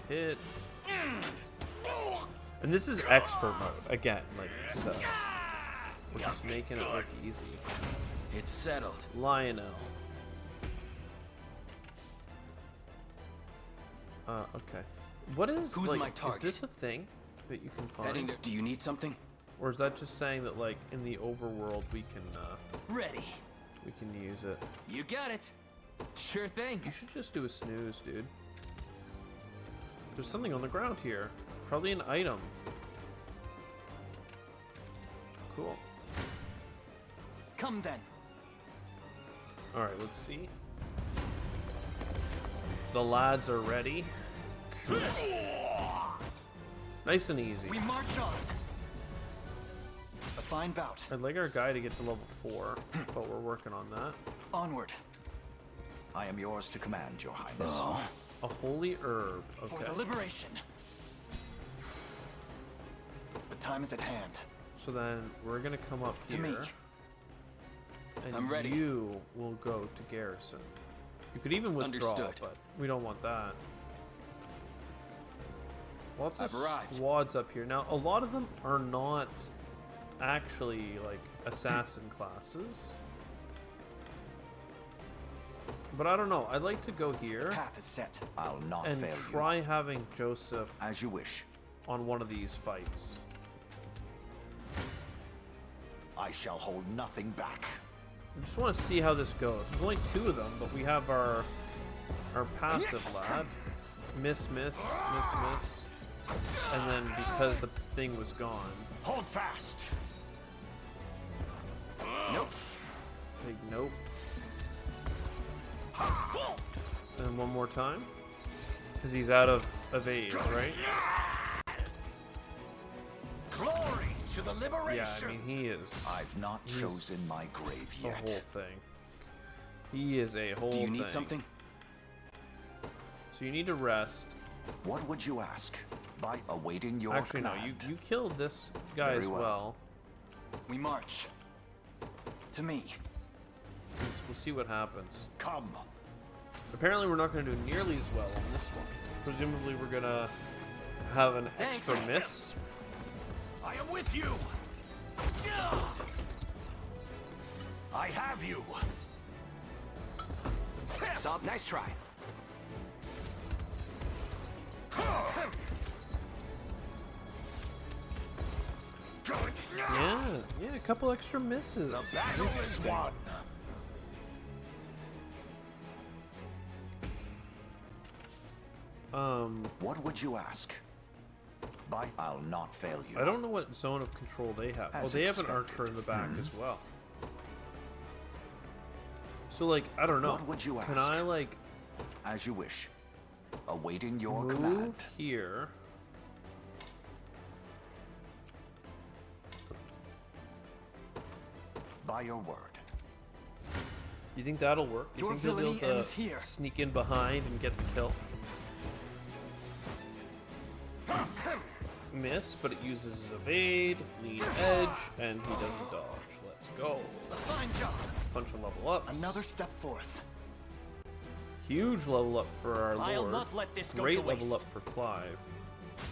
S1: Hit. And this is expert mode again, like so. We're just making it look easy.
S19: It's settled.
S1: Lionel. Okay. What is
S19: Who's
S1: like?
S19: my
S1: Is
S19: target?
S1: this a thing that you can find?
S19: Heading there. Do you need something?
S1: Or is that just saying that like in the overworld we can
S19: Ready.
S1: we can use it?
S19: You got it. Sure thing.
S1: You should just do a snooze, dude. There's something on the ground here. Probably an item. Cool.
S19: Come then.
S1: Alright, let's see. The lads are ready. Cool. Nice and easy.
S9: We march on. A fine bout.
S1: I'd like our guy to get to level 4, but we're working on that.
S9: Onward.
S2: I am yours to command, Your Highness.
S1: Oh. A holy herb. Okay.
S9: For the liberation. The time is at hand.
S1: So then we're gonna come up here.
S9: To me.
S1: And
S19: I'm ready.
S1: you will go to garrison. You could even withdraw,
S19: Understood.
S1: but we don't want that. Lots of
S19: I've arrived.
S1: squads up here. Now, a lot of them are not actually like assassin classes. But I don't know. I'd like to go here.
S9: Path is set.
S2: I'll not
S1: and
S2: fail
S1: try having Joseph
S2: as you wish
S1: on one of these fights.
S2: I shall hold nothing back.
S1: I just want to see how this goes. There's only 2 of them, but we have our passive lad. Miss. And then because the thing was gone.
S2: Hold fast.
S19: Nope.
S1: Big nope. And one more time. Because he's out of evade, right?
S2: Glory to the liberation.
S1: Yeah, I mean, he is.
S2: I've not chosen my grave
S1: the
S2: yet.
S1: whole thing. He is a whole thing.
S19: Do you need something?
S1: So you need to rest.
S2: What would you ask? By awaiting your
S1: Actually,
S2: command.
S1: no, you killed this guy
S2: Very
S1: as well.
S9: We march. To me.
S1: We'll see what happens.
S2: Come.
S1: Apparently, we're not going to do nearly as well on this one. Presumably, we're going to have an extra miss.
S2: I am with you. I have you.
S8: Sob, nice try.
S1: Yeah, a couple extra misses.
S2: The battle is won. What would you ask? I'll not fail you.
S1: I don't know what zone of control they have.
S2: As
S1: They have an
S2: expected.
S1: archer in the back as well. So, like, I don't know.
S2: What would you
S1: Can
S2: ask?
S1: I, like,
S2: As you wish. Awaiting your
S1: move
S2: command.
S1: here?
S2: By your word.
S1: You think that'll work? You
S9: Your
S1: think they'll be
S9: villainy
S1: able
S9: ends
S1: to
S9: here.
S1: sneak in behind and get the kill? Miss, but it uses his evade, lead edge, and he doesn't dodge. Let's go.
S9: A fine job.
S1: Bunch of level ups.
S9: Another step forth.
S1: Huge level up for our
S15: I'll
S1: lord.
S15: not let this go
S1: Great
S15: to
S1: level
S15: waste.
S1: up for Clive.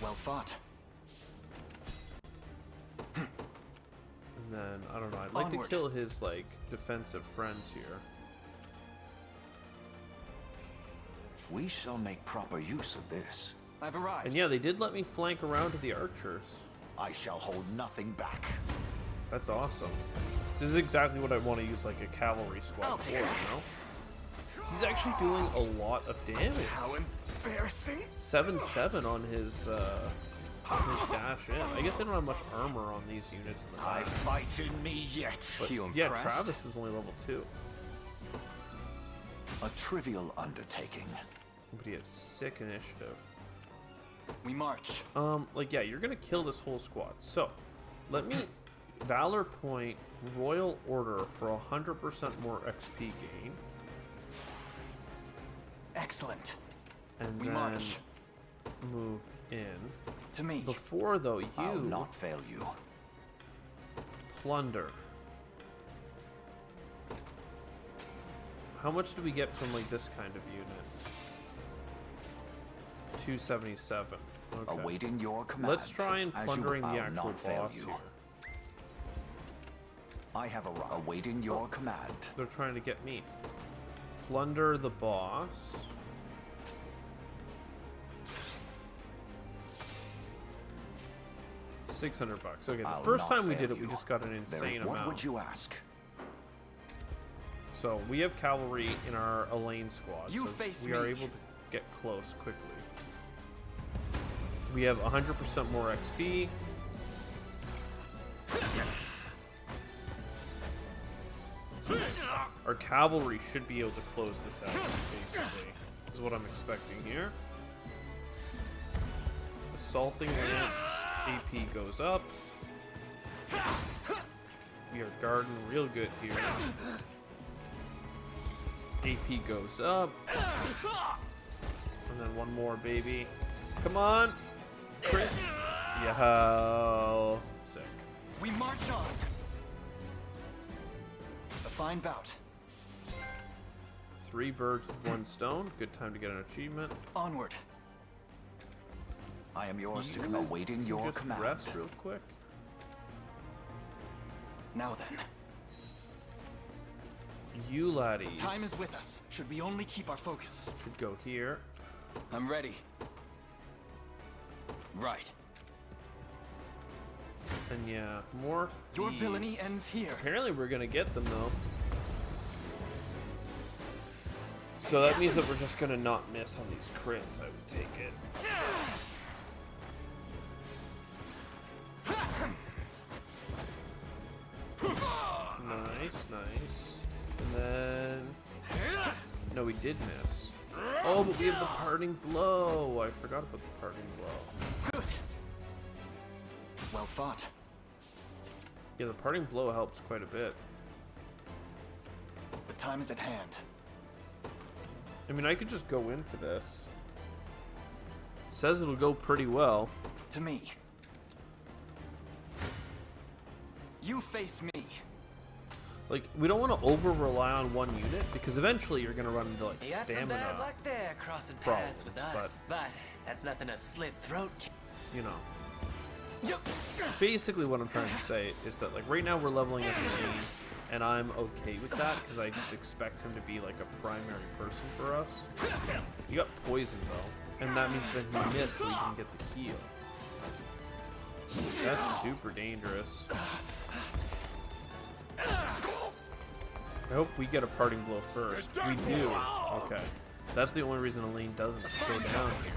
S9: Well fought.
S1: And then, I don't know, I'd like
S9: Onward.
S1: to kill his, like, defensive friends here.
S2: We shall make proper use of this.
S9: I've arrived.
S1: And yeah, they did let me flank around to the archers.
S2: I shall hold nothing back.
S1: That's awesome. This is exactly what I want to use, like, a cavalry squad for, you know? He's actually doing a lot of damage.
S9: How embarrassing.
S1: 7-7 on his dash in. I guess they don't have much armor on these units in the
S2: I
S1: back.
S2: fight in me yet.
S1: But
S8: You
S1: yeah,
S8: impressed?
S1: Travis is only level 2.
S2: A trivial undertaking.
S1: But he has sick initiative.
S9: We march.
S1: Like, yeah, you're gonna kill this whole squad. So, let me Valor Point, Royal Order for 100% more XP gain.
S9: Excellent.
S1: And
S9: we
S1: then
S9: march.
S1: Move in.
S9: To me.
S1: Before, though,
S2: I'll not fail you.
S1: Plunder. How much do we get from, like, this kind of unit? 277. Okay.
S2: Awaiting your command.
S1: Let's try and plundering the actual boss here.
S2: I have awaiting your command.
S1: They're trying to get me. Plunder the boss. $600. Okay, the first time we did it, we just got an insane amount.
S2: What would you ask?
S1: So we have cavalry in our Elaine squad, so we are able to get close quickly. We have 100% more XP. Our cavalry should be able to close this out, basically, is what I'm expecting here. Assaulting Lance, AP goes up. We are guarding real good here. AP goes up. And then one more, baby. Come on! Crit! Yo! Sick.
S9: We march on! A fine bout.
S1: 3 birds with 1 stone. Good time to get an achievement.
S9: Onward.
S2: I am yours to awaiting your command.
S1: Rest real quick.
S9: Now then.
S1: You laddies.
S9: Time is with us. Should we only keep our focus?
S1: Should go here.
S19: I'm ready. Right.
S1: And yeah, more thieves.
S9: Your villainy ends here.
S1: Apparently we're gonna get them though. So that means that we're just gonna not miss on these crits, I would take it. Nice, nice. And then... No, we did miss. Oh, but we have the parting blow. I forgot about the parting blow.
S9: Good. Well fought.
S1: Yeah, the parting blow helps quite a bit.
S9: The time is at hand.
S1: I mean, I could just go in for this. It says it'll go pretty well.
S9: To me. You face me.
S1: Like, we don't want to over-rely on one unit, because eventually you're going to run into, like,
S16: You got some
S1: stamina
S16: bad luck there, crossing paths with us. But that's nothing to slit throat.
S1: You know. Basically what I'm trying to say is that, like, right now we're leveling up the team, and I'm okay with that, because I just expect him to be, like, a primary person for us. You got poison, though, and that means that you miss so you can get the heal. That's super dangerous. I hope we get a parting blow first. We do. Okay. That's the only reason Elaine doesn't go down here.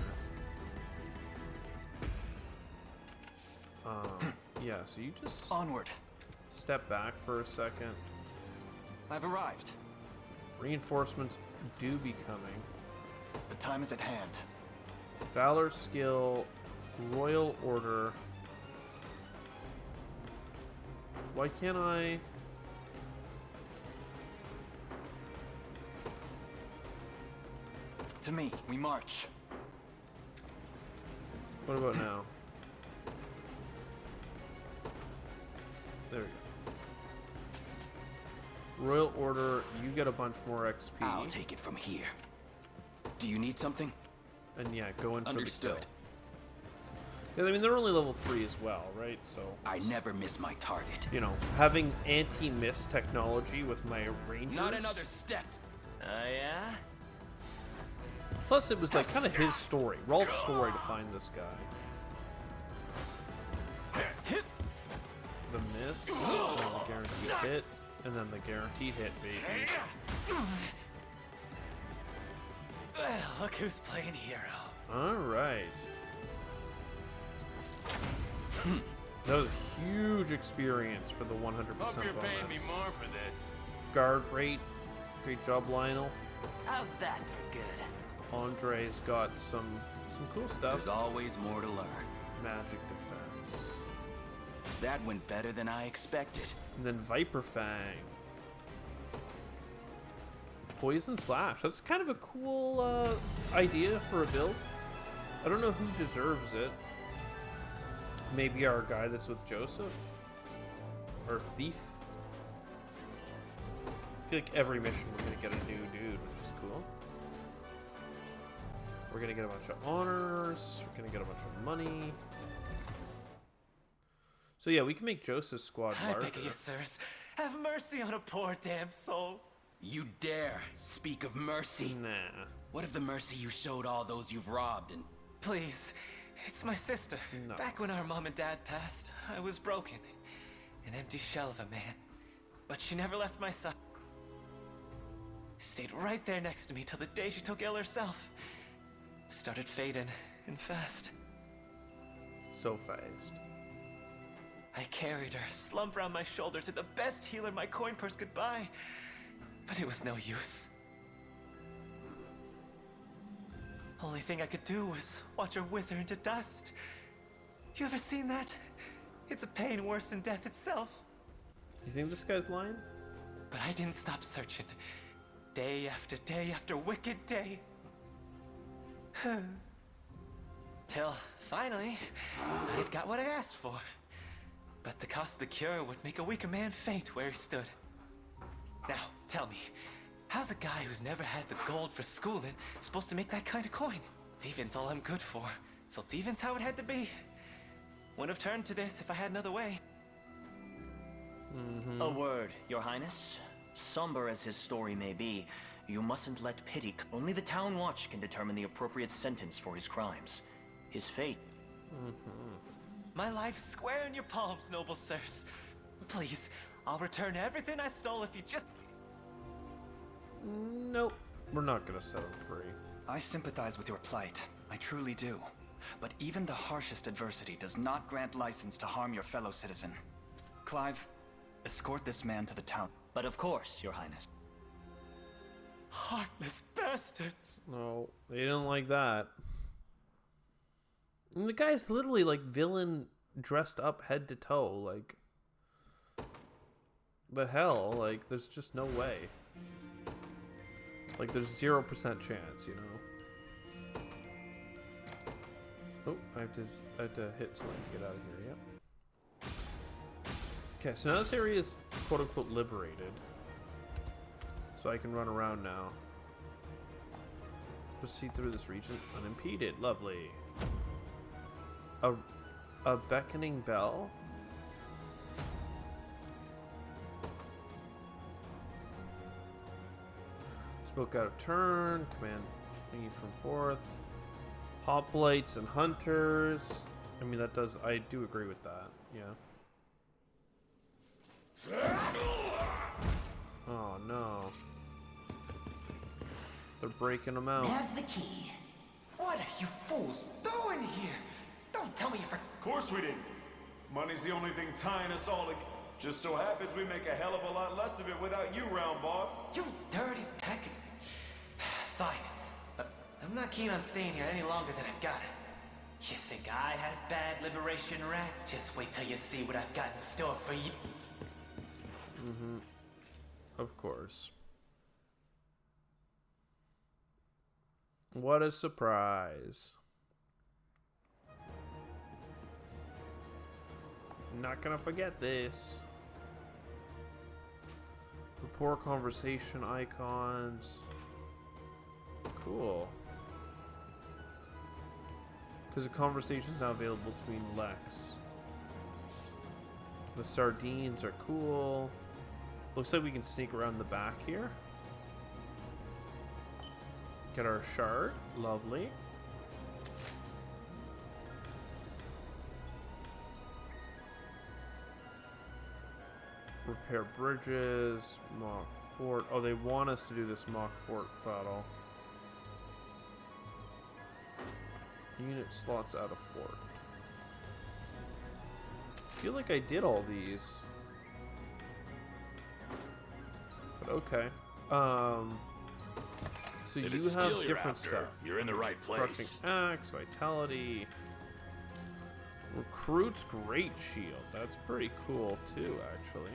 S1: Yeah, so you just...
S9: Onward.
S1: Step back for a second.
S9: I've arrived.
S1: Reinforcements do be coming.
S9: The time is at hand.
S1: Valor skill, Royal Order. Why can't I...
S9: To me, we march.
S1: What about now? There we go. Royal Order, you get a bunch more XP.
S19: I'll take it from here. Do you need something?
S1: And yeah, go in for
S19: Understood.
S1: the kill. Yeah, I mean, they're only level 3 as well, right? So
S19: I never miss my target.
S1: You know, having anti-miss technology with my rangers.
S19: Not another step.
S16: Yeah?
S1: Plus, it was like kind of his story, Rolf's story to find this guy. The miss, and then the guaranteed hit, and then the guaranteed hit, baby.
S16: Well, look who's playing hero.
S1: Alright. That was a huge experience for the 100% bonus.
S11: Hope you're paying me more for this.
S1: Guard rate. Great job, Lionel.
S16: How's that for good?
S1: Andre's got some cool stuff.
S19: There's always more to learn.
S1: Magic defense.
S19: That went better than I expected.
S1: And then Viper Fang. Poison Slash. That's kind of a cool idea for a build. I don't know who deserves it. Maybe our guy that's with Joseph? Or Thief? I feel like every mission we're gonna get a new dude, which is cool. We're gonna get a bunch of honors. We're gonna get a bunch of money. So yeah, we can make Joseph's squad larger.
S16: I beg of you, sirs, have mercy on a poor damn soul.
S19: You dare speak of mercy?
S1: Nah.
S19: What of the mercy you showed all those you've robbed and...
S16: Please, it's my sister.
S1: No.
S16: Back when our mom and dad passed, I was broken. An empty shell of a man. But she never left my side. Stayed right there next to me till the day she took ill herself. Started fading, and fast.
S1: So fast.
S16: I carried her, slumped around my shoulder to the best healer my coin purse could buy. But it was no use. Only thing I could do was watch her wither into dust. You ever seen that? It's a pain worse than death itself.
S1: You think this guy's lying?
S16: But I didn't stop searching. Day after wicked day. Till, finally, I'd got what I asked for. But the cost of the cure would make a weaker man faint where he stood. Now, tell me, how's a guy who's never had the gold for schooling supposed to make that kind of coin? Thieving's all I'm good for, so thieving's how it had to be. Wouldn't have turned to this if I had another way.
S15: A word, Your Highness. Somber as his story may be, you mustn't let pity... Only the Town Watch can determine the appropriate sentence for his crimes. His fate...
S16: My life's square in your palms, noble sirs. Please, I'll return everything I stole if you just...
S1: Nope. We're not gonna set him free.
S9: I sympathize with your plight. I truly do. But even the harshest adversity does not grant license to harm your fellow citizen. Clive, escort this man to the town.
S15: But of course, Your Highness.
S16: Heartless bastards.
S1: No, they didn't like that. And the guy's literally like villain dressed up head to toe. Like, the hell? Like, there's just no way. Like, there's 0% chance, you know? Oh, I have to hit something to get out of here, yep. Okay, so now this area is quote-unquote liberated. So I can run around now. Proceed through this region unimpeded. Lovely. A beckoning bell? Spoke out of turn. Command me from forth. Hoplites and hunters. I mean, that does... I do agree with that. Yeah. Oh, no. They're breaking them out.
S16: Nab's the key. What are you fools doing here? Don't tell me you
S20: Of course we didn't. Money's the only thing tying us all together. Just so happens we make a hell of a lot less of it without you round, Bob.
S16: You dirty peck. Fine. But I'm not keen on staying here any longer than I've got. You think I had a bad liberation rat? Just wait till you see what I've got in store for you.
S1: Mm-hmm. Of course. What a surprise. Not gonna forget this. Report conversation icons. Cool. Because the conversation is now available between Lex. The sardines are cool. Looks like we can sneak around the back here. Get our shard. Lovely. Repair bridges. Mock fort. Oh, they want us to do this mock fort battle. Unit slots out of fort. I feel like I did all these. But okay. So
S18: If
S1: you
S18: it's
S1: have
S18: steel you're
S1: different
S18: after,
S1: stuff.
S18: you're in the right place.
S1: Crushing axe, vitality. Recruit's Great Shield. That's pretty cool too, actually.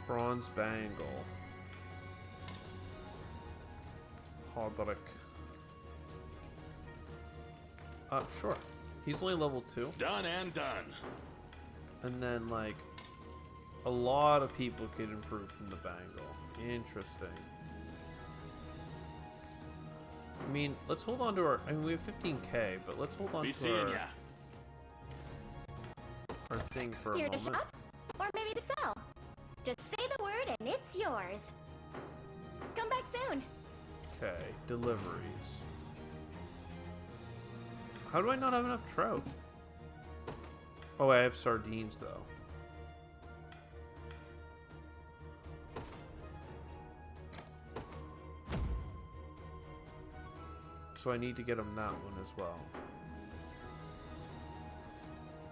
S1: Bronze Bangle. Hodrick. Sure. He's only level 2.
S18: Done and done.
S1: And then, like, a lot of people could improve from the bangle. Interesting. I mean, let's hold on to our... I mean, we have 15k, but let's hold on to our thing for a
S7: Here
S1: moment.
S7: to shop? Or maybe to sell? Just say the word and it's yours. Come back soon.
S1: Okay, deliveries. How do I not have enough trout? Oh, I have sardines, though. So I need to get him that one as well.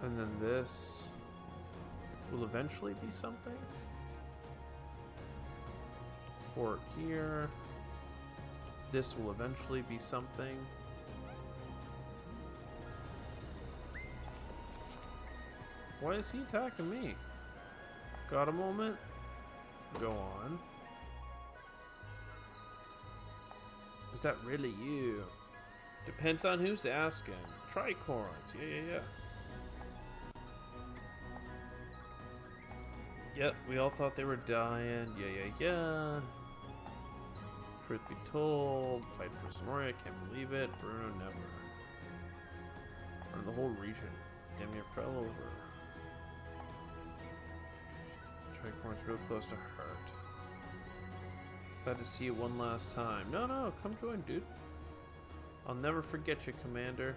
S1: And then this will eventually be something. Fort here. This will eventually be something. Why is he attacking me? Got a moment? Go on. Is that really you? Depends on who's asking. Tricorns. Yeah. Yep, we all thought they were dying. Yeah. Truth be told, fight for Sonoria, can't believe it. Bruno never. Or the whole region. Damn near fell over. Tricorn's real close to heart. Glad to see you one last time. No, come join, dude. I'll never forget you, Commander.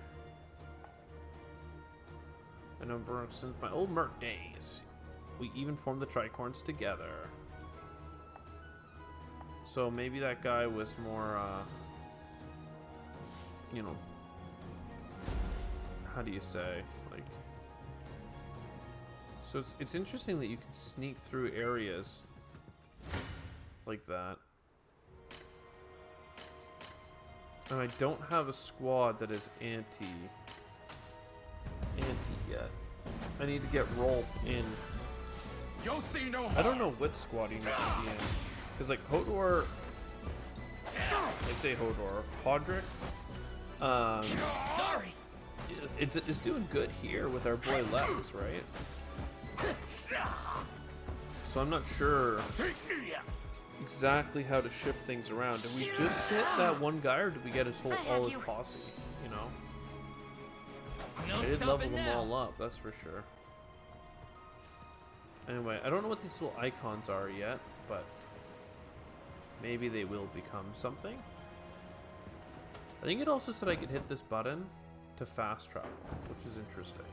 S1: I know Bruno since my old Merc days. We even formed the Tricorns together. So maybe that guy was more, you know, how do you say, like, so it's interesting that you can sneak through areas like that. And I don't have a squad that is anti yet. I need to get Rolf in.
S12: You'll see no harm.
S1: I don't know what squad he needs to be in. Because, like, Hodor... I say Hodor. Hodrick?
S16: Sorry!
S1: It's doing good here with our boy Lex, right? So I'm not sure exactly how to shift things around. Did we just get that one guy, or did we get his whole all his posse? You know, I did level them all up, that's for sure. Anyway, I don't know what these little icons are yet, but maybe they will become something. I think it also said I could hit this button to fast travel, which is interesting.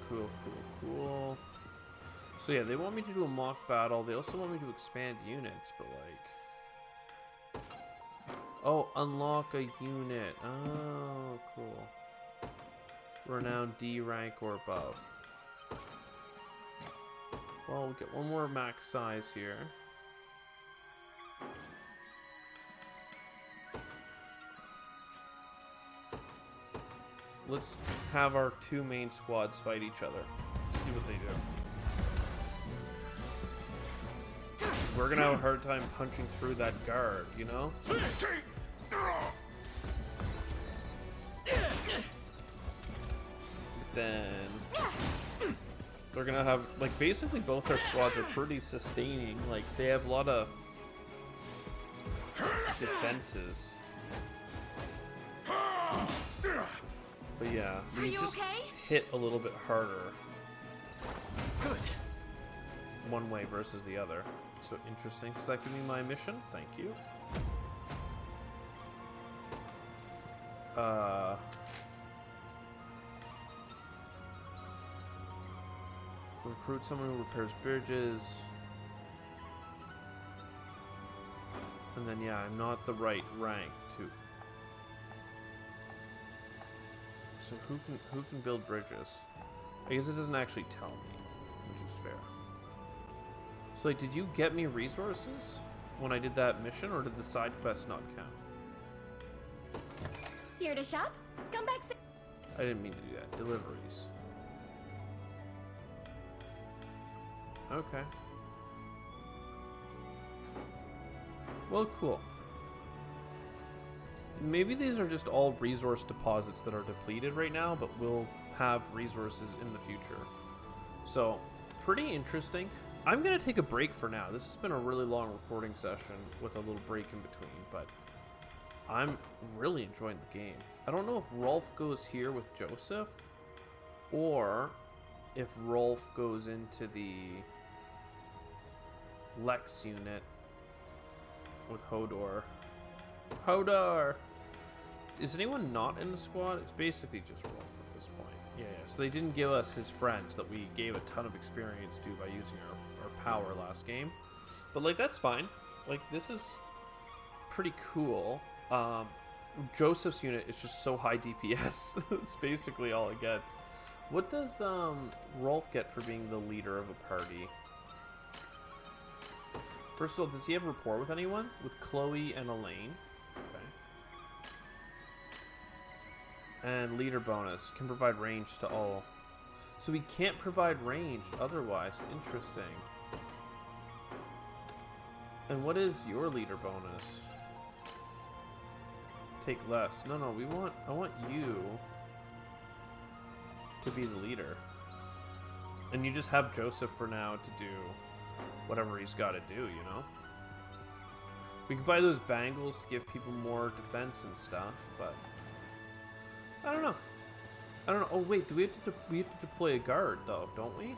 S1: Cool. So yeah, they want me to do a mock battle. They also want me to expand units, but like... Oh, unlock a unit. Oh, cool. Renown D rank or above. Well, we'll get one more max size here. Let's have our two main squads fight each other. See what they do. We're gonna have a hard time punching through that guard, you know? Then they're gonna have, like, basically both our squads are pretty sustaining. Like, they have a lot of defenses. But yeah, we just hit a little bit harder. Good. One way versus the other. So interesting. Does that give me my mission? Thank you. Recruit someone who repairs bridges. And then yeah, I'm not the right rank to. So who can build bridges? I guess it doesn't actually tell me, which is fair. So like, did you get me resources when I did that mission, or did the side quest not count?
S21: Here to shop? Come back soon.
S1: I didn't mean to do that. Deliveries. Okay. Well, cool. Maybe these are just all resource deposits that are depleted right now, but we'll have resources in the future. So, pretty interesting. I'm going to take a break for now. This has been a really long recording session with a little break in between, but I'm really enjoying the game. I don't know if Rolf goes here with Joseph, or if Rolf goes into the Lex unit with Hodor. Hodor! Is anyone not in the squad? It's basically just Rolf at this point. Yeah, so they didn't give us his friends that we gave a ton of experience to by using our power last game. But, like, that's fine. Like, this is pretty cool. Joseph's unit is just so high DPS. That's basically all it gets. What does Rolf get for being the leader of a party? First of all, does he have rapport with anyone? With Chloe and Elaine? Okay. And leader bonus. Can provide range to all. So we can't provide range otherwise. Interesting. And what is your leader bonus? Take less. No, I want you to be the leader. And you just have Joseph for now to do whatever he's got to do, you know? We could buy those bangles to give people more defense and stuff, but I don't know. Oh wait, we have to deploy a guard though, don't we?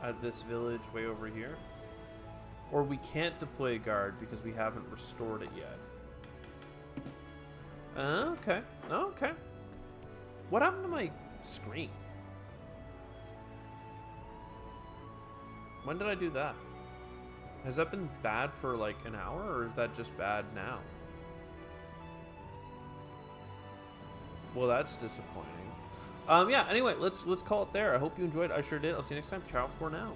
S1: At this village way over here. Or we can't deploy a guard because we haven't restored it yet. Okay. Okay. What happened to my screen? When did I do that? Has that been bad for like an hour, or is that just bad now? Well, that's disappointing. Yeah, anyway, let's call it there. I hope you enjoyed. I sure did. I'll see you next time. Ciao for now.